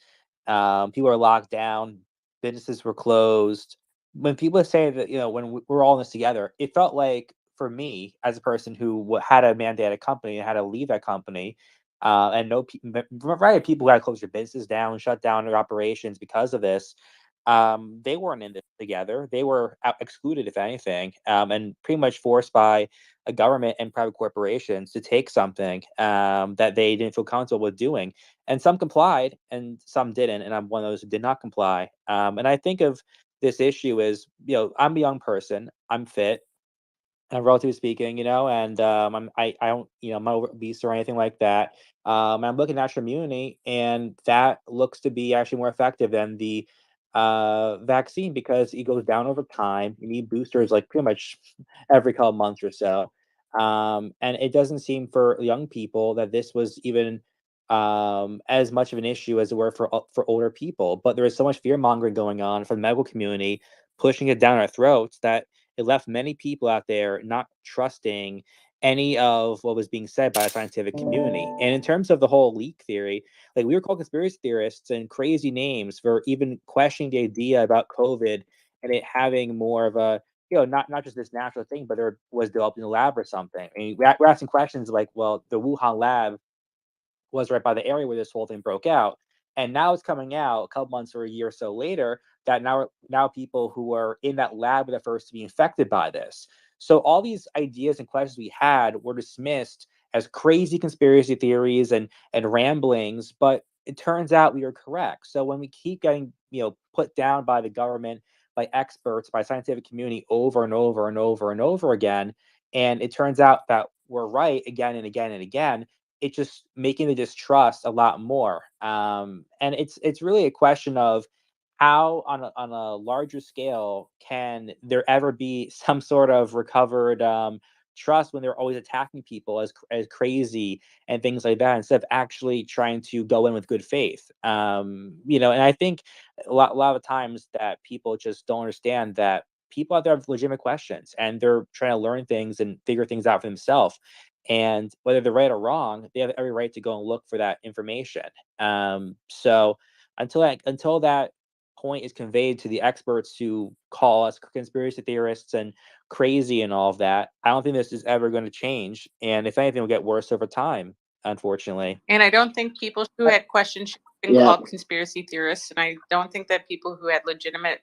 Speaker 16: People were locked down. Businesses were closed. When people say that, when we're all in this together, it felt like for me as a person who had a mandate at a company and had to leave that company, and no variety of people who had to close their business down, shut down their operations because of this. They weren't in this together. They were excluded, if anything, and pretty much forced by a government and private corporations to take something that they didn't feel comfortable with doing. And some complied and some didn't. And I'm one of those who did not comply. And I think of this issue as, I'm a young person. I'm fit, relatively speaking, and I don't, I'm not obese or anything like that. I'm looking at natural immunity, and that looks to be actually more effective than the vaccine, because it goes down over time. You need boosters like pretty much every couple months or so. And it doesn't seem for young people that this was even as much of an issue as it were for older people. But there is so much fear mongering going on from the medical community, pushing it down our throats, that it left many people out there not trusting any of what was being said by the scientific community. And in terms of the whole leak theory, like, we were called conspiracy theorists and crazy names for even questioning the idea about COVID and it having more of a, not just this natural thing, but there was developed in a lab or something. I mean, we're asking questions like, well, the Wuhan lab was right by the area where this whole thing broke out. And now it's coming out a couple months or a year or so later that now people who are in that lab were the first to be infected by this. So all these ideas and questions we had were dismissed as crazy conspiracy theories and ramblings, but it turns out we were correct. So when we keep getting put down by the government, by experts, by scientific community over and over and over and over again, and it turns out that we're right again and again and again, it's just making the distrust a lot more. And it's really a question of how, on a larger scale, can there ever be some sort of recovered trust when they're always attacking people as crazy and things like that, instead of actually trying to go in with good faith. And I think a lot of times that people just don't understand that people out there have legitimate questions and they're trying to learn things and figure things out for themselves. And whether they're right or wrong, they have every right to go and look for that information. So until that point is conveyed to the experts who call us conspiracy theorists and crazy and all of that, I don't think this is ever going to change. And if anything, will get worse over time, unfortunately.
Speaker 4: And I don't think people who had questions should have been called conspiracy theorists. And I don't think that people who had legitimate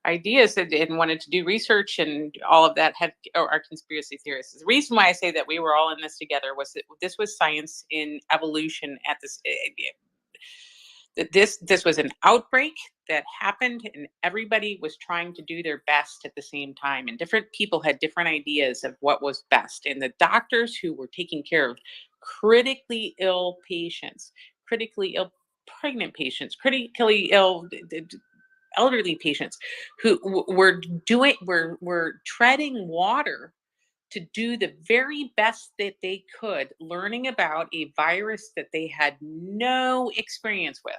Speaker 4: ideas and wanted to do research and all of that are conspiracy theorists. The reason why I say that we were all in this together was that this was science in evolution at this. This was an outbreak that happened, and everybody was trying to do their best at the same time, and different people had different ideas of what was best. And the doctors who were taking care of critically ill patients, critically ill pregnant patients, critically ill elderly patients, who were treading water to do the very best that they could, learning about a virus that they had no experience with.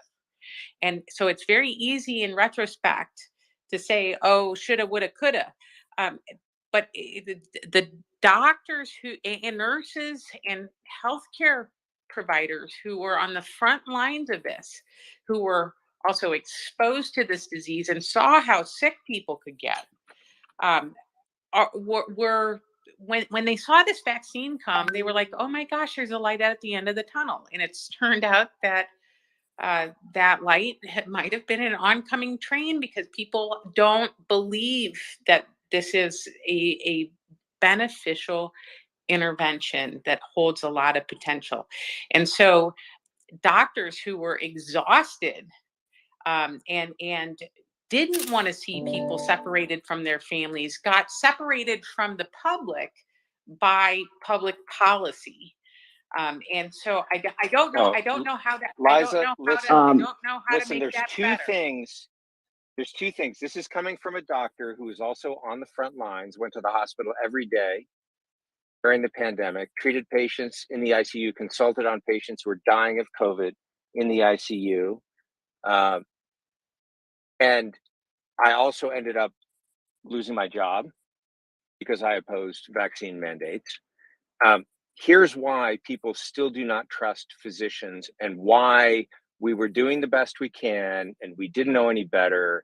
Speaker 4: And so it's very easy in retrospect to say, oh, shoulda, woulda, coulda. But the doctors and nurses and healthcare providers who were on the front lines of this, who were also exposed to this disease and saw how sick people could get, were when they saw this vaccine come, they were like, oh my gosh, there's a light at the end of the tunnel. And it's turned out that that light might have been an oncoming train, because people don't believe that this is a beneficial intervention that holds a lot of potential. And so doctors who were exhausted and didn't want to see people separated from their families got separated from the public by public policy. And so I don't know. I don't know how to.
Speaker 3: Liza,
Speaker 4: I don't know how to
Speaker 3: listen.
Speaker 4: make
Speaker 3: There's
Speaker 4: that
Speaker 3: two
Speaker 4: better.
Speaker 3: things. There's two things. This is coming from a doctor who is also on the front lines, went to the hospital every day during the pandemic, treated patients in the ICU, consulted on patients who were dying of COVID in the ICU. And I also ended up losing my job because I opposed vaccine mandates. Here's why people still do not trust physicians, and why we were doing the best we can and we didn't know any better.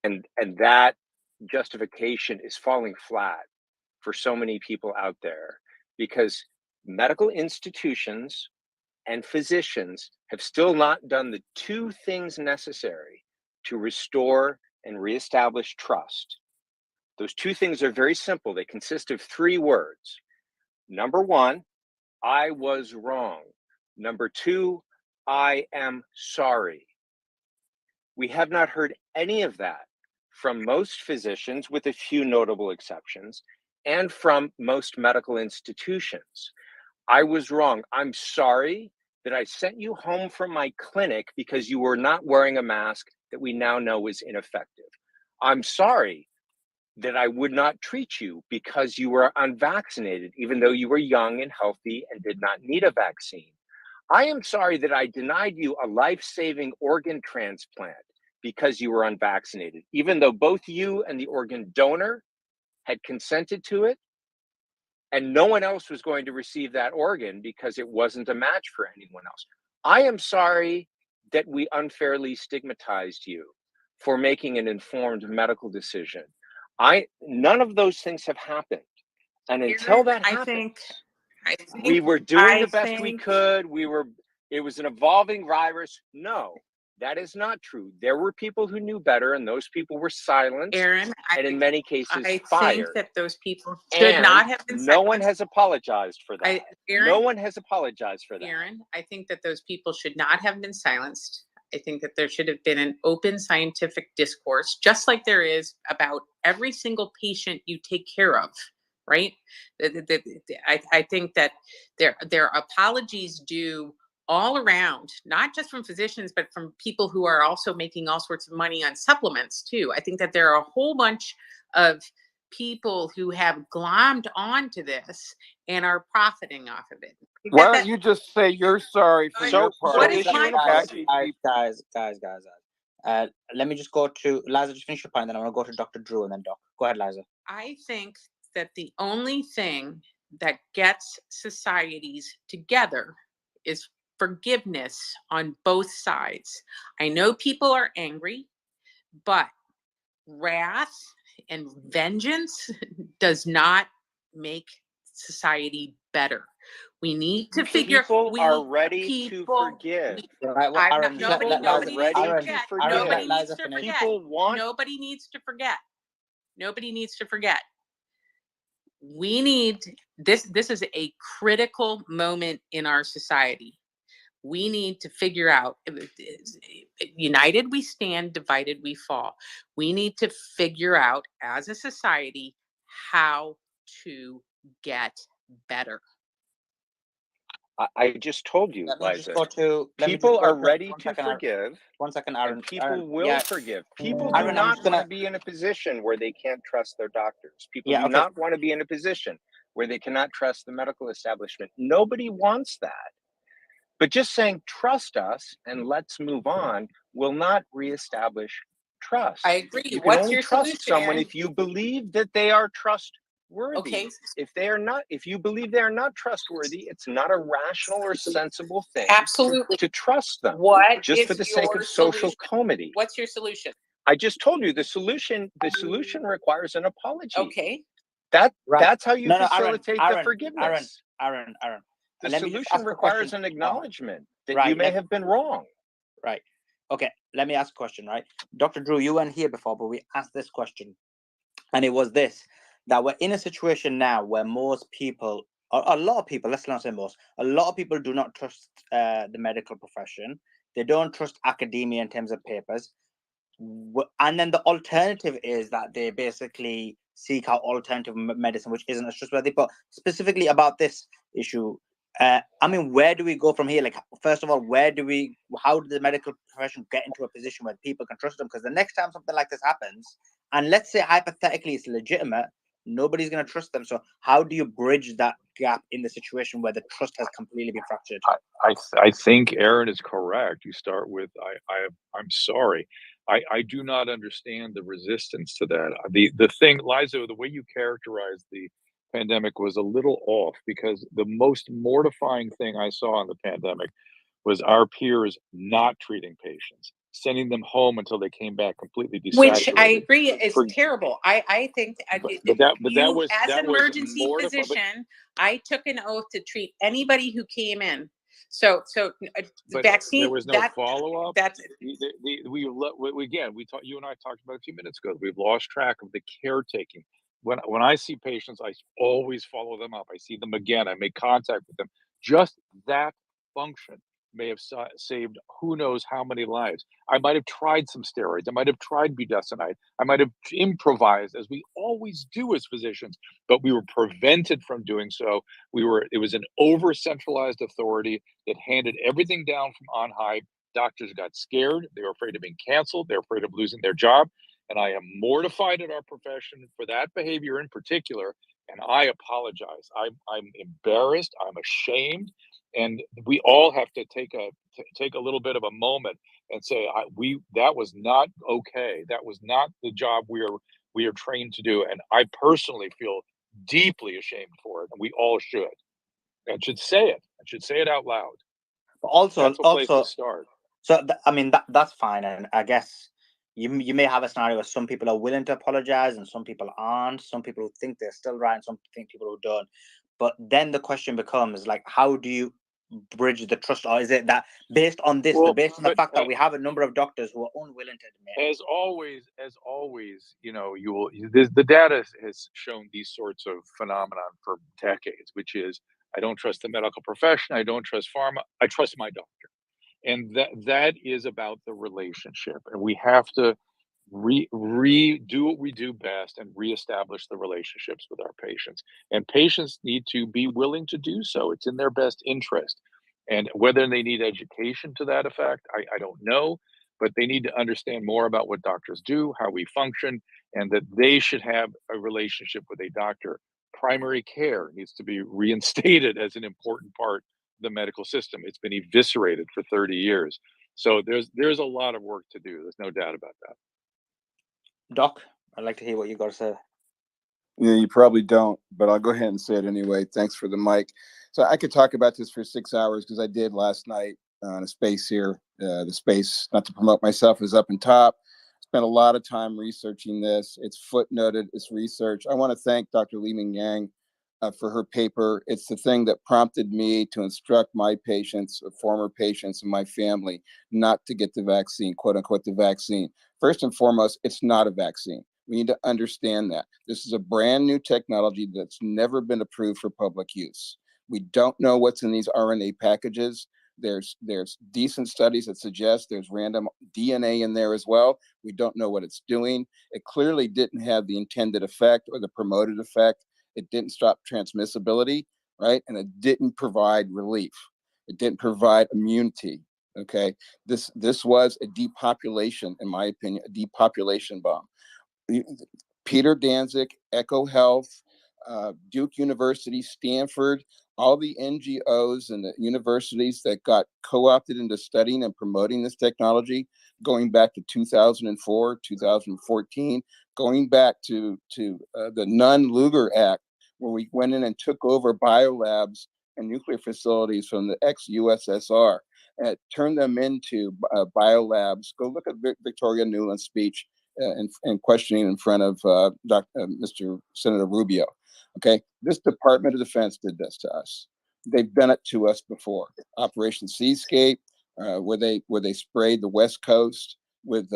Speaker 3: And that justification is falling flat for so many people out there, because medical institutions and physicians have still not done the two things necessary to restore and reestablish trust. Those two things are very simple. They consist of three words. Number one, I was wrong. Number two, I am sorry. We have not heard any of that from most physicians, with a few notable exceptions, and from most medical institutions. I was wrong. I'm sorry that I sent you home from my clinic because you were not wearing a mask that we now know is ineffective. I'm sorry that I would not treat you because you were unvaccinated, even though you were young and healthy and did not need a vaccine. I am sorry that I denied you a life-saving organ transplant because you were unvaccinated, even though both you and the organ donor had consented to it, and no one else was going to receive that organ because it wasn't a match for anyone else. I am sorry that we unfairly stigmatized you for making an informed medical decision. None of those things have happened. And until that happened, we were doing the best we could. It was an evolving virus. No, that is not true. There were people who knew better, and those people were silenced,
Speaker 4: Aaron,
Speaker 3: and in many cases
Speaker 4: I
Speaker 3: fired.
Speaker 4: think that those people should not have been
Speaker 3: No one has apologized for that.
Speaker 4: Aaron,
Speaker 3: No one has apologized for that.
Speaker 4: Aaron, I think that those people should not have been silenced. I think that there should have been an open scientific discourse, just like there is about every single patient you take care of, right? I think that there are apologies due all around, not just from physicians, but from people who are also making all sorts of money on supplements too. I think that there are a whole bunch of people who have glommed onto this and are profiting off of it.
Speaker 12: Why don't you just say you're sorry for your part?
Speaker 4: What is my
Speaker 2: guys. Let me just go to Liza. Just finish your point, then I'm going to go to Dr. Drew and then Doc. Go ahead, Liza.
Speaker 4: I think that the only thing that gets societies together is forgiveness on both sides. I know people are angry, but wrath and vengeance does not make society better. We need to figure.
Speaker 3: People
Speaker 4: We
Speaker 3: are ready to
Speaker 4: people.
Speaker 3: forgive.
Speaker 2: Right, well,
Speaker 4: I'm not.
Speaker 2: Aaron,
Speaker 4: Nobody.
Speaker 2: let
Speaker 4: Nobody
Speaker 2: Liza,
Speaker 4: needs to
Speaker 2: Aaron,
Speaker 4: forget.
Speaker 2: Aaron,
Speaker 4: Nobody
Speaker 2: let
Speaker 4: needs
Speaker 2: Liza
Speaker 4: to
Speaker 2: finish.
Speaker 4: forget.
Speaker 3: People want.
Speaker 4: Nobody needs to forget. Nobody needs to forget. We need this. This is a critical moment in our society. We need to figure out, united we stand, divided we fall. We need to figure out as a society how to get better.
Speaker 3: I just told you,
Speaker 2: Let me just
Speaker 3: Liza.
Speaker 2: go to. Let me just
Speaker 3: People
Speaker 2: go
Speaker 3: are
Speaker 2: to
Speaker 3: ready
Speaker 2: one
Speaker 3: to
Speaker 2: second, Aaron.
Speaker 3: forgive,
Speaker 2: 1 second,
Speaker 3: and
Speaker 2: Aaron.
Speaker 3: people
Speaker 2: Aaron,
Speaker 3: will
Speaker 2: yeah,
Speaker 3: forgive. People do
Speaker 2: Aaron, I'm
Speaker 3: not
Speaker 2: just
Speaker 3: want
Speaker 2: gonna.
Speaker 3: to be in a position where they can't trust their doctors. People
Speaker 2: Yeah,
Speaker 3: do
Speaker 2: okay.
Speaker 3: not want to be in a position where they cannot trust the medical establishment. Nobody wants that. But just saying, trust us and let's move on will not reestablish trust.
Speaker 4: I agree.
Speaker 3: You can
Speaker 4: What's
Speaker 3: only
Speaker 4: your
Speaker 3: trust
Speaker 4: solution,
Speaker 3: someone
Speaker 4: Aaron?
Speaker 3: if you believe that they are trustworthy.
Speaker 4: Okay.
Speaker 3: If they are not, if you believe they are not trustworthy, it's not a rational or sensible thing
Speaker 4: Absolutely.
Speaker 3: to trust them
Speaker 4: What
Speaker 3: just
Speaker 4: is
Speaker 3: for the sake
Speaker 4: your
Speaker 3: of social
Speaker 4: solution?
Speaker 3: comity.
Speaker 4: What's your solution?
Speaker 3: I just told you the solution requires an apology.
Speaker 4: Okay.
Speaker 2: Right.
Speaker 3: That's how you
Speaker 2: No, Aaron,
Speaker 3: facilitate the
Speaker 2: Aaron,
Speaker 3: forgiveness.
Speaker 2: Aaron.
Speaker 3: The
Speaker 2: Let me just
Speaker 3: solution
Speaker 2: ask a
Speaker 3: requires
Speaker 2: question.
Speaker 3: an acknowledgement that
Speaker 2: Right,
Speaker 3: you may have been wrong.
Speaker 2: Right. Okay, let me ask a question, right? Dr. Drew, you weren't here before, but we asked this question. And it was this, that we're in a situation now where most people, or a lot of people, let's not say most, a lot of people do not trust the medical profession. They don't trust academia in terms of papers. And then the alternative is that they basically seek out alternative medicine, which isn't as trustworthy. But specifically about this issue, I mean, where do we go from here? Like, first of all, how did the medical profession get into a position where people can trust them? Because the next time something like this happens, and let's say hypothetically it's legitimate, nobody's going to trust them. So how do you bridge that gap in the situation where the trust has completely been fractured?
Speaker 17: I think Aaron is correct. You start with I'm sorry. I do not understand the resistance to that. The thing, Liza, the way you characterized the pandemic was a little off, because the most mortifying thing I saw in the pandemic was our peers not treating patients, sending them home until they came back completely
Speaker 4: Which I
Speaker 17: desaturated.
Speaker 4: agree is terrible. I think
Speaker 17: But that was
Speaker 4: as an emergency
Speaker 17: mortifying.
Speaker 4: physician, I took an oath to treat anybody who came in. So
Speaker 17: But
Speaker 4: vaccine,
Speaker 17: there was no
Speaker 4: that
Speaker 17: follow up.
Speaker 4: that's
Speaker 17: We again, you and I talked about a few minutes ago. We've lost track of the caretaking. When I see patients, I always follow them up. I see them again. I make contact with them. Just that function may have saved who knows how many lives. I might have tried some steroids. I might have tried budesonide. I might have improvised, as we always do as physicians, but we were prevented from doing so. It was an over centralized authority that handed everything down from on high. Doctors got scared. They were afraid of being canceled. They're afraid of losing their job. And I am mortified at our profession for that behavior in particular. And I apologize. I'm embarrassed. I'm ashamed. And we all have to take a little bit of a moment and say, that was not okay. That was not the job we are trained to do. And I personally feel deeply ashamed for it. And we all should. And should say it. And should say it out loud.
Speaker 2: But also,
Speaker 17: That's a place to start.
Speaker 2: So I mean that's fine, and I guess you may have a scenario where some people are willing to apologize and some people aren't. Some people who think they're still right, and some think people who don't. But then the question becomes like, how do you bridge the trust, or is it that based on this, based on the fact that we have a number of doctors who are unwilling to admit?
Speaker 17: As always, the data has shown these sorts of phenomenon for decades, which is I don't trust the medical profession, I don't trust pharma, I trust my doctor. And that is about the relationship. And we have to do what we do best and reestablish the relationships with our patients. And patients need to be willing to do so. It's in their best interest. And whether they need education to that effect, I don't know, but they need to understand more about what doctors do, how we function, and that they should have a relationship with a doctor. Primary care needs to be reinstated as an important part of the medical system. It's been eviscerated for 30 years. So there's a lot of work to do. There's no doubt about that.
Speaker 2: Doc, I'd like to hear what you got to say.
Speaker 12: You probably don't, but I'll go ahead and say it anyway. Thanks for the mic. So I could talk about this for 6 hours because I did last night on a space here. The space, not to promote myself, is up and top. Spent a lot of time researching this. It's footnoted, it's research. I want to thank Dr. Li Ming Yang for her paper. It's the thing that prompted me to instruct my patients, former patients, and my family not to get the vaccine, quote unquote, the vaccine. First and foremost, it's not a vaccine. We need to understand that. This is a brand new technology that's never been approved for public use. We don't know what's in these RNA packages. There's decent studies that suggest there's random DNA in there as well. We don't know what it's doing. It clearly didn't have the intended effect or the promoted effect. It didn't stop transmissibility, right? And it didn't provide relief. It didn't provide immunity. Okay, this was a depopulation, in my opinion, a depopulation bomb. Peter Danzig, Echo Health, Duke University, Stanford, all the NGOs and the universities that got co-opted into studying and promoting this technology, going back to 2004, 2014, going back to the Nunn-Lugar Act, where we went in and took over biolabs and nuclear facilities from the ex-USSR and turned them into biolabs. Go look at Victoria Nuland's speech and questioning in front of Mr. Senator Rubio. Okay, this Department of Defense did this to us. They've done it to us before. Operation Seascape, where they sprayed the West Coast with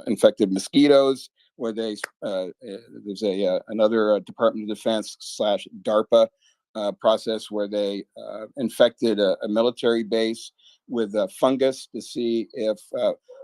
Speaker 12: infected mosquitoes. Where there's another Department of Defense / DARPA process where they infected a military base with fungus to see if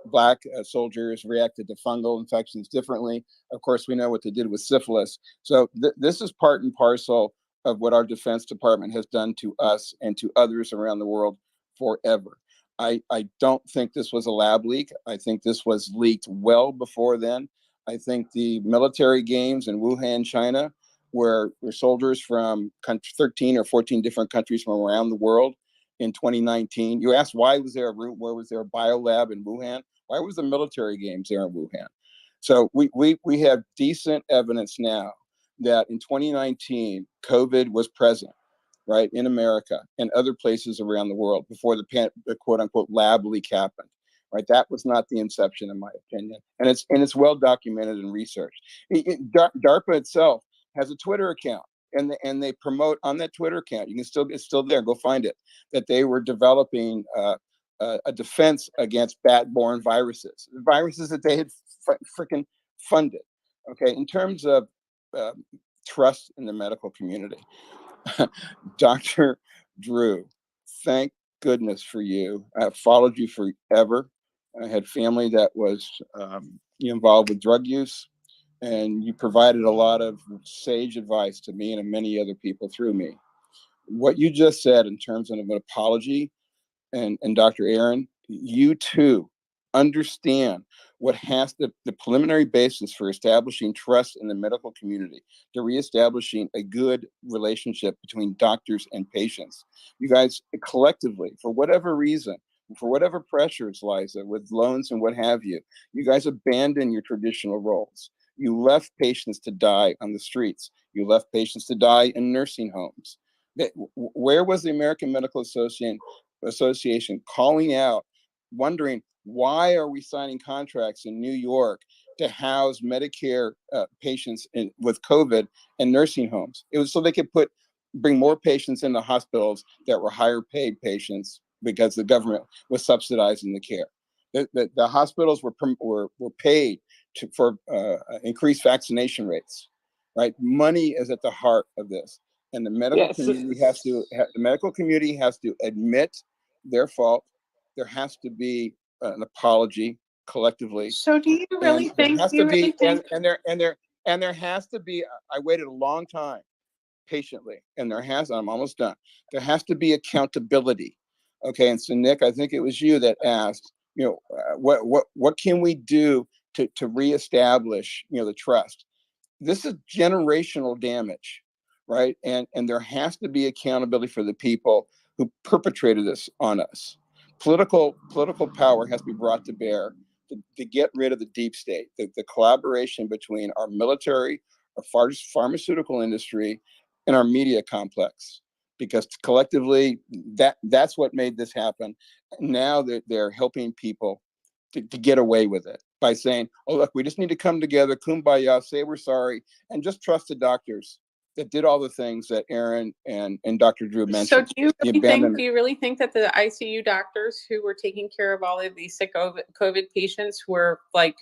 Speaker 12: Black soldiers reacted to fungal infections differently. Of course, we know what they did with syphilis. So this is part and parcel of what our Defense Department has done to us and to others around the world forever. I don't think this was a lab leak. I think this was leaked well before then. I think the military games in Wuhan, China, where soldiers from 13 or 14 different countries from around the world in 2019. You asked why was there where was there a biolab in Wuhan? Why was the military games there in Wuhan? So we have decent evidence now that in 2019, COVID was present, right, in America and other places around the world before the quote unquote lab leak happened. Right, that was not the inception, in my opinion, and it's well documented and researched. DARPA itself has a Twitter account, and they promote on that Twitter account. It's still there. Go find it. That they were developing a defense against bat-borne viruses that they had freaking funded. Okay, in terms of trust in the medical community, Dr. Drew, thank goodness for you. I've followed you forever. I had family that was involved with drug use, and you provided a lot of sage advice to me and many other people through me. What you just said in terms of an apology, and Dr. Aaron, you too understand what has the preliminary basis for establishing trust in the medical community, to reestablishing a good relationship between doctors and patients. You guys collectively, for whatever reason, for whatever pressures, Liza, with loans and what have you, you guys abandoned your traditional roles. You left patients to die on the streets. You left patients to die in nursing homes. Where was the American Medical Association calling out, wondering why are we signing contracts in New York to house Medicare patients with COVID in nursing homes? It was so they could bring more patients into hospitals that were higher paid patients because the government was subsidizing the care. The hospitals were paid for increased vaccination rates. Right, money is at the heart of this, and the medical community has to admit their fault. There has to be an apology collectively.
Speaker 4: So do you really think?
Speaker 12: And there has to be. I waited a long time, patiently, and I'm almost done. There has to be accountability. Okay, and so Nick, I think it was you that asked, what can we do to reestablish, the trust? This is generational damage, right? And there has to be accountability for the people who perpetrated this on us. Political power has to be brought to bear to get rid of the deep state, the collaboration between our military, our pharmaceutical industry and our media complex, because collectively that's what made this happen. Now they're helping people to get away with it by saying, oh, look, we just need to come together, kumbaya, say we're sorry, and just trust the doctors that did all the things that Aaron and Dr. Drew mentioned.
Speaker 4: So do you really think that the ICU doctors who were taking care of all of these sick COVID patients were like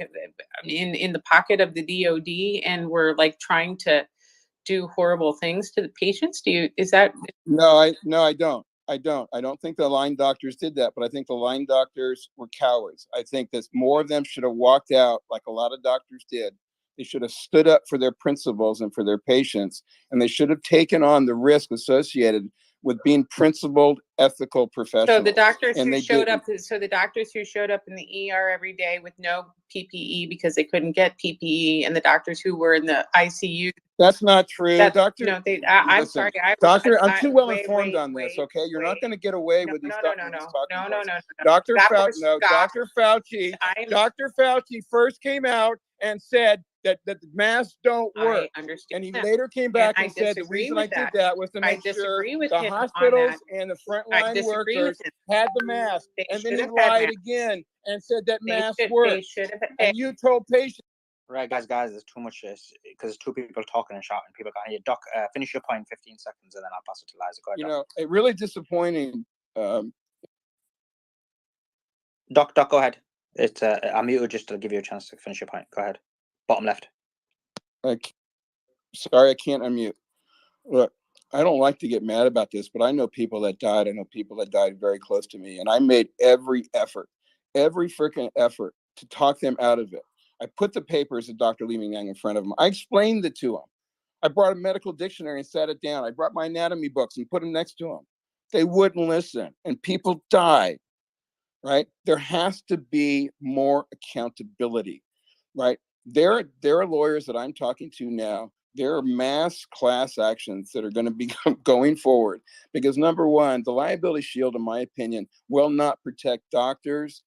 Speaker 4: in the pocket of the DOD and were like trying to do horrible things to the patients? Is that?
Speaker 12: No, I don't. I don't think the line doctors did that, but I think the line doctors were cowards. I think that more of them should have walked out like a lot of doctors did. They should have stood up for their principles and for their patients, and they should have taken on the risk associated with being principled, ethical professionals.
Speaker 4: So the doctors
Speaker 12: and
Speaker 4: who
Speaker 12: they
Speaker 4: showed
Speaker 12: didn't.
Speaker 4: up, so the doctors who showed up in the ER every day with no PPE because they couldn't get PPE, and the doctors who were in the ICU.
Speaker 12: That's not true, Doctor.
Speaker 4: No, I'm
Speaker 12: Listen,
Speaker 4: sorry,
Speaker 12: Doctor. I'm too well informed on this. Okay, you're not going to get away with these talking points. Dr. Fauci, no, Dr. Fauci. Dr. Fauci first came out and said that the masks don't work, and he later came back and said the reason I did that was to make sure the hospitals and the frontline workers had the mask, and then he lied again and said that masks work, and you told patients.
Speaker 2: Right, guys, there's too much because there's two people talking and shouting. People can't hear. Doc, finish your point in 15 seconds, and then I'll pass it to Liza. Go ahead, Doc.
Speaker 12: It really disappointing.
Speaker 2: Doc, go ahead. I'm muted just to give you a chance to finish your point. Go ahead. Bottom left.
Speaker 12: Sorry, I can't unmute. Look, I don't like to get mad about this, but I know people that died. I know people that died very close to me, and I made every freaking effort to talk them out of it. I put the papers of Dr. Li Mingyang in front of them. I explained it to them. I brought a medical dictionary and sat it down. I brought my anatomy books and put them next to them. They wouldn't listen, and people died, right? There has to be more accountability, right? There are lawyers that I'm talking to now. There are mass class actions that are going to be going forward because, number one, the liability shield, in my opinion, will not protect doctors,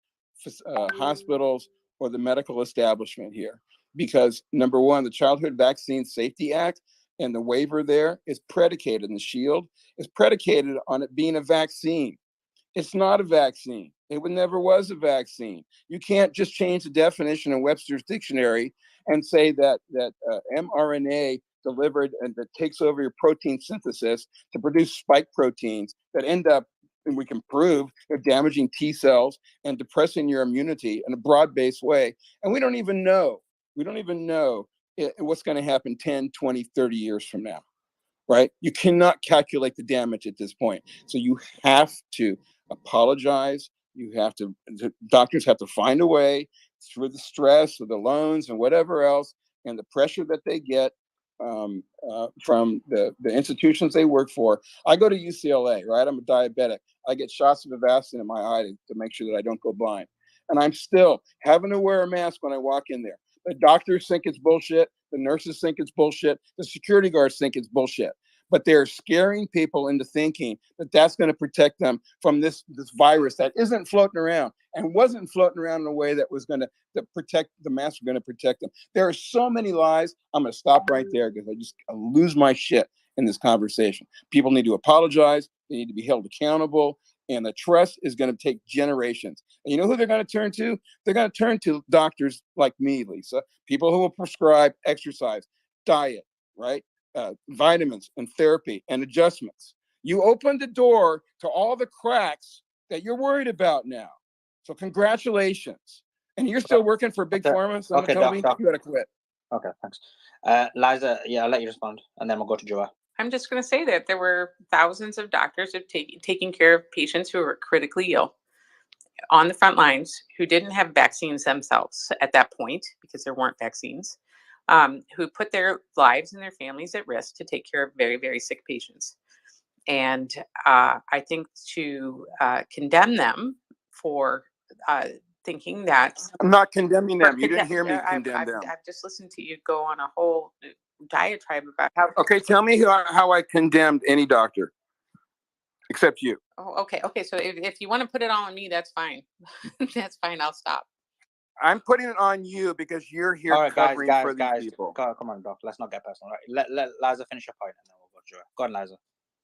Speaker 12: hospitals, or the medical establishment here. Because, number one, the Childhood Vaccine Safety Act and the waiver there is predicated, and the shield is predicated on it being a vaccine. It's not a vaccine. It never was a vaccine. You can't just change the definition in Webster's dictionary and say that mRNA delivered and that takes over your protein synthesis to produce spike proteins that end up, and we can prove, they're damaging T cells and depressing your immunity in a broad-based way. And we don't even know what's going to happen 10, 20, 30 years from now, right? You cannot calculate the damage at this point. So you have to apologize. Doctors have to find a way through the stress of the loans and whatever else and the pressure that they get from the institutions they work for. I go to UCLA, right? I'm a diabetic. I get shots of Avastin in my eye to make sure that I don't go blind. And I'm still having to wear a mask when I walk in there. The doctors think it's bullshit. The nurses think it's bullshit. The security guards think it's bullshit. But they're scaring people into thinking that that's going to protect them from this virus that isn't floating around and wasn't floating around in a way that was going to protect the masks, were going to protect them. There are so many lies. I'm going to stop right there because I lose my shit in this conversation. People need to apologize. They need to be held accountable. And the trust is going to take generations. And you know who they're going to turn to? They're going to turn to doctors like me, Lisa, people who will prescribe exercise, diet, right? Vitamins and therapy and adjustments. You opened the door to all the cracks that you're worried about now. So congratulations. And you're still working for Big Pharma? Someone tell me you got to quit.
Speaker 2: Okay, thanks. Liza, yeah, I'll let you respond, and then we'll go to Joa.
Speaker 4: I'm just going to say that there were thousands of doctors taking care of patients who were critically ill on the front lines who didn't have vaccines themselves at that point because there weren't vaccines, who put their lives and their families at risk to take care of very, very sick patients. And I think to condemn them for thinking that...
Speaker 12: I'm not condemning them. You didn't hear me condemn them.
Speaker 4: I've just listened to you go on a whole diatribe about how...
Speaker 12: Okay, tell me how I condemned any doctor, except you.
Speaker 4: Oh, okay. So if you want to put it all on me, that's fine. That's fine. I'll stop.
Speaker 19: I'm putting it on you because you're here
Speaker 2: All right,
Speaker 19: covering for these
Speaker 2: guys.
Speaker 19: people.
Speaker 2: Come on, Doc. Let's not get personal. Right? Let Liza finish her point, and then we'll go to Joy. Go on, Liza.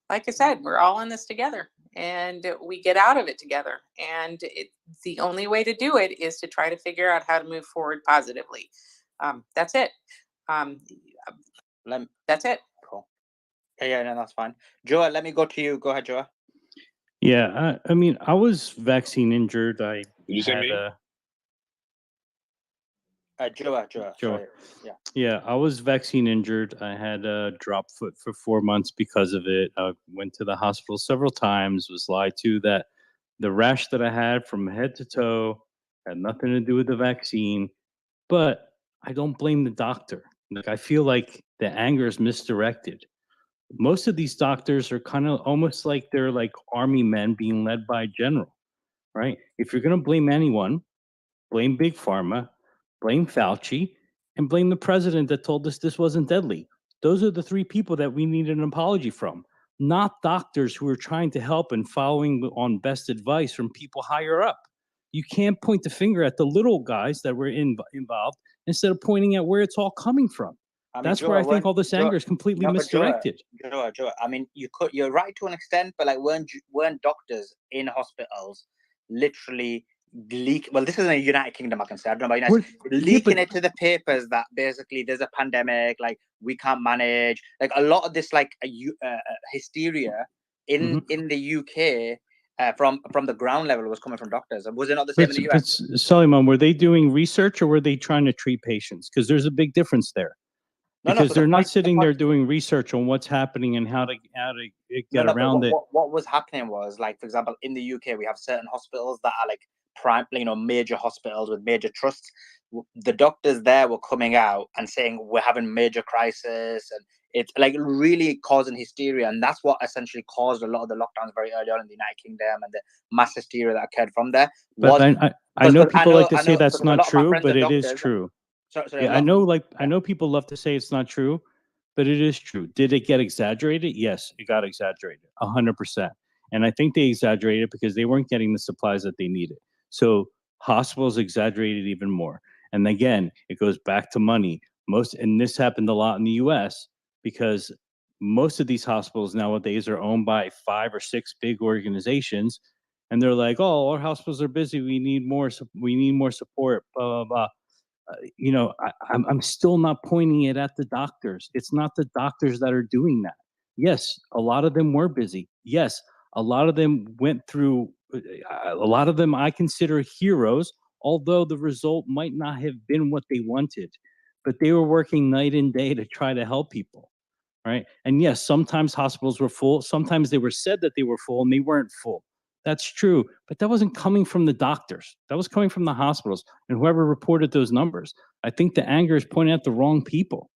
Speaker 4: Like I said, we're all in this together, and we get out of it together. And the only way to do it is to try to figure out how to move forward positively. That's it. That's it.
Speaker 2: Cool. Yeah, no, that's fine. Joa, let me go to you. Go ahead, Joa.
Speaker 20: Yeah, I mean, I was vaccine injured. I
Speaker 17: Did you say
Speaker 20: had
Speaker 17: me?
Speaker 2: Joa. Sorry.
Speaker 20: Yeah, I was vaccine injured. I had a drop foot for 4 months because of it. I went to the hospital several times, was lied to that the rash that I had from head to toe had nothing to do with the vaccine. But I don't blame the doctor. Like, I feel like the anger is misdirected. Most of these doctors are kind of almost like they're like army men being led by a general, right? If you're going to blame anyone, blame Big Pharma, blame Fauci, and blame the president that told us this wasn't deadly. Those are the three people that we need an apology from, not doctors who are trying to help and following on best advice from people higher up. You can't point the finger at the little guys that were involved instead of pointing at where it's all coming from.
Speaker 2: I mean,
Speaker 20: That's
Speaker 2: Joa,
Speaker 20: where I think all this anger is completely misdirected.
Speaker 2: Joa. I mean, you're right to an extent, but like, weren't doctors in hospitals literally well, this is in the United Kingdom, I can say. I don't know about United leaking it to the papers that basically there's a pandemic, like we can't manage, like a lot of this like hysteria in the UK from the ground level was coming from doctors. Was it not the same in the US?
Speaker 20: But Suleiman, were they doing research or were they trying to treat patients? Because there's a big difference there. Because they're not sitting there doing research on what's happening and how to get around it.
Speaker 2: What was happening was, like, for example, in the UK, we have certain hospitals that are like major hospitals with major trusts. The doctors there were coming out and saying we're having major crisis, and it's like really causing hysteria, and that's what essentially caused a lot of the lockdowns very early on in the United Kingdom and the mass hysteria that occurred from there.
Speaker 20: But I know people like to say that's not true, but it is true.
Speaker 2: Sorry,
Speaker 20: Yeah, I know people love to say it's not true, but it is true. Did it get exaggerated? Yes, it got exaggerated 100%. And I think they exaggerated because they weren't getting the supplies that they needed. So hospitals exaggerated even more. And again, it goes back to money. And this happened a lot in the US because most of these hospitals nowadays are owned by 5 or 6 big organizations. And they're like, oh, our hospitals are busy. We need more support, blah, blah, blah. I'm still not pointing it at the doctors. It's not the doctors that are doing that. Yes, a lot of them were busy. Yes, a lot of them went through, a lot of them I consider heroes, although the result might not have been what they wanted. But they were working night and day to try to help people, right? And yes, sometimes hospitals were full. Sometimes they were said that they were full and they weren't full. That's true, but that wasn't coming from the doctors. That was coming from the hospitals and whoever reported those numbers. I think the anger is pointing at the wrong people.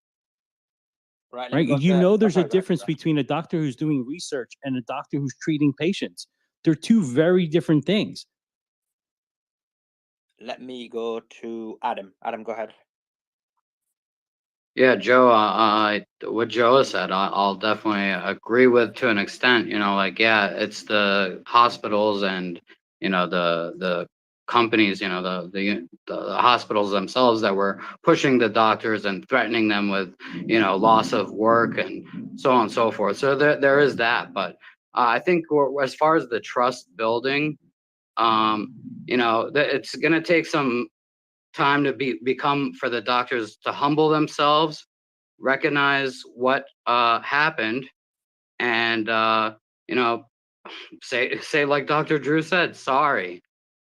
Speaker 20: Right? There's a difference between a doctor who's doing research and a doctor who's treating patients. They're two very different things.
Speaker 2: Let me go to Adam. Adam, go ahead.
Speaker 21: Yeah, Joe, what Joe said, I'll definitely agree with to an extent. It's the hospitals and, the companies, the hospitals themselves that were pushing the doctors and threatening them with, loss of work and so on and so forth. So there is that. But I think as far as the trust building, it's going to take some time to become for the doctors to humble themselves, recognize what happened, and say like Dr. Drew said, sorry.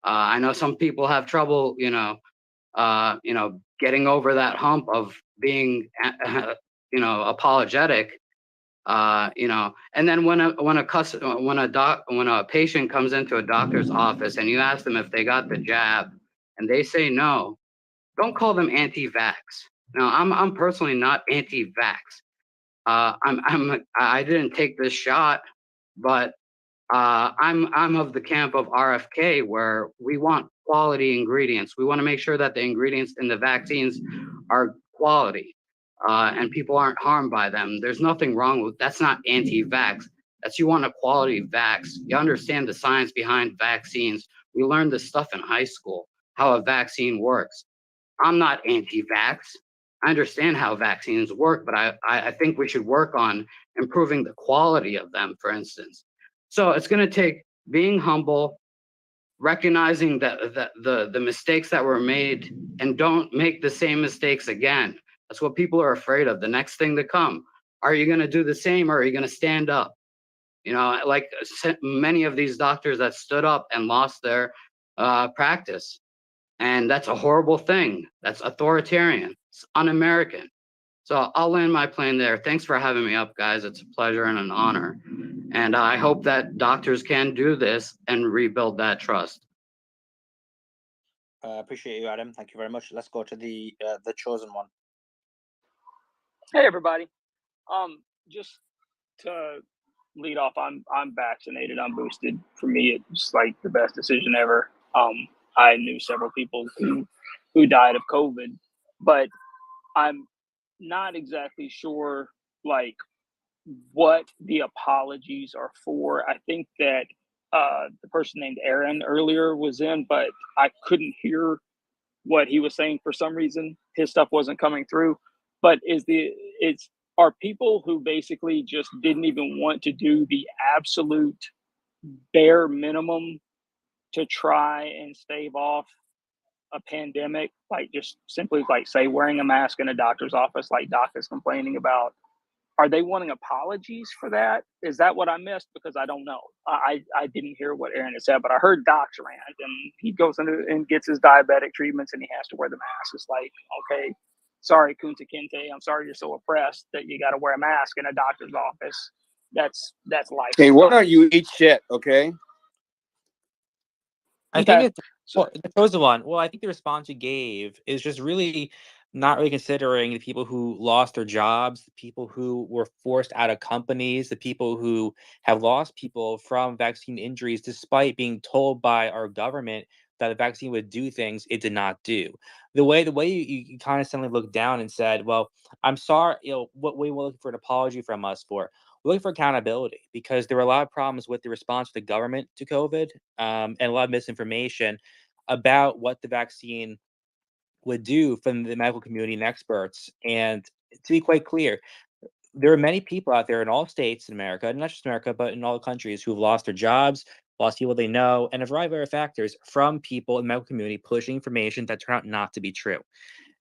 Speaker 21: I know some people have trouble, getting over that hump of being, apologetic. And then when a patient comes into a doctor's office and you ask them if they got the jab and they say no, don't call them anti-vax. Now, I'm personally not anti-vax. I didn't take this shot, but I'm of the camp of RFK, where we want quality ingredients. We want to make sure that the ingredients in the vaccines are quality, and people aren't harmed by them. There's nothing wrong with that's. Not anti-vax. That's you want a quality vax. You understand the science behind vaccines. We learned this stuff in high school. how a vaccine works. I'm not anti-vax. I understand how vaccines work, but I think we should work on improving the quality of them, for instance. So it's going to take being humble, recognizing that the mistakes that were made, and don't make the same mistakes again. That's what people are afraid of. The next thing to come. Are you going to do the same, or are you going to stand up? You know, like many of these doctors that stood up and lost their practice. And that's a horrible thing. That's authoritarian. It's un-American. So I'll land my plane there. Thanks for having me up, guys. It's a pleasure and an honor. And I hope that doctors can do this and rebuild that trust.
Speaker 2: Appreciate you, Adam. Thank you very much. Let's go to the chosen one.
Speaker 1: Hey everybody. Just to lead off, I'm vaccinated, I'm boosted. For me, it's like the best decision ever. I knew several people who died of COVID, but I'm not exactly sure like what the apologies are for. I think that the person named Aaron earlier was in, but I couldn't hear what he was saying for some reason. His stuff wasn't coming through. But are people who basically just didn't even want to do the absolute bare minimum to try and stave off a pandemic, like just simply like say wearing a mask in a doctor's office like Doc is complaining about, are they wanting apologies for that? Is that what I missed? Because I don't know. I didn't hear what Aaron had said, but I heard Doc's rant, and he goes into and gets his diabetic treatments, and he has to wear the mask. It's like, okay, sorry, Kunta Kinte, I'm sorry you're so oppressed that you got to wear a mask in a doctor's office. That's life.
Speaker 12: Hey, why don't you eat shit, okay?
Speaker 16: I think it's the chosen one. Well, I think the response you gave is just really not really considering the people who lost their jobs, the people who were forced out of companies, the people who have lost people from vaccine injuries, despite being told by our government that the vaccine would do things it did not do. The way you kind of suddenly looked down and said, "Well, I'm sorry," what we were looking for an apology from us for. We're looking for accountability because there were a lot of problems with the response of the government to COVID, and a lot of misinformation about what the vaccine would do from the medical community and experts. And to be quite clear, there are many people out there in all states in America, not just America, but in all countries, who have lost their jobs, lost people they know, and a variety of other factors from people in the medical community pushing information that turned out not to be true.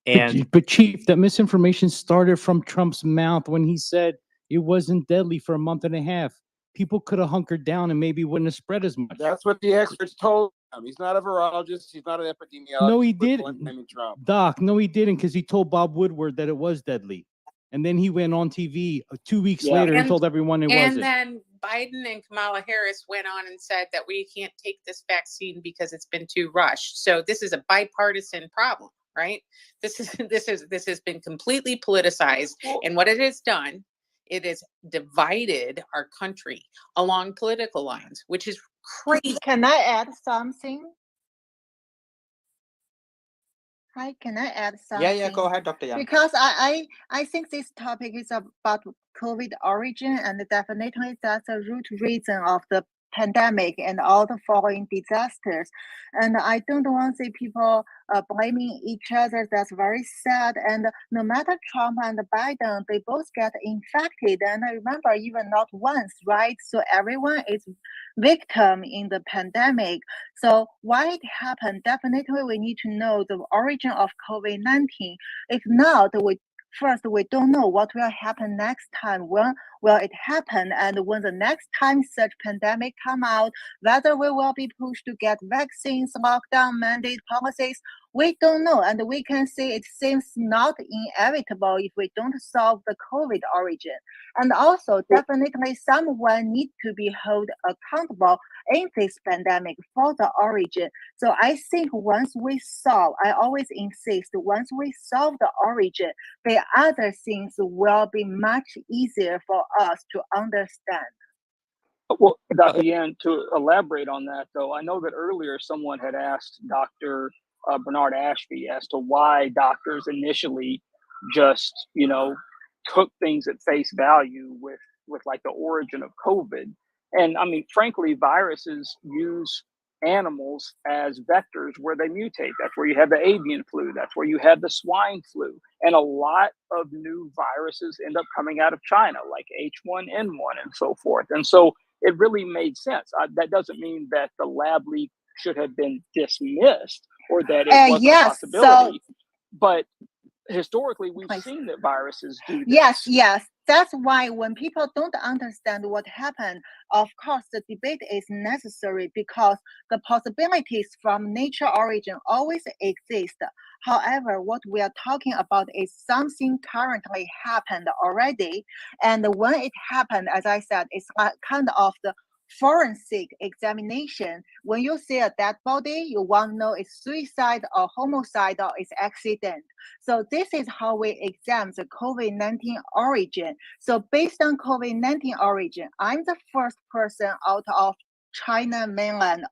Speaker 16: And
Speaker 20: But Chief, that misinformation started from Trump's mouth when he said it wasn't deadly for a month and a half. People could have hunkered down and maybe wouldn't have spread as much.
Speaker 12: That's what the experts told him. He's not a virologist. He's not an epidemiologist.
Speaker 20: No, he
Speaker 12: Quit
Speaker 20: didn't.
Speaker 12: blaming Trump.
Speaker 20: Doc, no, he didn't, because he told Bob Woodward that it was deadly. And then he went on TV 2 weeks later and told everyone it
Speaker 4: and
Speaker 20: wasn't.
Speaker 4: then Biden and Kamala Harris went on and said that we can't take this vaccine because it's been too rushed. So this is a bipartisan problem, right? This has been completely politicized, and what it has done, it has divided our country along political lines, which is crazy.
Speaker 22: Can I add something? Hi, can I add something?
Speaker 2: Yeah, go ahead, Dr. Yang.
Speaker 22: Because I think this topic is about COVID origin, and definitely that's the root reason of the pandemic and all the following disasters. And I don't want to see people blaming each other. That's very sad. And no matter Trump and Biden, they both get infected. And I remember even not once, right? So everyone is victim in the pandemic. So why it happened? Definitely we need to know the origin of COVID-19. If not, we don't know what will happen next time. When will it happen? And when the next time such pandemic come out, whether we will be pushed to get vaccines, lockdown, mandate policies, we don't know. And we can say it seems not inevitable if we don't solve the COVID origin. And also, definitely someone needs to be held accountable in this pandemic for the origin. So I think once we solve, I always insist, once we solve the origin, the other things will be much easier for us to understand.
Speaker 1: Well, Dr. Yan, to elaborate on that, though, I know that earlier someone had asked Dr. Bernard Ashby as to why doctors initially just, took things at face value with like the origin of COVID. And I mean, frankly, viruses use animals as vectors where they mutate. That's where you have the avian flu. That's where you have the swine flu. And a lot of new viruses end up coming out of China, like H1N1 and so forth. And so it really made sense. That doesn't mean that the lab leak should have been dismissed or that it wasn't a
Speaker 22: Yes,
Speaker 1: possibility. But historically, we've seen that viruses do this.
Speaker 22: Yes. That's why when people don't understand what happened, of course, the debate is necessary because the possibilities from nature origin always exist. However, what we are talking about is something currently happened already. And when it happened, as I said, it's kind of the forensic examination. When you see a dead body, you want to know it's suicide or homicide or it's accident. So this is how we examine the COVID-19 origin. So based on COVID-19 origin, I'm the first person out of China mainland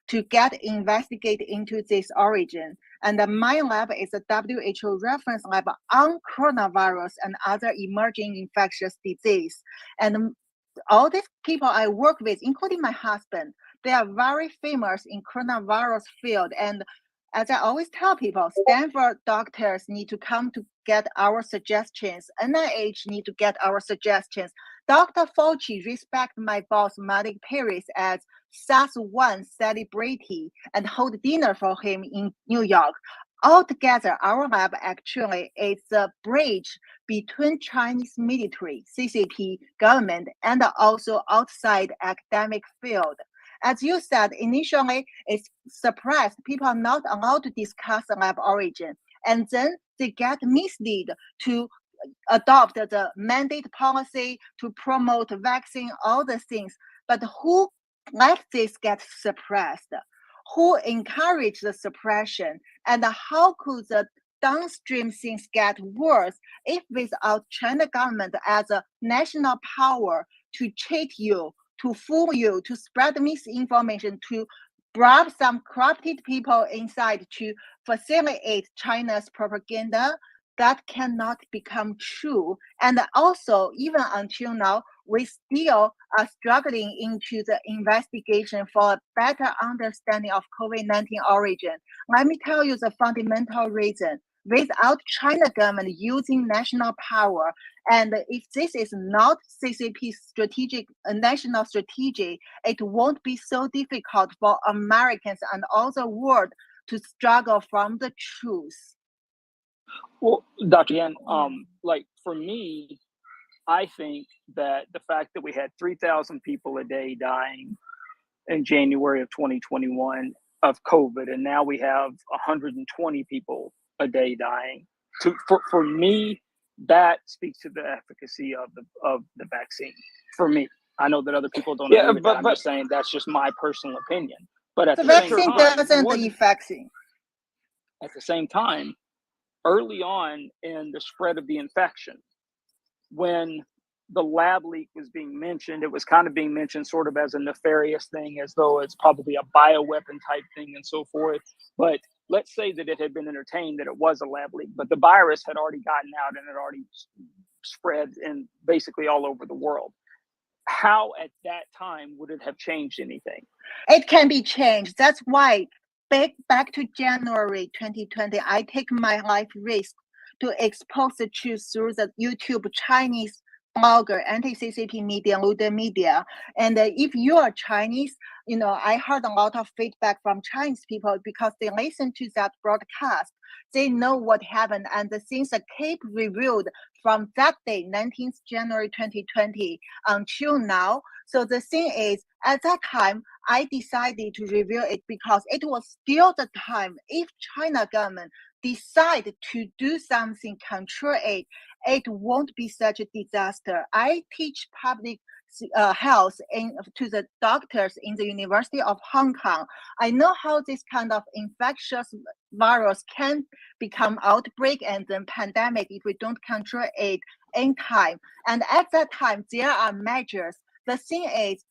Speaker 22: to get investigated into this origin. And my lab is a WHO reference lab on coronavirus and other emerging infectious disease. And all these people I work with, including my husband, they are very famous in coronavirus field. And as I always tell people, Stanford doctors need to come to get our suggestions. NIH need to get our suggestions. Dr. Fauci respect my boss, Malik Paris, as SARS-1 celebrity and hold dinner for him in New York. Altogether, our lab actually is a bridge between Chinese military, CCP, government, and also outside academic field. As you said, initially it's suppressed. People are not allowed to discuss lab origin. And then they get misled to adopt the mandate policy to promote vaccine, all the things. But who let this get suppressed? Who encouraged the suppression? And how could the downstream things get worse if without China government as a national power to cheat you, to fool you, to spread misinformation, to bribe some corrupted people inside to facilitate China's propaganda? That cannot become true. And also, even until now, we still are struggling into the investigation for a better understanding of COVID-19 origin. Let me tell you the fundamental reason. Without China government using national power, and if this is not CCP's strategic national strategy, it won't be so difficult for Americans and all the world to struggle from the truth.
Speaker 1: Well, Dr. Yan, like for me, I think that the fact that we had 3,000 people a day dying in January of 2021 of COVID, and now we have 120 people a day dying. For me, that speaks to the efficacy of the vaccine. For me, I know that other people don't agree with that. I'm just saying that's just my personal opinion. But at the
Speaker 22: vaccine doesn't affect you.
Speaker 1: At the same time, early on in the spread of the infection, when the lab leak was being mentioned, it was kind of being mentioned sort of as a nefarious thing, as though it's probably a bioweapon type thing and so forth. But let's say that it had been entertained that it was a lab leak, but the virus had already gotten out and had already spread in basically all over the world. How at that time would it have changed anything?
Speaker 22: It can be changed. That's why back to January 2020, I take my life risk to expose the truth through the YouTube Chinese blogger, anti-CCP media, Lude media. And if you are Chinese, I heard a lot of feedback from Chinese people because they listen to that broadcast. They know what happened, and the things that keep revealed from that day, 19th January 2020, until now. So the thing is, at that time, I decided to reveal it because it was still the time. If China government decide to do something, control it, it won't be such a disaster. I teach public health to the doctors in the University of Hong Kong. I know how this kind of infectious virus can become outbreak and then pandemic if we don't control it in time. And at that time, there are measures. The thing is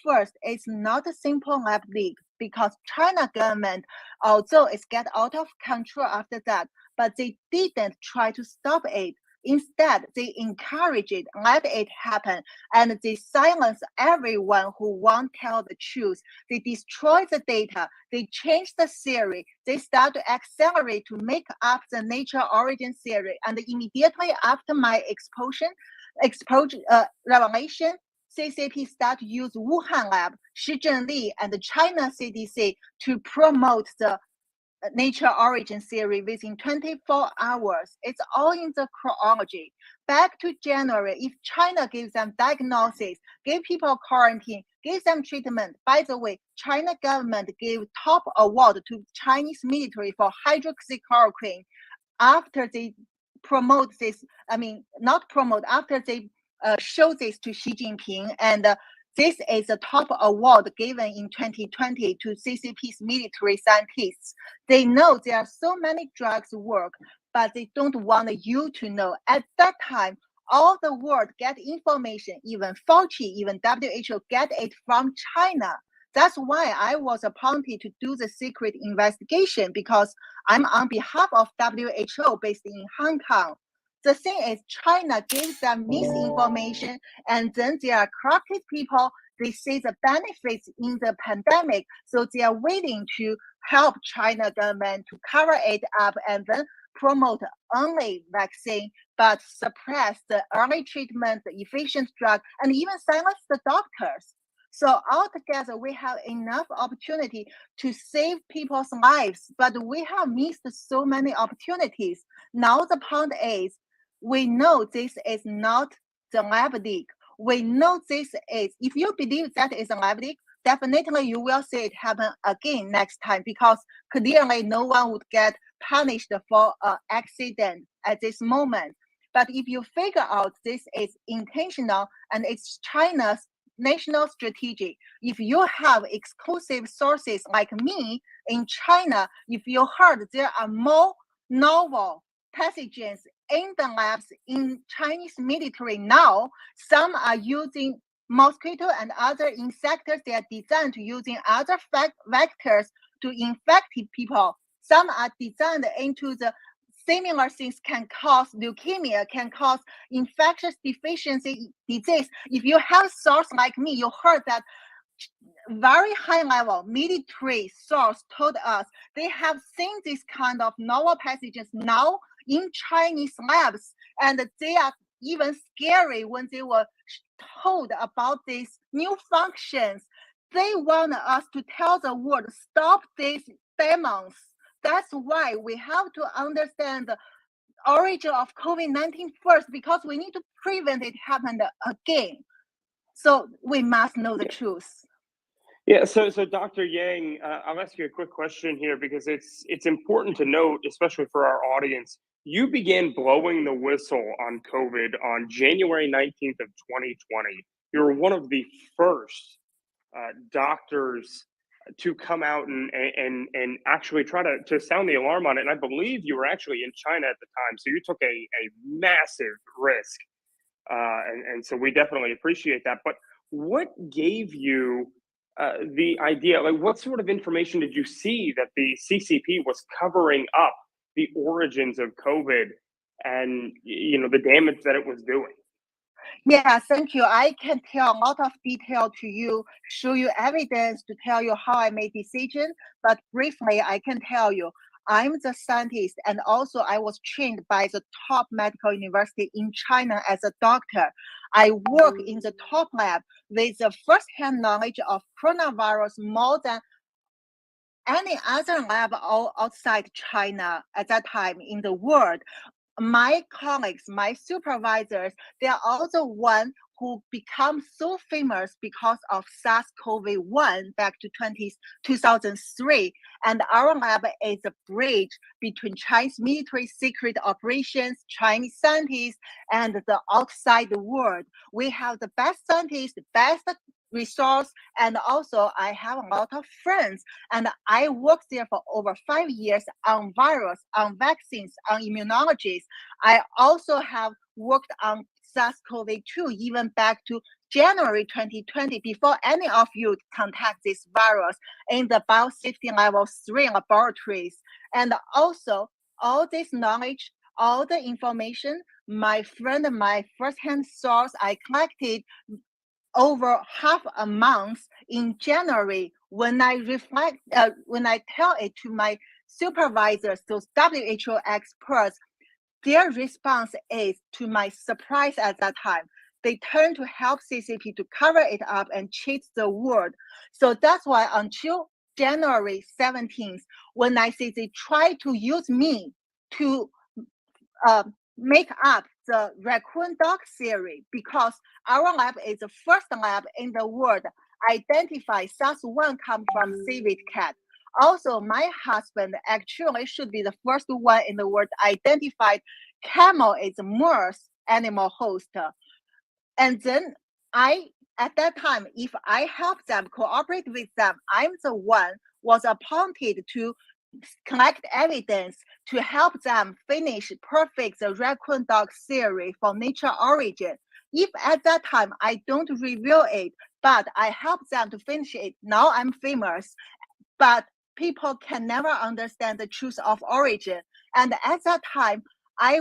Speaker 22: first, it's not a simple lab leak because China government, although it's get out of control after that, but they didn't try to stop it. Instead, they encourage it, let it happen, and they silence everyone who won't tell the truth. They destroy the data, they change the theory, they start to accelerate to make up the nature origin theory. And immediately after my revelation, CCP start to use Wuhan lab, Shi Zhenli, and the China CDC to promote the nature origin theory within 24 hours. It's all in the chronology. Back to January, if China gives them diagnosis, give people quarantine, gives them treatment. By the way, China government gave top award to Chinese military for hydroxychloroquine after they promote this. Not promote, after they show this to Xi Jinping, and this is a top award given in 2020 to CCP's military scientists. They know there are so many drugs work, but they don't want you to know. At that time, all the world get information, even Fauci, even WHO get it from China. That's why I was appointed to do the secret investigation, because I'm on behalf of WHO based in Hong Kong. The thing is, China gives them misinformation, and then there are corrupted people. They see the benefits in the pandemic, so they are willing to help China government to cover it up and then promote only vaccine, but suppress the early treatment, the efficient drug, and even silence the doctors. So altogether, we have enough opportunity to save people's lives, but we have missed so many opportunities. Now the point is, we know this is not the lab leak. We know this is, if you believe that is a lab leak, definitely you will see it happen again next time, because clearly no one would get punished for an accident at this moment. But if you figure out this is intentional and it's China's national strategy, if you have exclusive sources like me in China, if you heard there are more novel pathogens in the labs in Chinese military now, some are using mosquito and other insects. They are designed to using other vectors to infect people. Some are designed into the similar things can cause leukemia, can cause infectious deficiency disease. If you have a source like me, you heard that very high level military source told us they have seen this kind of novel pathogens now in Chinese labs, and they are even scary when they were told about these new functions. They want us to tell the world, stop these demons. That's why we have to understand the origin of COVID-19 first, because we need to prevent it happening again. So we must know the truth.
Speaker 5: Yeah, so Dr. Yang, I'll ask you a quick question here, because it's important to note, especially for our audience. You began blowing the whistle on COVID on January 19th of 2020. You were one of the first doctors to come out and actually try to sound the alarm on it. And I believe you were actually in China at the time, so you took a massive risk. And so we definitely appreciate that. But what gave you the idea, like what sort of information did you see that the CCP was covering up the origins of COVID and, the damage that it was doing?
Speaker 22: Yeah, thank you. I can tell a lot of detail to you, show you evidence to tell you how I made decision. But briefly, I can tell you, I'm the scientist, and also I was trained by the top medical university in China as a doctor. I work in the top lab with the first-hand knowledge of coronavirus more than any other lab outside China at that time in the world. My colleagues, my supervisors, they are also one who become so famous because of SARS-CoV-1 back to 2003. And our lab is a bridge between Chinese military secret operations, Chinese scientists, and the outside world. We have the best scientists, the best resource, and also I have a lot of friends, and I worked there for over 5 years on virus, on vaccines, on immunologies. I also have worked on SARS-CoV-2 even back to January 2020, before any of you contact this virus, in the biosafety level 3 laboratories. And also all this knowledge, all the information my friend, my first-hand source, I collected over half a month in January. When I reflect, when I tell it to my supervisors, those WHO experts, their response is, to my surprise at that time, they turned to help CCP to cover it up and cheat the word. So that's why until January 17th, when I say they try to use me to make up the raccoon dog theory, because our lab is the first lab in the world identify SARS-1 come from civet cat. Also, my husband actually should be the first one in the world identified camel is MERS animal host. And then at that time, if I help them, cooperate with them, I'm the one was appointed to collect evidence to help them finish perfect the raccoon dog theory for nature origin. If at that time I don't reveal it, but I help them to finish it, now I'm famous. But people can never understand the truth of origin. And at that time, I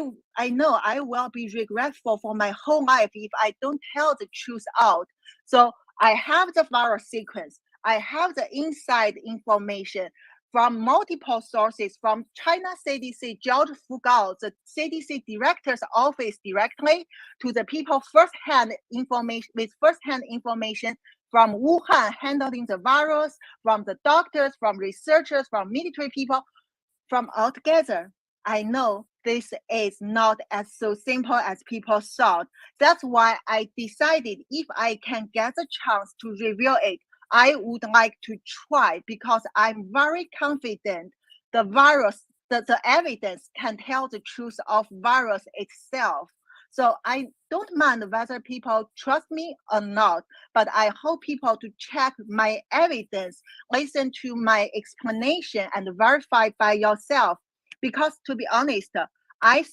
Speaker 22: know I will be regretful for my whole life if I don't tell the truth out. So I have the virus sequence. I have the inside information from multiple sources, from China CDC, George Fugao, the CDC director's office directly, to the people firsthand information with firsthand information from Wuhan handling the virus, from the doctors, from researchers, from military people, from all together. I know this is not as so simple as people thought. That's why I decided if I can get the chance to reveal it, I would like to try, because I'm very confident the virus, the evidence can tell the truth of virus itself. So I don't mind whether people trust me or not, but I hope people to check my evidence, listen to my explanation, and verify by yourself. Because to be honest, I'm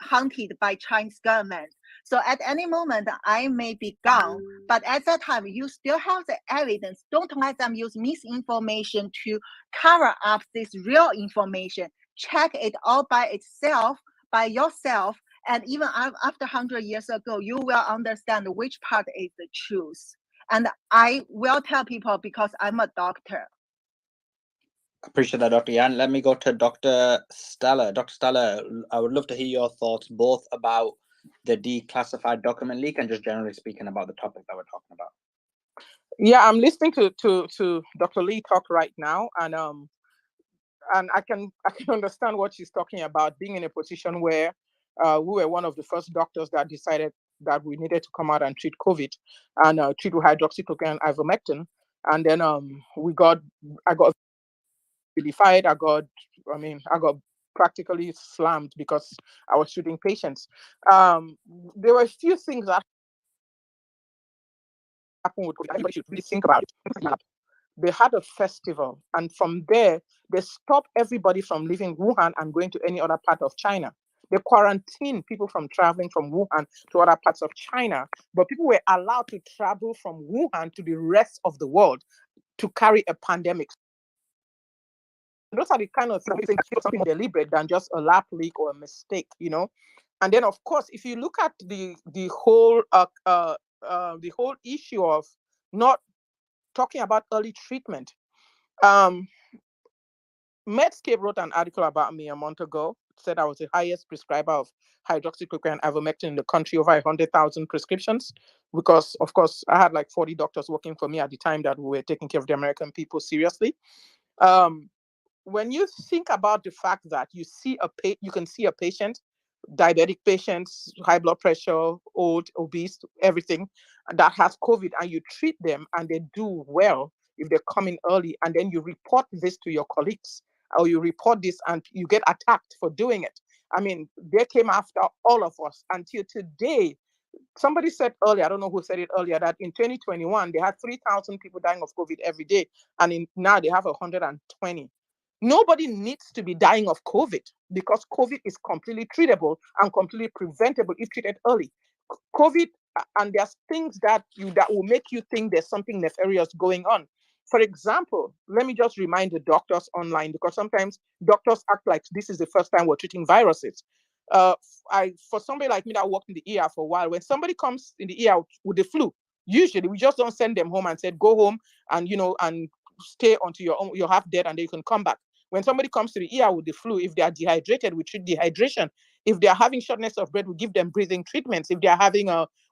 Speaker 22: hunted by Chinese government. So at any moment I may be gone, but at that time you still have the evidence. Don't let them use misinformation to cover up this real information. Check it all by itself, by yourself, and even after 100 years ago, you will understand which part is the truth. And I will tell people because I'm a doctor.
Speaker 2: Appreciate that, Dr. Yan. Let me go to Dr. Stella. Dr. Stella, I would love to hear your thoughts both about the declassified document leak and just generally speaking about the topic that we're talking about.
Speaker 8: Yeah, I'm listening to Dr. Lee talk right now, and I can understand what she's talking about, being in a position where we were one of the first doctors that decided that we needed to come out and treat COVID and treat with hydroxychloroquine and ivermectin. And then I got vilified. I got practically slammed because I was treating patients. There were a few things that happened with COVID. Everybody should really think about it. They had a festival, and from there, they stopped everybody from leaving Wuhan and going to any other part of China. They quarantined people from traveling from Wuhan to other parts of China, but people were allowed to travel from Wuhan to the rest of the world to carry a pandemic. Those are the kind of things something more deliberate than just a lab leak or a mistake, you know. And then, of course, if you look at the whole issue of not talking about early treatment, Medscape wrote an article about me a month ago. Said I was the highest prescriber of hydroxychloroquine and ivermectin in the country, over 100,000 prescriptions, because, of course, I had like 40 doctors working for me at the time that we were taking care of the American people seriously. When you think about the fact that you can see a patient, diabetic patients, high blood pressure, old, obese, everything that has COVID, and you treat them and they do well if they come in early, and then you report this to your colleagues, or you report this and you get attacked for doing it. I mean, they came after all of us until today. Somebody said earlier, I don't know who said it earlier, that in 2021, they had 3,000 people dying of COVID every day, and now they have 120. Nobody needs to be dying of COVID, because COVID is completely treatable and completely preventable if treated early. COVID, and there's things that will make you think there's something nefarious going on. For example, let me just remind the doctors online, because sometimes doctors act like this is the first time we're treating viruses. For somebody like me that worked in the ER for a while, when somebody comes in the ER with the flu, usually we just don't send them home and say, go home and, and stay until you're half dead and then you can come back. When somebody comes to the ER with the flu, if they are dehydrated, we treat dehydration. If they are having shortness of breath, we give them breathing treatments. If they are having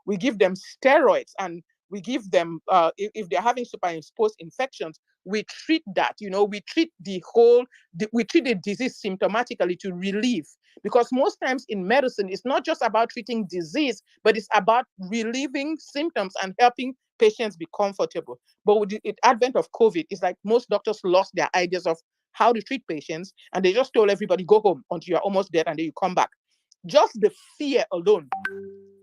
Speaker 8: we give them steroids, and we give them, if they're having superimposed infections, we treat that. We treat we treat the disease symptomatically to relieve. Because most times in medicine, it's not just about treating disease, but it's about relieving symptoms and helping patients be comfortable. But with the advent of COVID, it's like most doctors lost their ideas of how to treat patients, and they just told everybody, go home until you're almost dead and then you come back. Just the fear alone,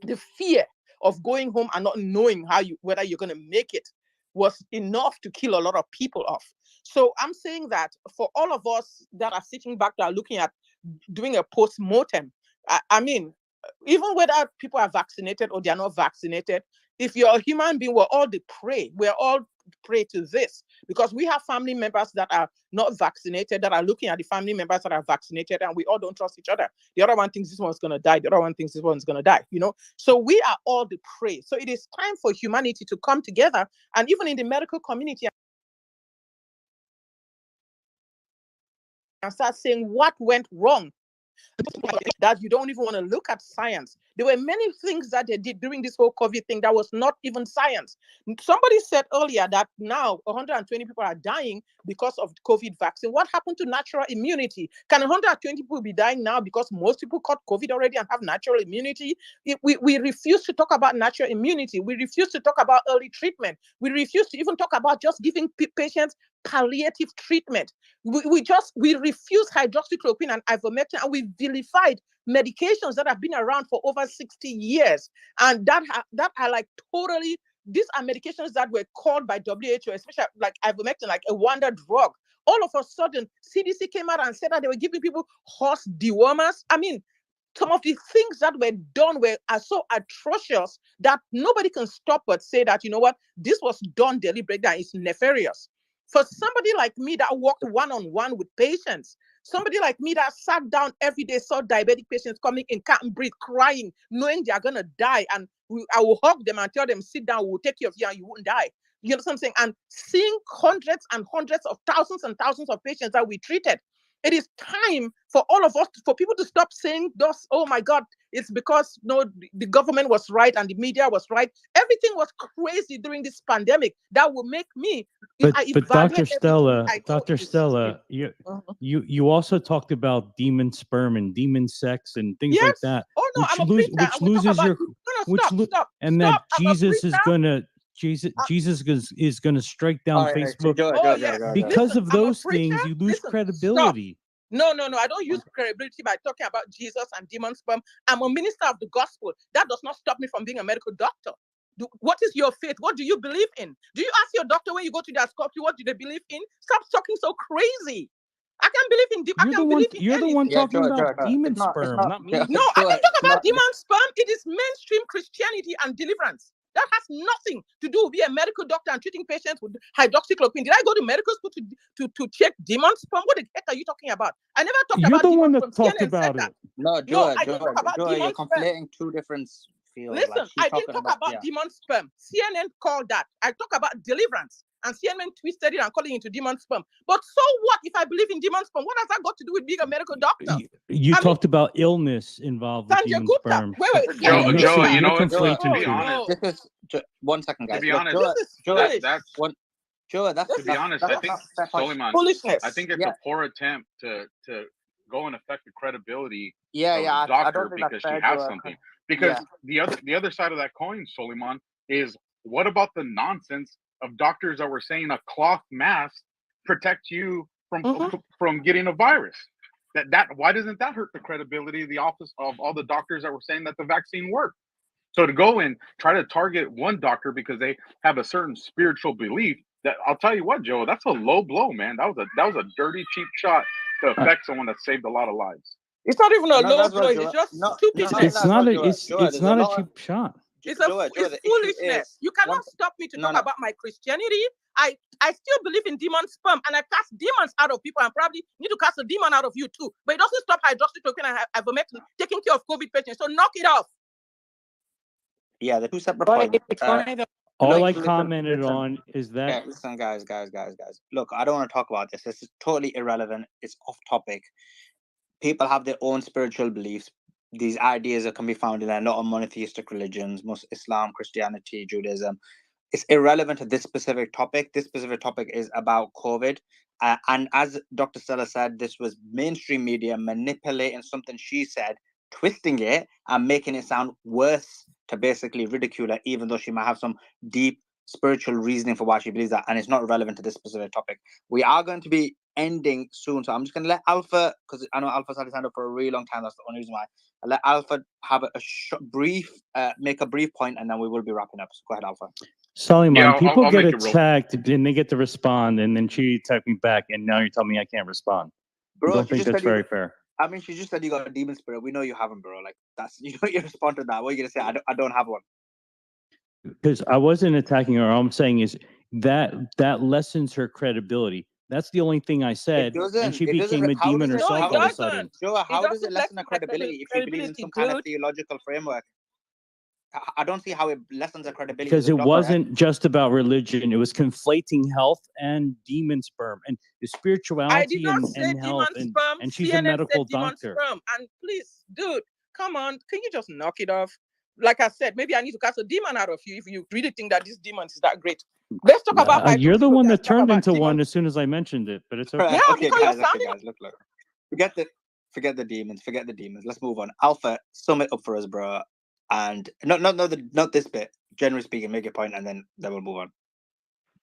Speaker 8: the fear of going home and not knowing whether you're going to make it, was enough to kill a lot of people off. So I'm saying that for all of us that are sitting back, that are looking at doing a post-mortem, I mean, even whether people are vaccinated or they're not vaccinated, if you're a human being, we're all the prey. We're all prey to this, because we have family members that are not vaccinated that are looking at the family members that are vaccinated, and we all don't trust each other. The other one thinks this one's going to die. The other one thinks this one's going to die, So we are all the prey. So it is time for humanity to come together, and even in the medical community, and start saying what went wrong. That you don't even want to look at science. There were many things that they did during this whole COVID thing that was not even science. Somebody said earlier that now 120 people are dying because of the COVID vaccine. What happened to natural immunity? Can 120 people be dying now because most people caught COVID already and have natural immunity? We refuse to talk about natural immunity. We refuse to talk about early treatment. We refuse to even talk about just giving patients palliative treatment. We refuse hydroxychloroquine and ivermectin, and we vilified medications that have been around for over 60 years. And that are like totally, these are medications that were called by WHO, especially like ivermectin, like a wonder drug. All of a sudden, CDC came out and said that they were giving people horse dewormers. I mean, some of the things that were done are so atrocious that nobody can stop but say that, this was done deliberately and it's nefarious. For somebody like me that worked one-on-one with patients, somebody like me that sat down every day, saw diabetic patients coming in, can't breathe, crying, knowing they're going to die, and I will hug them and tell them, sit down, we'll take care of you and you won't die. You know what I'm saying? And seeing hundreds and hundreds of thousands and thousands of patients that we treated, it is time for all of us, for people to stop saying those, oh my God, it's because the government was right and the media was right. Everything was crazy during this pandemic. That will make me.
Speaker 20: But Dr. Stella, you also talked about demon sperm and demon sex and things like that.
Speaker 8: Oh no, I'm a preacher.
Speaker 20: Which loses your stop. And that Jesus is gonna. Jesus is going to strike down Facebook. Because of those things, you lose credibility.
Speaker 8: No. I don't use credibility by talking about Jesus and demon sperm. I'm a minister of the gospel. That does not stop me from being a medical doctor. What is your faith? What do you believe in? Do you ask your doctor when you go to their sculpture, what do they believe in? Stop talking so crazy. I can't believe in
Speaker 20: You're the one talking about demon sperm, not me.
Speaker 8: No, I can talk about demon sperm. It is mainstream Christianity and deliverance. That has nothing to do with being a medical doctor and treating patients with hydroxychloroquine. Did I go to medical school to check demon sperm? What the heck are you talking about? I never talked about
Speaker 20: demon sperm. You're the one
Speaker 8: that
Speaker 20: talked about it.
Speaker 2: No, Joe, you're conflating two different fields.
Speaker 8: Listen, I didn't talk about demon sperm. CNN called that. I talk about deliverance. And CNN twisted it and calling it into demon sperm. But so what if I believe in demon sperm? What has that got to do with being a medical doctor?
Speaker 20: You talked about illness involved with demon sperm.
Speaker 15: Wait, Joe, you know what? To be honest,
Speaker 2: one second, guys.
Speaker 15: To be honest,
Speaker 2: Joe, that's
Speaker 15: to be honest, I think Soliman, I think it's a poor attempt to go and affect the credibility of the doctor because she has something. Because the other side of that coin, Soliman, is what about the nonsense of doctors that were saying a cloth mask protects you from getting a virus? That why doesn't that hurt the credibility of the office of all the doctors that were saying that the vaccine worked? So to go and try to target one doctor because they have a certain spiritual belief, that I'll tell you what, Joe, that's a low blow, man. That was a dirty, cheap shot to affect someone that saved a lot of lives.
Speaker 8: It's not even a low blow. It's just stupidness.
Speaker 20: It's not a cheap shot.
Speaker 8: It's
Speaker 2: Joa,
Speaker 8: it's
Speaker 2: the issue
Speaker 8: foolishness.
Speaker 2: is
Speaker 8: You cannot stop me to talk about my Christianity. I still believe in demon sperm, and I cast demons out of people, and probably need to cast a demon out of you too. But it doesn't stop hydroxychloroquine and ivermectin taking care of COVID patients. So knock it off.
Speaker 2: Yeah, the two separate points.
Speaker 20: All I commented on is that.
Speaker 2: Yeah, listen, guys. Look, I don't want to talk about this. This is totally irrelevant. It's off topic. People have their own spiritual beliefs. These ideas that can be found in a lot of monotheistic religions, Islam, Christianity, Judaism. It's irrelevant to this specific topic. This specific topic is about COVID. And as Dr. Stella said, this was mainstream media manipulating something she said, twisting it and making it sound worse to basically ridicule her, even though she might have some deep spiritual reasoning for why she believes that. And it's not relevant to this specific topic. We are going to be ending soon. So I'm just going to let Alpha, because I know Alpha's had his hand up for a really long time. That's the only reason why. I'll let Alpha have make a brief point, and then we will be wrapping up. So go ahead, Alpha.
Speaker 20: Suleiman,
Speaker 15: Yeah,
Speaker 20: people
Speaker 15: I'll
Speaker 20: get
Speaker 15: make it real-
Speaker 20: attacked and they get to respond, and then she attacked me back, and now you're telling me I can't respond.
Speaker 2: Bro,
Speaker 20: I don't
Speaker 2: she
Speaker 20: think
Speaker 2: just
Speaker 20: that's
Speaker 2: said you-
Speaker 20: very fair.
Speaker 2: I mean, she just said you got a demon spirit. We know you haven't, bro. Like, that's, you know, you respond to that. What are you going to say? I don't have one.
Speaker 20: Because I wasn't attacking her. All I'm saying is that lessens her credibility. That's the only thing I said, and she became a demon herself all of a sudden.
Speaker 2: Joa, how does it lessen her credibility if she believes in some kind of theological framework? I don't see how it lessens her credibility.
Speaker 20: Because it wasn't just about religion. It was conflating health and demon sperm and the
Speaker 8: I
Speaker 20: spirituality
Speaker 8: did not say
Speaker 20: and
Speaker 8: demon
Speaker 20: health.
Speaker 8: sperm.
Speaker 20: And she's a
Speaker 8: CNN
Speaker 20: medical
Speaker 8: said demon
Speaker 20: doctor.
Speaker 8: sperm. And please, dude, come on. Can you just knock it off? Like I said, maybe I need to cast a demon out of you if you really think that this demon is that great. Let's talk about
Speaker 20: You're the one that turned
Speaker 8: about
Speaker 20: into
Speaker 8: demon.
Speaker 20: one as soon as I mentioned it, but it's okay.
Speaker 2: Right, okay,
Speaker 8: because you're
Speaker 2: guys,
Speaker 8: sounding
Speaker 2: look. Forget the demons. Let's move on. Alpha, sum it up for us, bro. And not this bit. Generally speaking, make a point, and then we'll move on.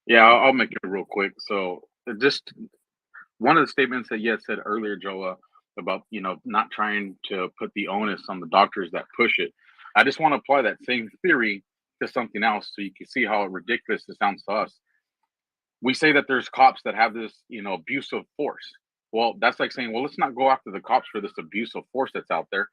Speaker 15: Yeah, I'll make it real quick. So just one of the statements that you had said earlier, Joa, about, you know, not trying to put the onus on the doctors that push it. I just want to apply that same theory to something else so you can see how ridiculous it sounds to us. We say that there's cops that have this, you know, abuse of force. Well, that's like saying, well, let's not go after the cops for this abuse of force that's out there.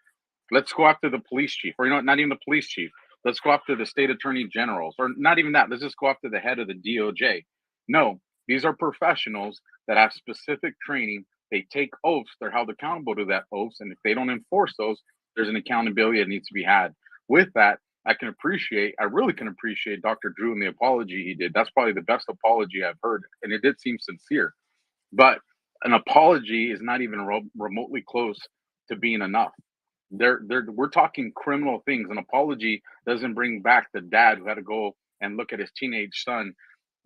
Speaker 15: Let's go after the police chief, or, you know, not even the police chief. Let's go after the state attorney generals, or not even that. Let's just go after the head of the DOJ. No, these are professionals that have specific training. They take oaths. They're held accountable to that oaths. And if they don't enforce those, there's an accountability that needs to be had. With that, I really can appreciate Dr. Drew and the apology he did. That's probably the best apology I've heard. And it did seem sincere. But an apology is not even remotely close to being enough. We're talking criminal things. An apology doesn't bring back the dad who had to go and look at his teenage son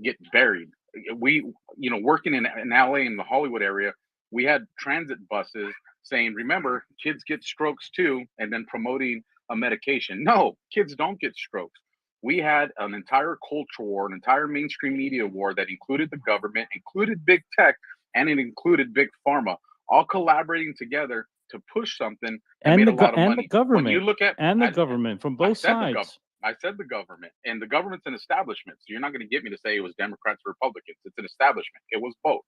Speaker 15: get buried. We, you know, working in LA in the Hollywood area, we had transit buses saying, remember, kids get strokes too, and then promoting a medication. No, kids don't get strokes. We had an entire culture war, an entire mainstream media war that included the government, included big tech, and it included big pharma, all collaborating together to push something and made a lot of money.
Speaker 20: The government,
Speaker 15: when you look at
Speaker 20: government from both sides.
Speaker 15: I said the government, and the government's an establishment. So you're not going to get me to say it was Democrats or Republicans. It's an establishment. It was both.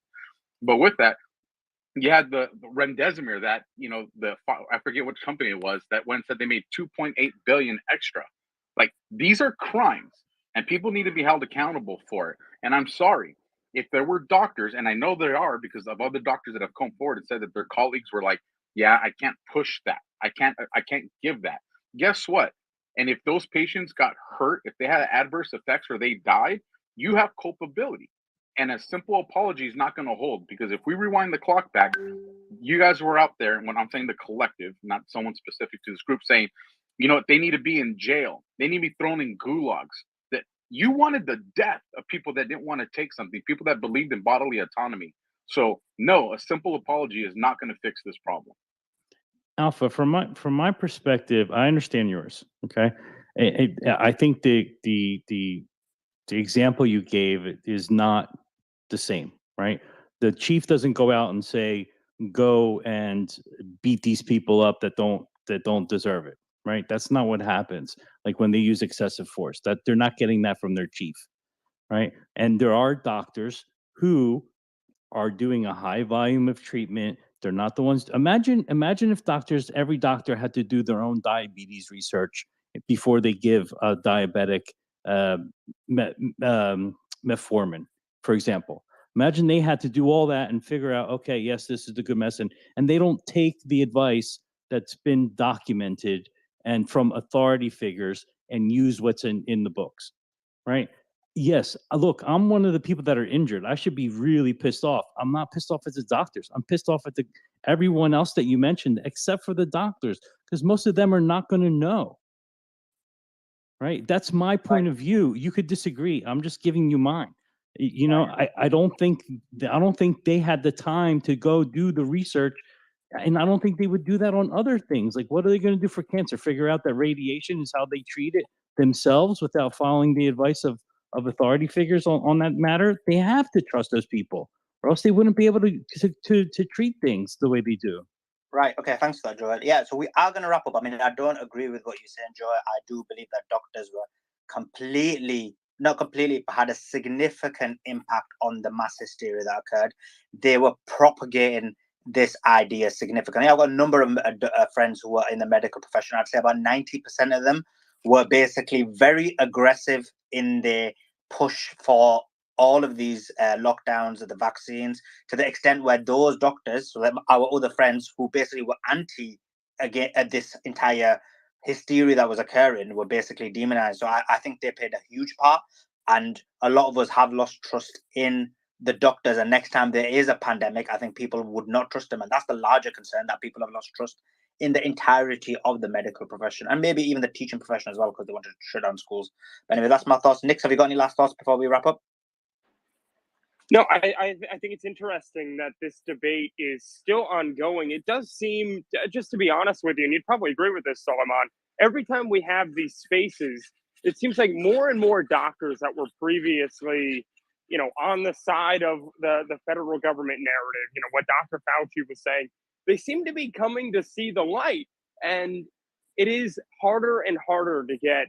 Speaker 15: But with that, you had the Remdesivir that, you know, I forget which company it was that went and said they made 2.8 billion extra. Like, these are crimes, and people need to be held accountable for it. And I'm sorry if there were doctors, and I know there are because of other doctors that have come forward and said that their colleagues were like, yeah, I can't push that. I can't give that. Guess what? And if those patients got hurt, if they had adverse effects or they died, you have culpability. And a simple apology is not going to hold, because if we rewind the clock back, you guys were out there, and when I'm saying the collective, not someone specific to this group, saying, you know, they need to be in jail. They need to be thrown in gulags. That you wanted the death of people that didn't want to take something, people that believed in bodily autonomy. So no, a simple apology is not going to fix this problem.
Speaker 20: Alpha, from my perspective, I understand yours. Okay, I think the example you gave is not the same, right? The chief doesn't go out and say, go and beat these people up that don't deserve it, right? That's not what happens. Like when they use excessive force, that they're not getting that from their chief, right? And there are doctors who are doing a high volume of treatment. They're not the ones. Imagine if every doctor had to do their own diabetes research before they give a diabetic metformin, for example. Imagine they had to do all that and figure out, okay, yes, this is the good medicine, and they don't take the advice that's been documented and from authority figures and use what's in the books, right? Yes, look, I'm one of the people that are injured. I should be really pissed off. I'm not pissed off at the doctors. I'm pissed off at everyone else that you mentioned, except for the doctors, because most of them are not going to know. Right? That's my point of view. You could disagree. I'm just giving you mine. You know, I don't think they had the time to go do the research, and I don't think they would do that on other things. Like, what are they going to do for cancer? Figure out that radiation is how they treat it themselves without following the advice of authority figures on that matter? They have to trust those people, or else they wouldn't be able to treat things the way they do.
Speaker 2: Right. Okay. Thanks for that, Joel. Yeah. So we are going to wrap up. I mean, I don't agree with what you're saying, Joel. I do believe that doctors were not completely, but had a significant impact on the mass hysteria that occurred. They were propagating this idea significantly. I've got a number of friends who are in the medical profession. I'd say about 90% of them were basically very aggressive in their push for all of these lockdowns of the vaccines, to the extent where those doctors, so our other friends who basically were anti this entire hysteria that was occurring, were basically demonized. So I think they played a huge part, and a lot of us have lost trust in the doctors. And next time there is a pandemic, I think people would not trust them, and that's the larger concern, that people have lost trust in the entirety of the medical profession, and maybe even the teaching profession as well, because they want to shut down schools. But anyway, that's my thoughts. Nick, have you got any last thoughts before we wrap up?
Speaker 5: No, I think it's interesting that this debate is still ongoing. It does seem, just to be honest with you, and you'd probably agree with this, Solomon, every time we have these spaces, it seems like more and more doctors that were previously, on the side of the federal government narrative, what Dr. Fauci was saying, they seem to be coming to see the light. And it is harder and harder to get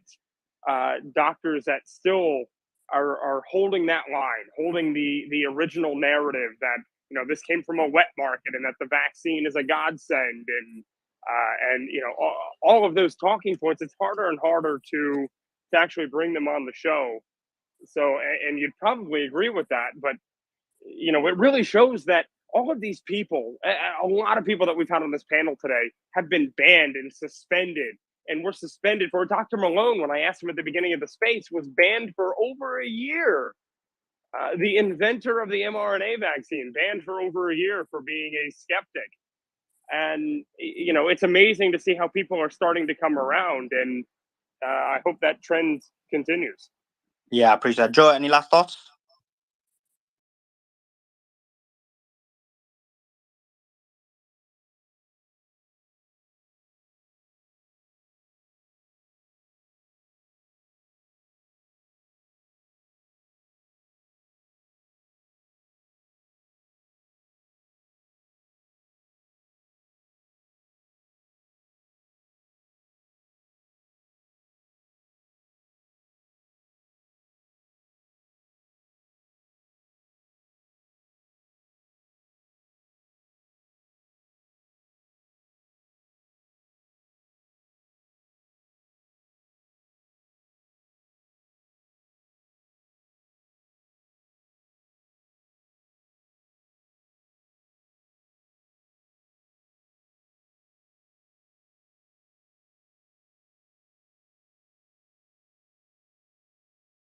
Speaker 5: doctors that still are holding that line, holding the original narrative that this came from a wet market and that the vaccine is a godsend, and all of those talking points. It's harder and harder to actually bring them on the show. So, and you'd probably agree with that, but it really shows that all of these people, a lot of people that we've had on this panel today, have been banned and suspended. And were suspended for Dr. Malone, when I asked him at the beginning of the space, was banned for over a year. The inventor of the mRNA vaccine, banned for over a year for being a skeptic. And, it's amazing to see how people are starting to come around. And I hope that trend continues.
Speaker 2: Yeah, I appreciate that. Joe, any last thoughts?